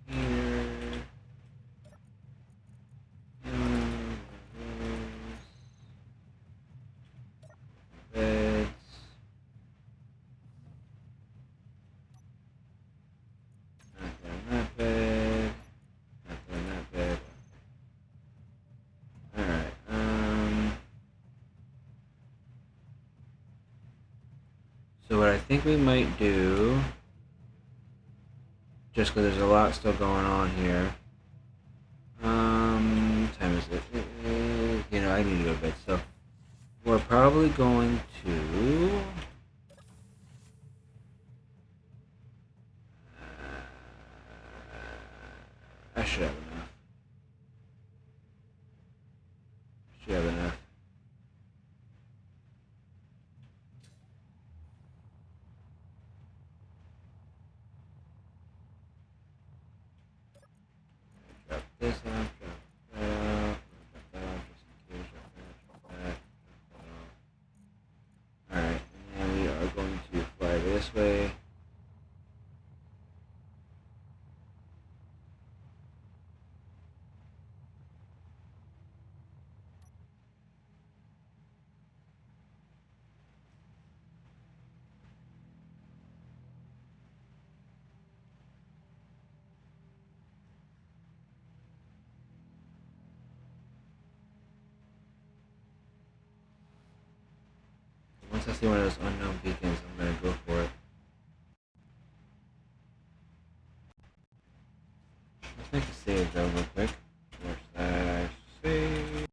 Here. Beds. Not bad. Not bad. Alright, so what I think we might do, just because there's a lot still going on here, what time is it? You know, I need to go to bed, so we're probably going to, I should have enough. Should have enough. Drop this off, drop that off, drop that off just in case, drop that off. Alright, and then we are going to fly this way. Once I see one of those unknown beacons, I'm gonna go for it. Let's make a save though real quick. /save.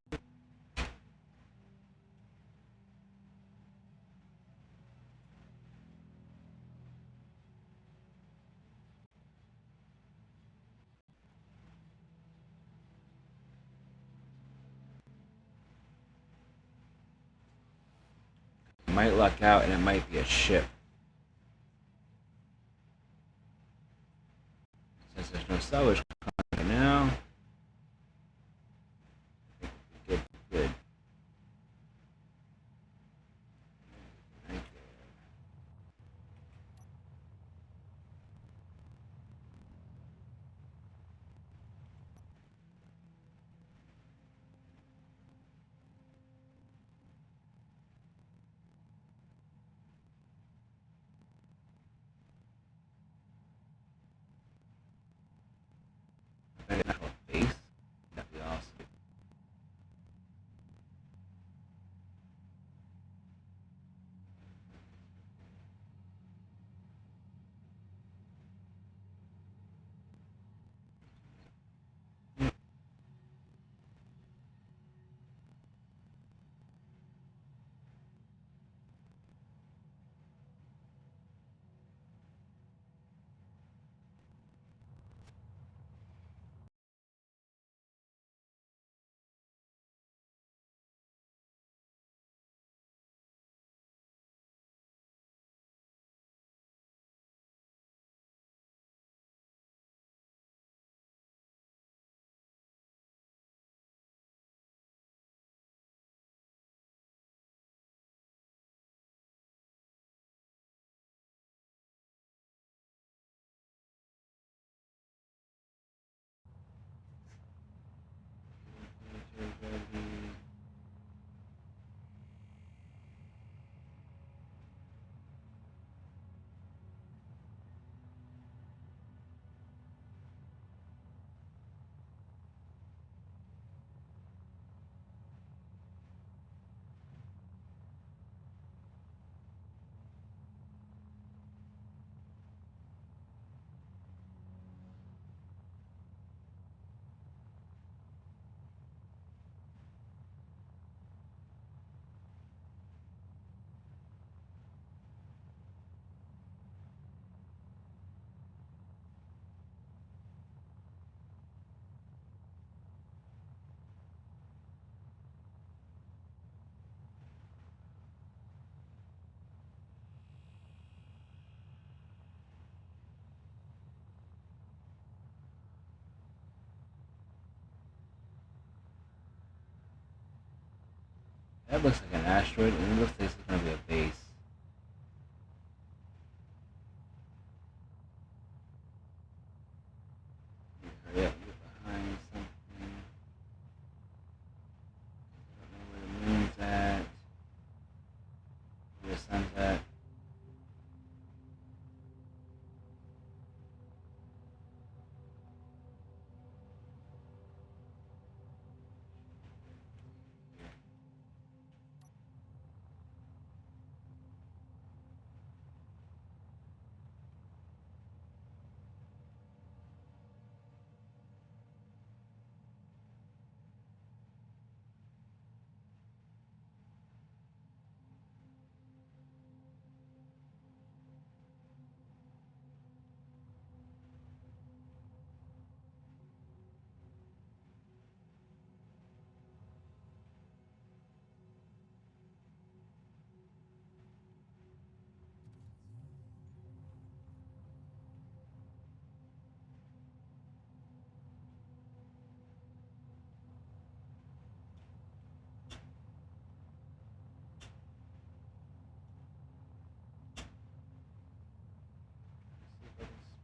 Might luck out and it might be a ship. Since there's no salvage content now. an actual base, that'd be awesome. That looks like an asteroid, and it looks like it's gonna be a base. Hurry up, get behind something. I don't know where the moon's at. Where the sun's at.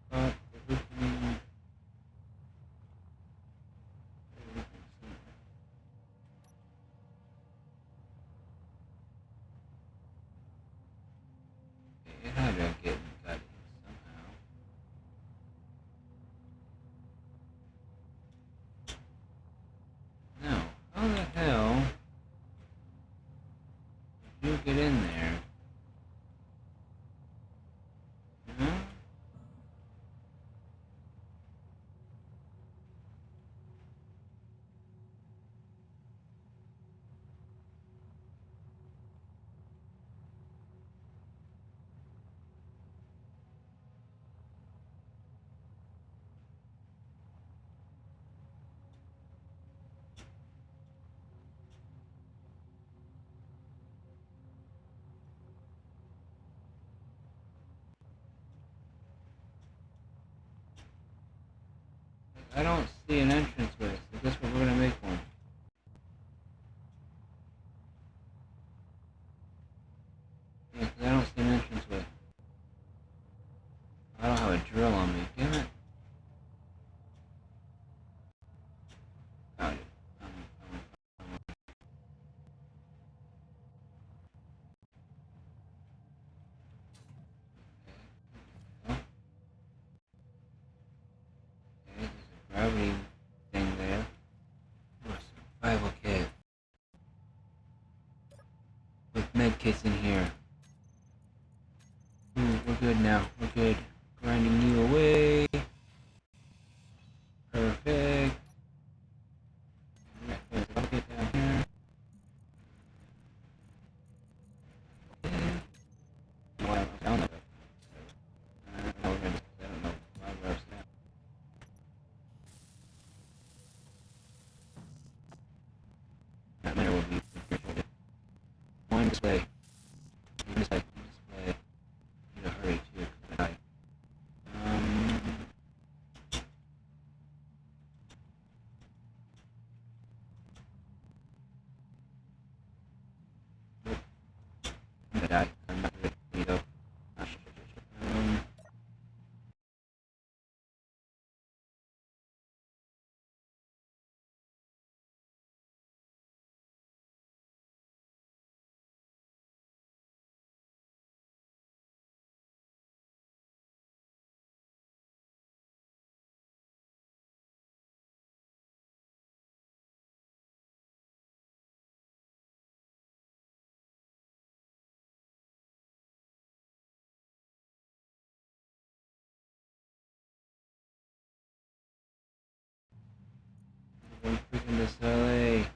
Spot everything. It had to get got it somehow. No, how the hell did you get in there? Huh? I don't see an entranceway, so guess what, we're gonna make one. Yeah, 'cause I don't see an entranceway. I don't have a drill on me. Damn it. Found it. Found it. Okay, there's a gravity kits in here. Ooh, we're good now. We're good. Grinding you away. Perfect. I'll get down here. Well, I don't know. I don't know why we're snapping. That matter will be one display. Display. Need to hurry too, because I die. I'm gonna die. I'm not gonna need up. One freaking display.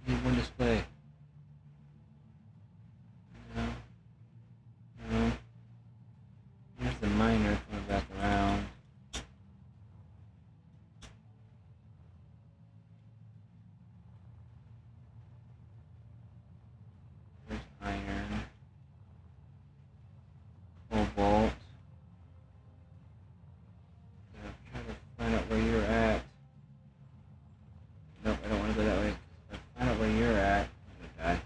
Need one display. No. No. Here's the miner coming back around. There's iron. Cobalt. Try to find out where you're at. Nope, I don't want to go that way. If I find out where you're at, I'm gonna die.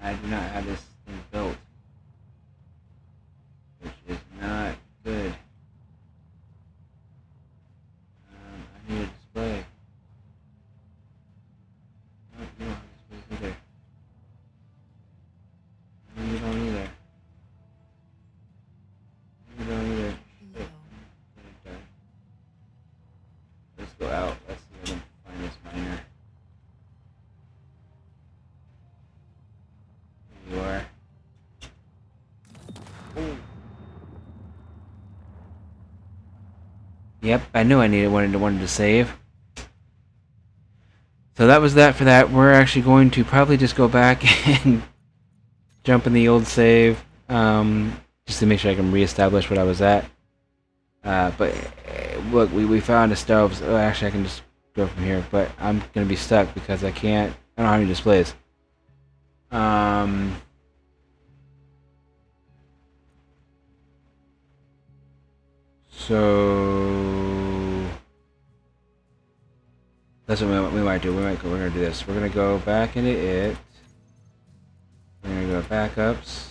I do not have this thing built, which is not good. I need a display. Nope, you don't have displays either. No, you don't either. You don't either. Shit. Low. Let's go out. Let's see if I can find this miner. There you are. Ooh. Yep, I knew I wanted to save. So that was that for that. We're actually going to probably just go back and jump in the old save, just to make sure I can reestablish what I was at. But look, we found a stove. So actually, I can just go from here, but I'm gonna be stuck because I can't. I don't have any displays. So that's what we might do. We're gonna do this. We're gonna go back into it. We're gonna go backups.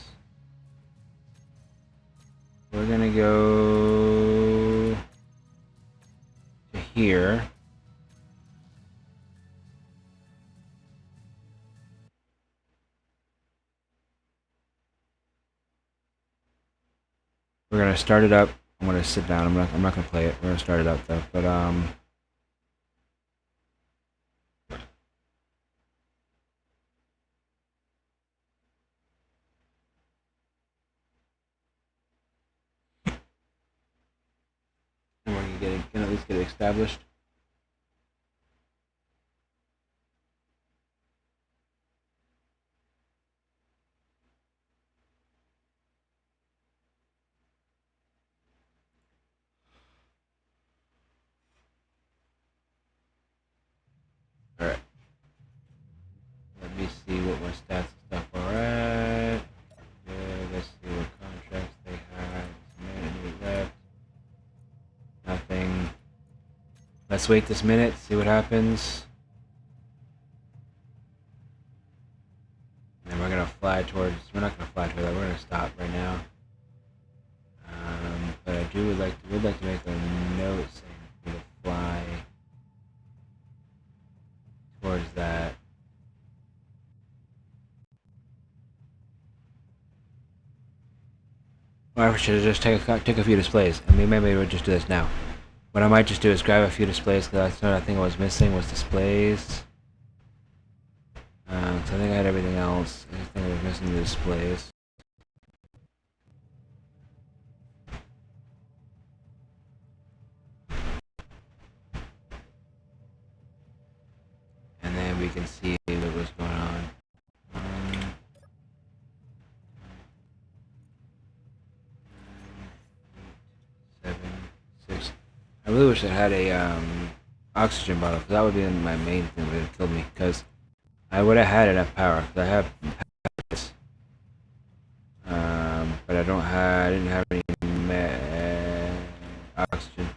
We're gonna go to here. We're gonna start it up. I'm gonna sit down. I'm not gonna play it. We're gonna start it up though. But and we're gonna at least get it established. All right. Let me see what my stats and stuff are at. Yeah, let's see what contracts they had. Minute left. Nothing. Let's wait this minute, see what happens. And then we're gonna fly towards. We're not gonna fly towards that. We're gonna stop right now. But I would like to make a note saying for me to fly towards that. Or I should have just take a few displays, and maybe we'll just do this now. What I might just do is grab a few displays, because that's what I think I was missing was displays. So I think I had everything else. I just think I was missing the displays. And then we can see what was going on. 7, 6. I really wish I had a oxygen bottle, because that would be my main thing that would have killed me. Because I would have had enough power. Cause I have this. But I didn't have any oxygen.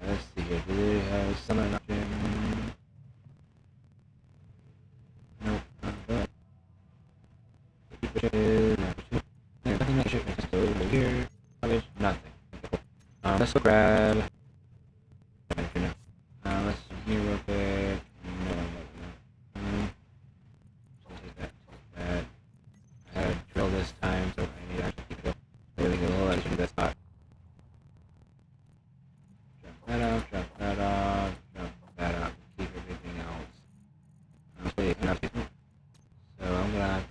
Let's see here. Do they have some oxygen? Nope. Nothing that should be over here. Nothing. Let's go grab. Let's see here real quick. No. Take that. I had a drill this time, so I need to actually keep it. Really get a little extra to that spot. Drop that off, keep everything else. So I'm gonna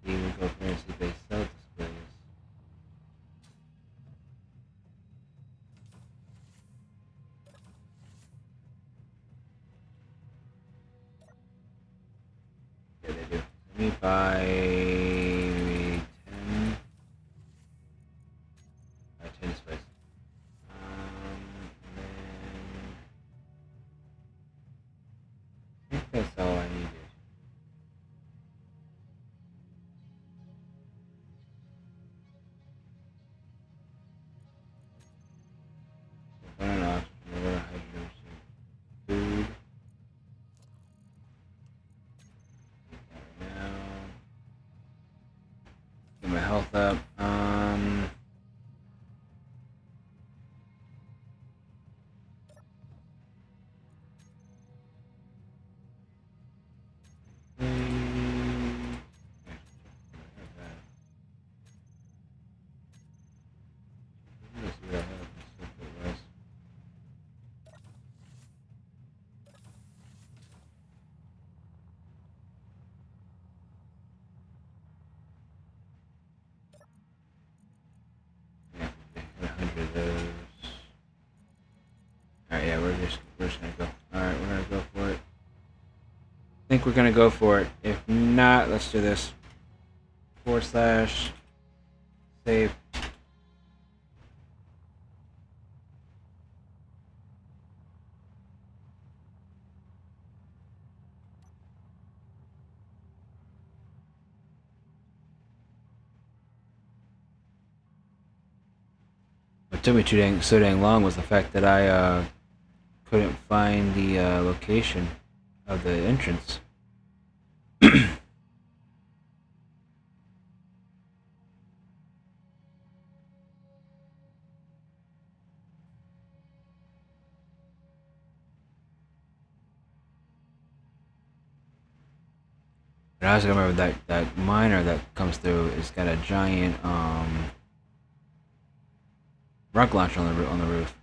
even go for and see if they sell displays. Yeah, they do. Let me buy maybe 10 displays. And then I think that's all I needed. So one oxygen, another hydrogen, food. Right now. Get my health up. Let's see what I have. Let's see what it was. Yeah, 100 of those. Alright, yeah, we're just gonna go. Alright, we're gonna go for it. I think we're gonna go for it. If not, let's do this. / save. What took me so dang long was the fact that I couldn't find the location of the entrance. But I also remember that miner that comes through has got a giant rocket launcher on the roof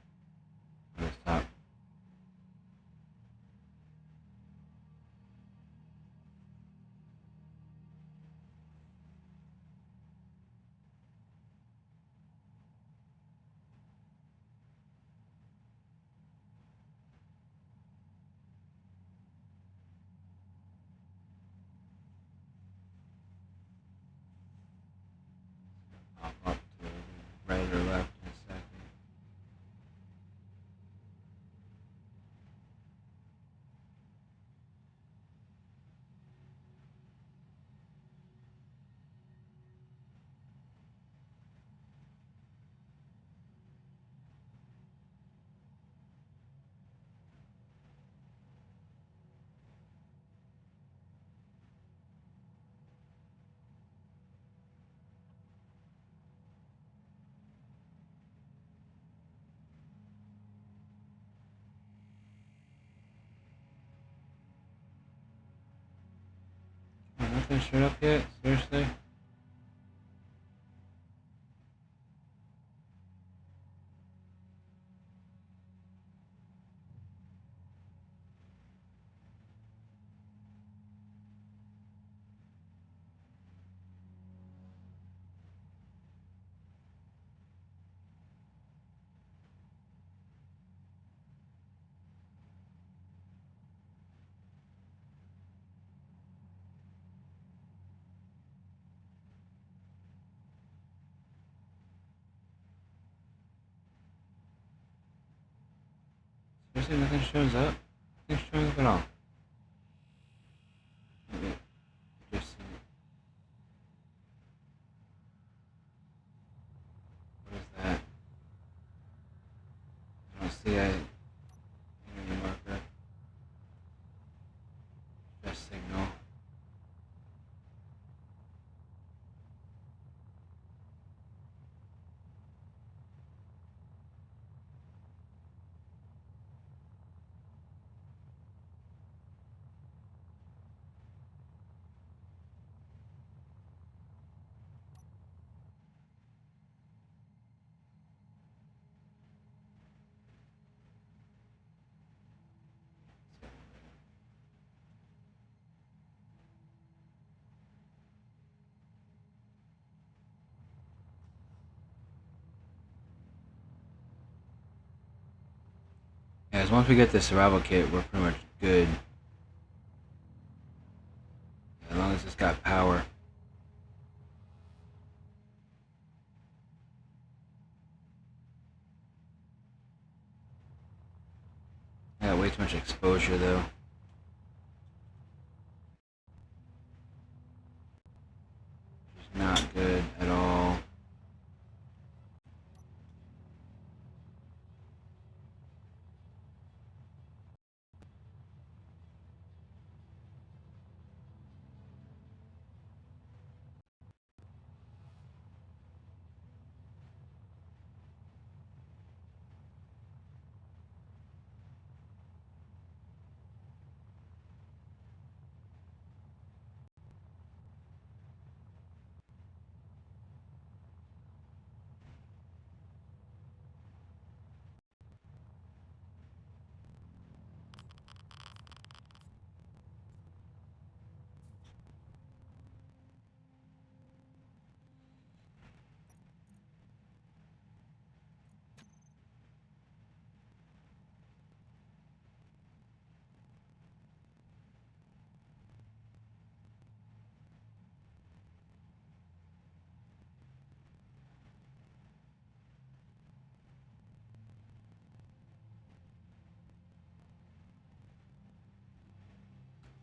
on the top. Pop up to the right or left in a second. nothing showed up yet? Seriously? Seriously, nothing shows up? Nothing shows up at all. Let me just see. What is that? I don't see a energy marker. Just signal. Yeah, as once we get the survival kit, we're pretty much good. As long as it's got power. I got way too much exposure though. It's not good at all.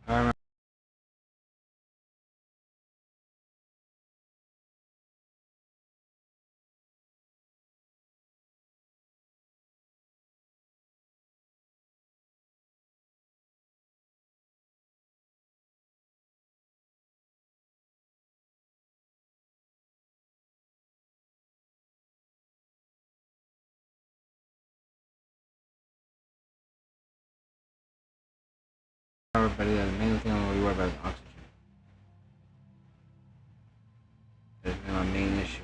I remember. Everybody, the main thing I'm gonna be worried about is oxygen. That's my main issue.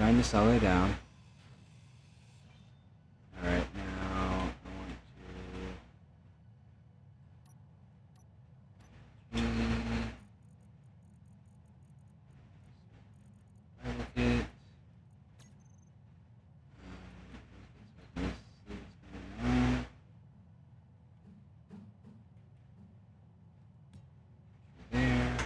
grind this all the way down. Alright, now I want to replicate. Let's see what's going on. There.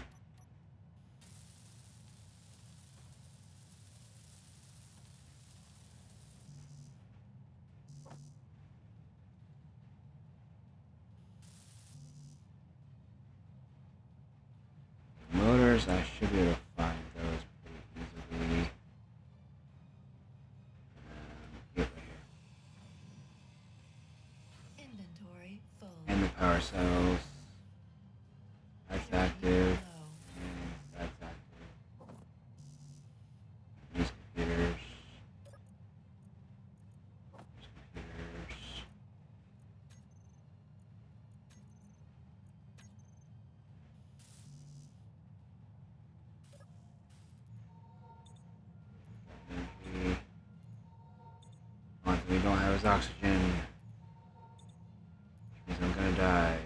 Motors, I should be able to find those pretty easily. Yep, right here. Inventory full. And the power cells. That's active. Low. And that's active. These computers. These computers. Energy. One thing we don't have is oxygen. Which means I'm gonna die.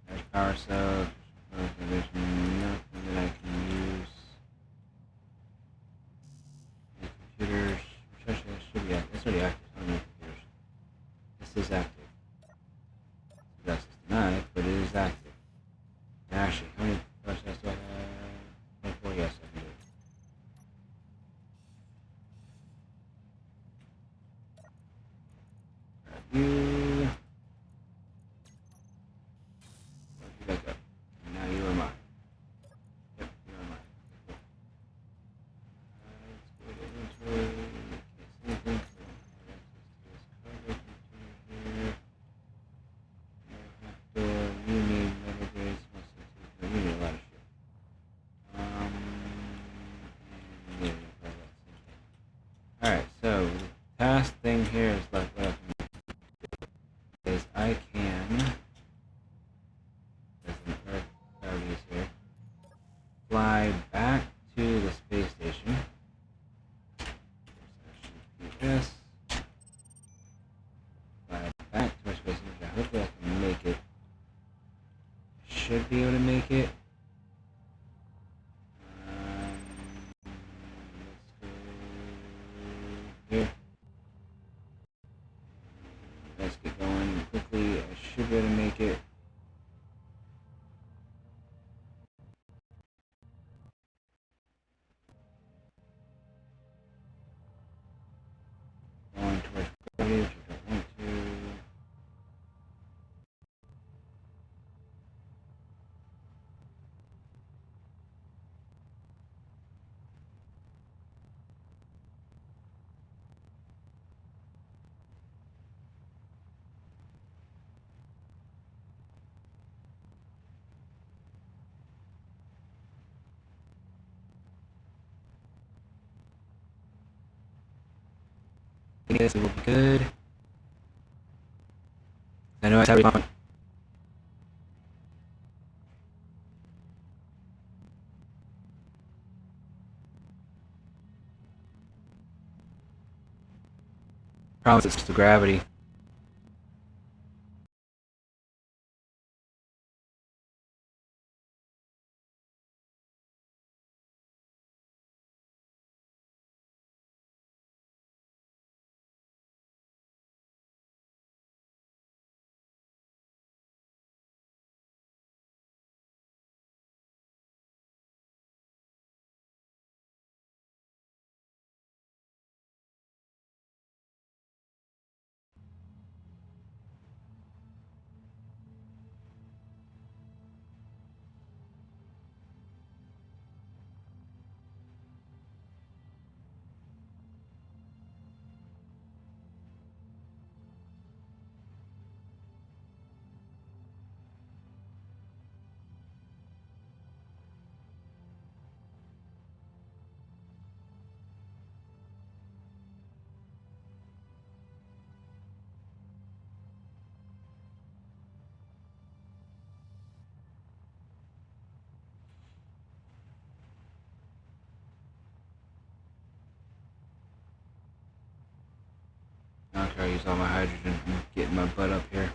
There's power cells. There's nothing that I can use. These computers. Which actually should be active. It's already active. I don't need computers. This is active. That's denied, but it is active. Actually, how many power cells do I have? 24, yes, I can do it. Grab you. Put you back up. And now you are mine. Yep, you are mine. Okay, cool. Let's go to inventory. Can't see anything, so I don't have access to this cargo container here. You need metal grades, you need a lot of shit. And yeah, probably that's the same thing. Alright, so the task thing here is like what I can do is I can, there's an Earth priority is here, fly back to the space station. So I should do this. Fly back to my space station. Hopefully I can make it. Should be able to make it. Let's go here. Let's get going quickly. I should be able to make it. Going towards gravity, which I don't want to. This will be good. I know I have fun. Problem is it's the gravity. after I use all my hydrogen and get my butt up here.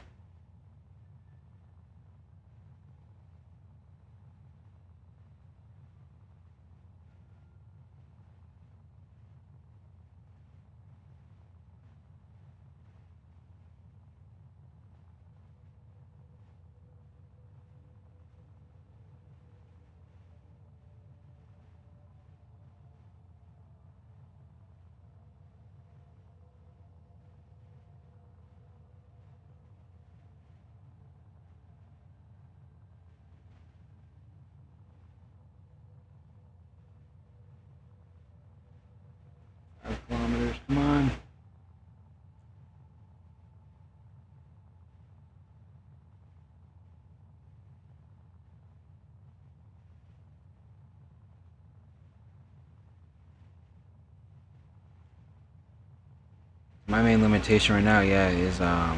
Kilometers, come on. My main limitation right now, yeah, is my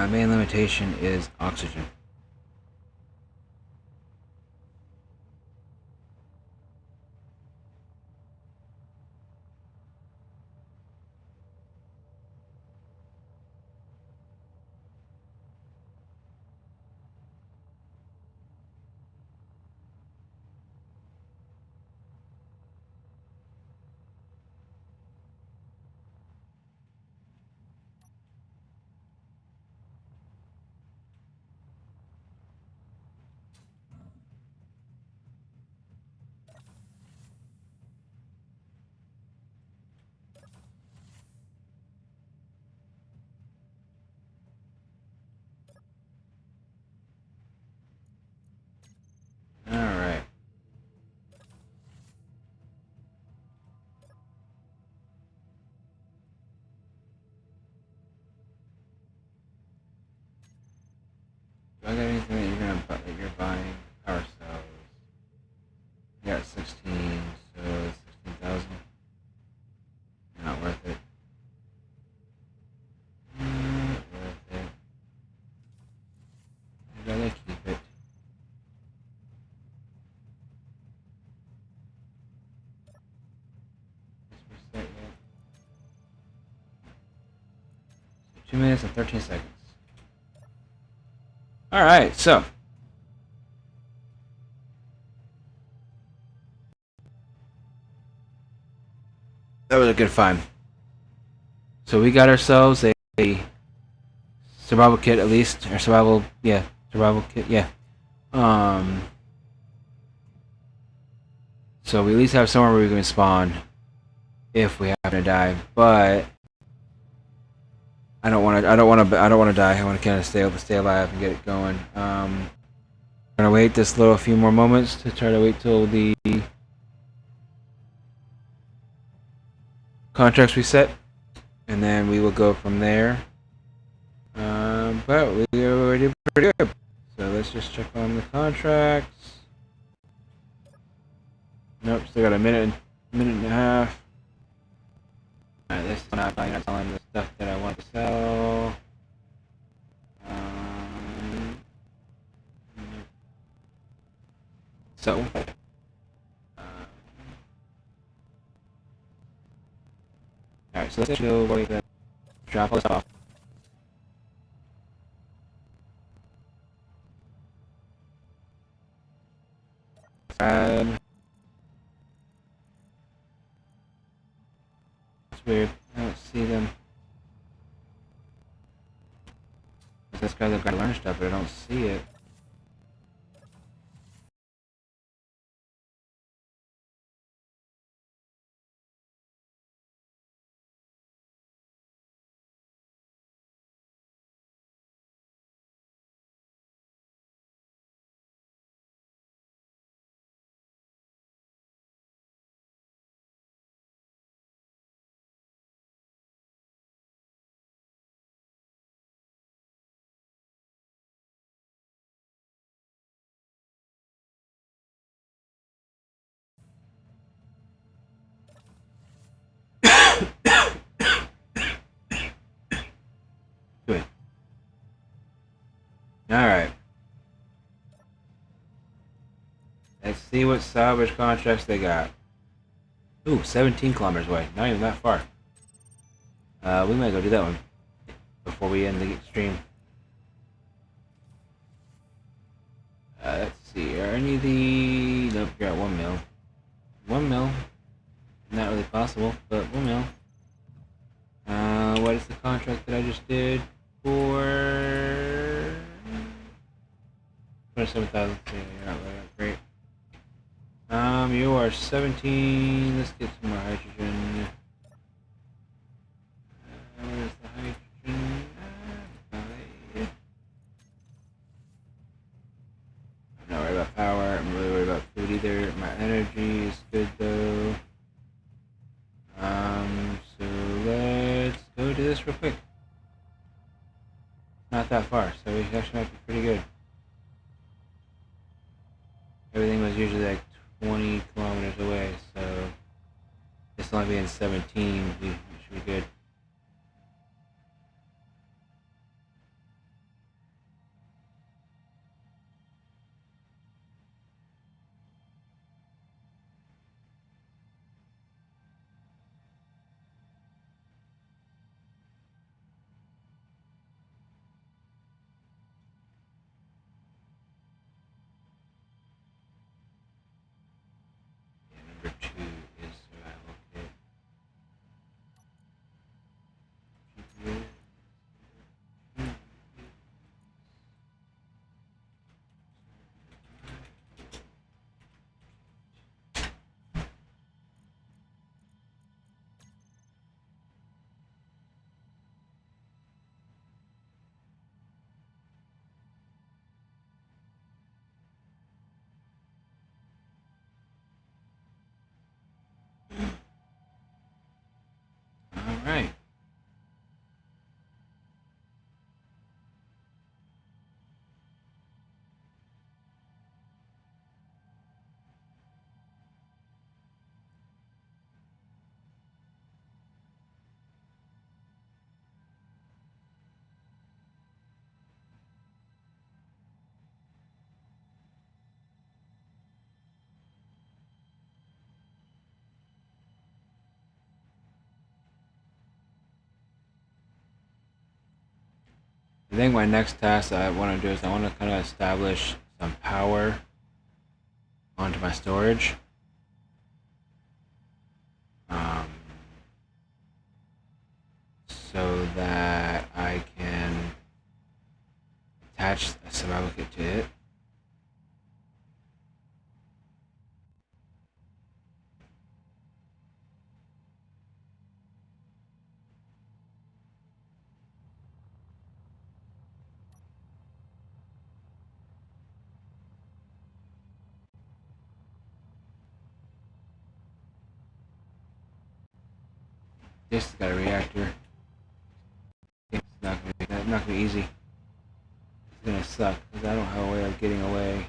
main limitation is oxygen. Alright. Do I got anything that you're buying? Power cells. You got 16, so it's 16,000. Not worth it. Not worth it. I'd rather keep it. Is we set yet? 2 minutes and 13 seconds. Alright, so. That was a good find. So we got ourselves a survival kit at least. Or survival kit, yeah. So we at least have somewhere where we can spawn if we happen to die, but I don't want to die. I want to kind of stay alive and get it going. I'm gonna wait this little few more moments to try to wait till the contracts reset, and then we will go from there. But we already pretty good. So let's just check on the contracts. Nope, still got a minute and a half. Alright, this is not selling the stuff that I want to sell. So, alright, so let's go wait to drop all this off. That's weird. I don't see them. This guy's got to learn stuff, but I don't see it. Good. Alright. Let's see what salvage contracts they got. Ooh, 17 kilometers away. Not even that far. We might go do that one before we end the stream. Let's see. Are any of the... Nope, you're at 1 mil. 1 mil. Not really possible, but 1 mil. What is the contract that I just did for 27,000? Yeah, you're not really great. You are 17. Let's get some more hydrogen. Where's the hydrogen? I'm not worried about power. I'm really worried about food either. My energy is good though. So let's go do this real quick. Not that far, so we actually might be pretty good. Everything was usually like 20 kilometers away, so this only being 17, we should be good. Number 2 is survival kit. Alright. I think my next task that I want to do is I want to kind of establish some power onto my storage. So that I can attach a survival kit to it. This has got a reactor. It's not gonna be easy. It's gonna suck because I don't have a way of getting away.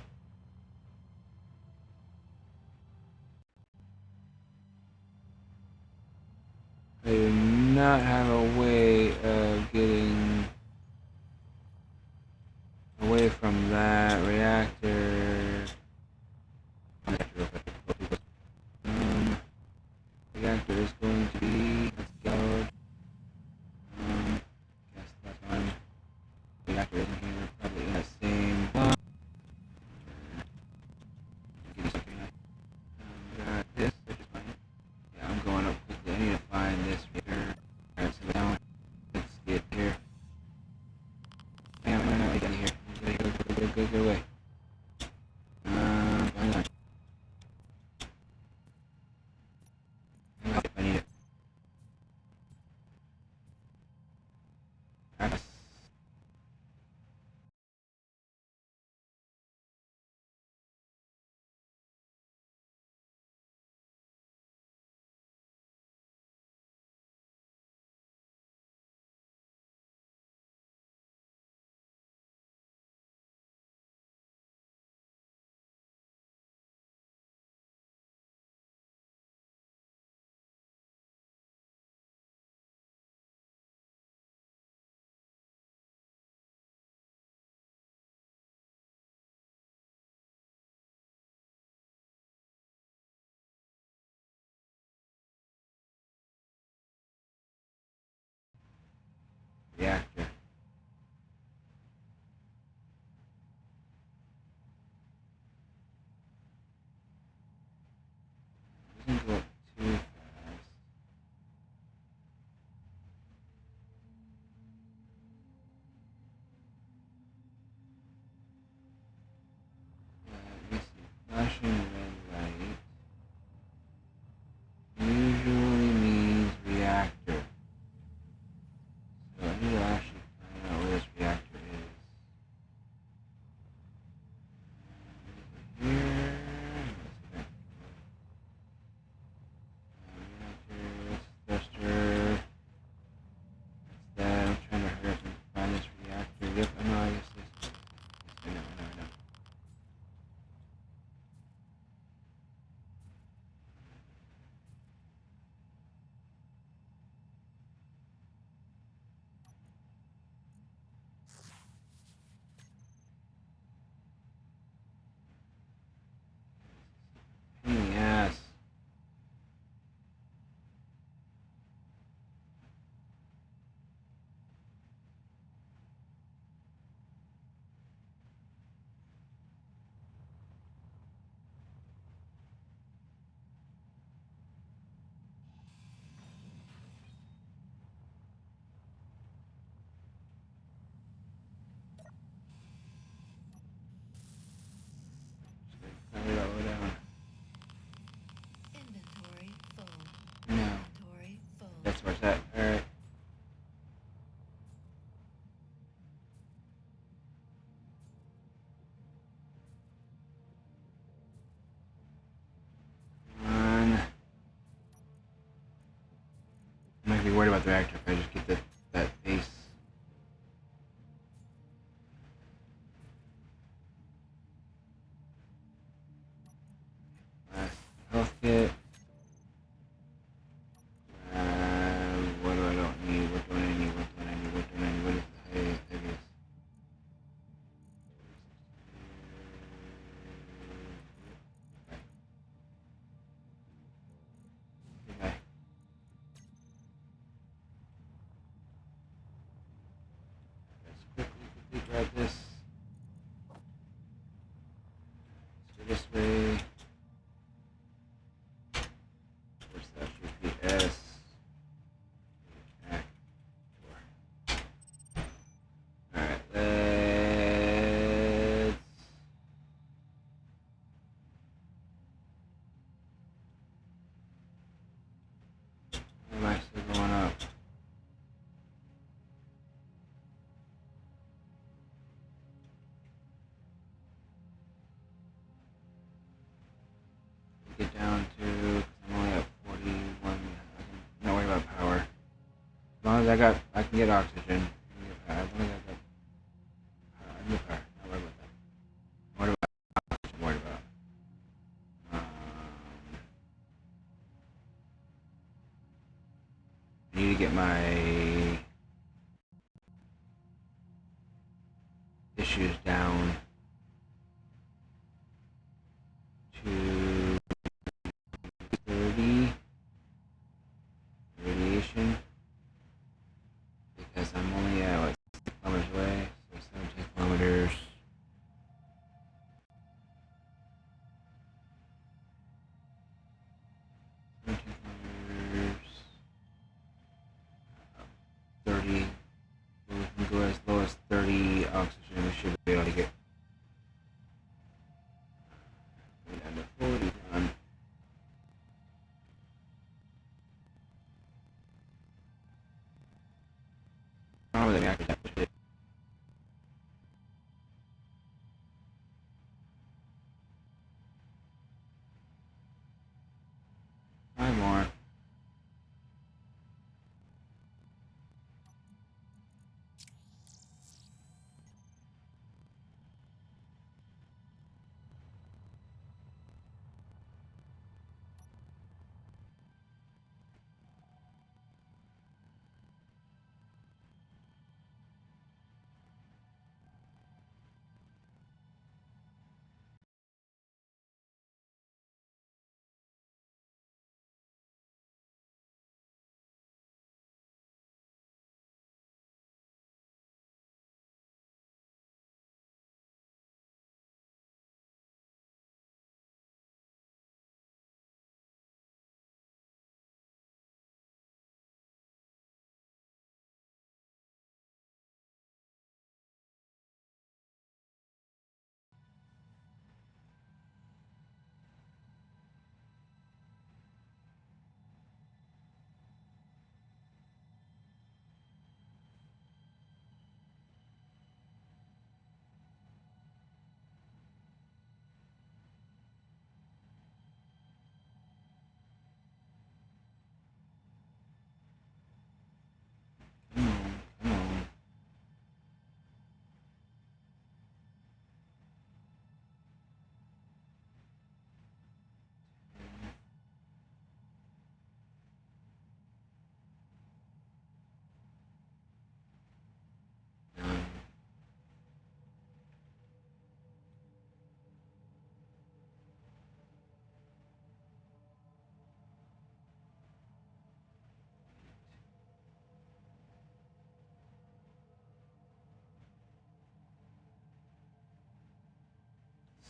I do not have a way of getting away from that reactor. Reactor is going to be, let's go. Guess that's one. Reactor isn't here, probably in the same block. Give me a second. Got this, which is fine. Yeah, I'm going up quickly. I need to find this reactor. Alright, so now let's get here. No, get out of here. Go away. Hang on. I need it. Alright. reactor. Doesn't go up too fast. Let me see. Flashing red light usually means reactor. So I need to actually find out where this reactor is. Here. Reactor, thruster. That's that. I'm trying to hurry up and find this reactor. Yep, I know, I guess this. I know. Pain in the ass. Just gonna cover it all down. Inventory full. No, Inventory full. that's where it's at. Alright. I'm not gonna be worried about the reactor if I just get that base. Last health kit. What do I don't need? What do I need? What is the heaviest? Okay. Let's quickly grab this. Let's go this way. Where's the GPS? Back. Alright, let's... Why am I still going up? Get down to... I'm only at 41. I'm not worried about power. As long as I can get oxygen. As long as I got power. I need power. Not worried about that. What about oxygen? Worried about? I need to get my issues down to 30 radiation because I'm only at like 6 kilometers away, so 17 kilometers.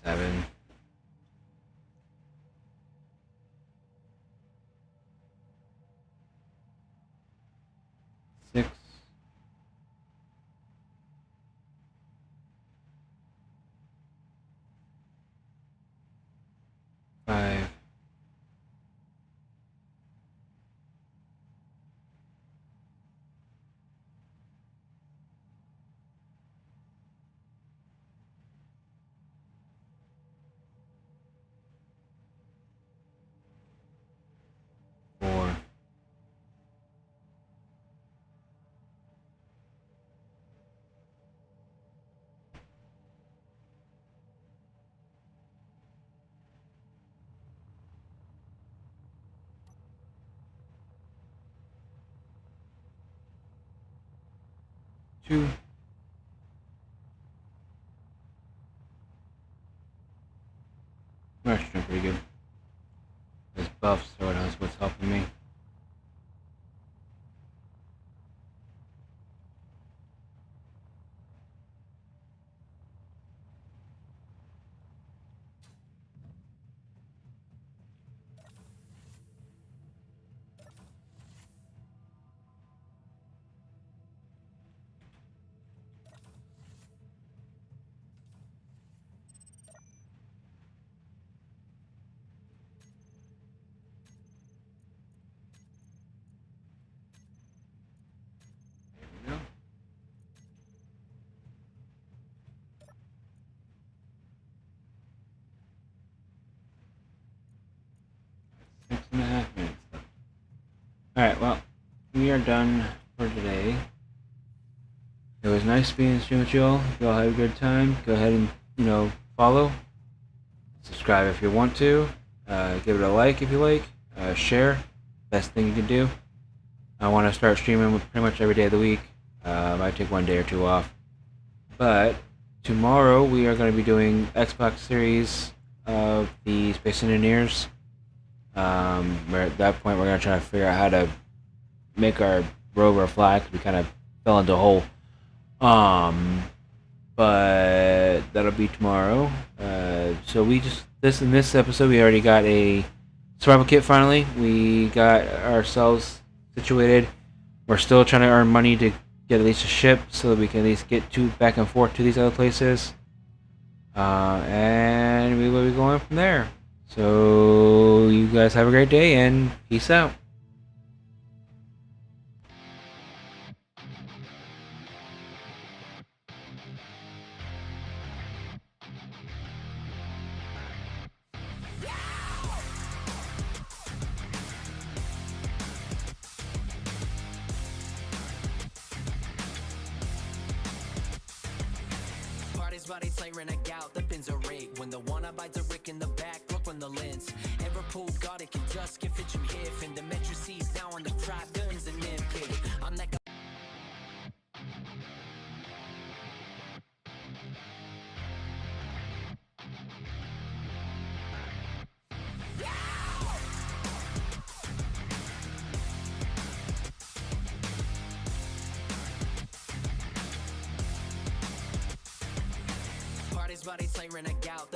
7. Six. 5. 4. 2. We're actually doing pretty good. There's buffs, so that's what's helping me. There we go. 6.5 minutes left. Alright, well, we are done for today. It was nice being stream with you all. If you all had a good time, go ahead and, follow. Subscribe if you want to. Give it a like if you like. Share. Best thing you can do. I want to start streaming pretty much every day of the week. I might take 1 day or 2 off. But tomorrow we are going to be doing Xbox Series of the Space Engineers. Where at that point we're going to try to figure out how to make our rover fly, because we kind of fell into a hole. But that'll be tomorrow. So in this episode we already got a survival kit finally. We got ourselves situated. We're still trying to earn money to get at least a ship so that we can at least get back and forth to these other places. And we will be going from there. So you guys have a great day and peace out. Parties, bodies, siren, a gout, the pins are rigged. When the one abides a rick in the back, look when the lens. Ever pulled, got it, can just get fit you hif. And the metro sees now on the trap, guns and nitpick. I'm that guy. Parties, bodies, siren, a gout.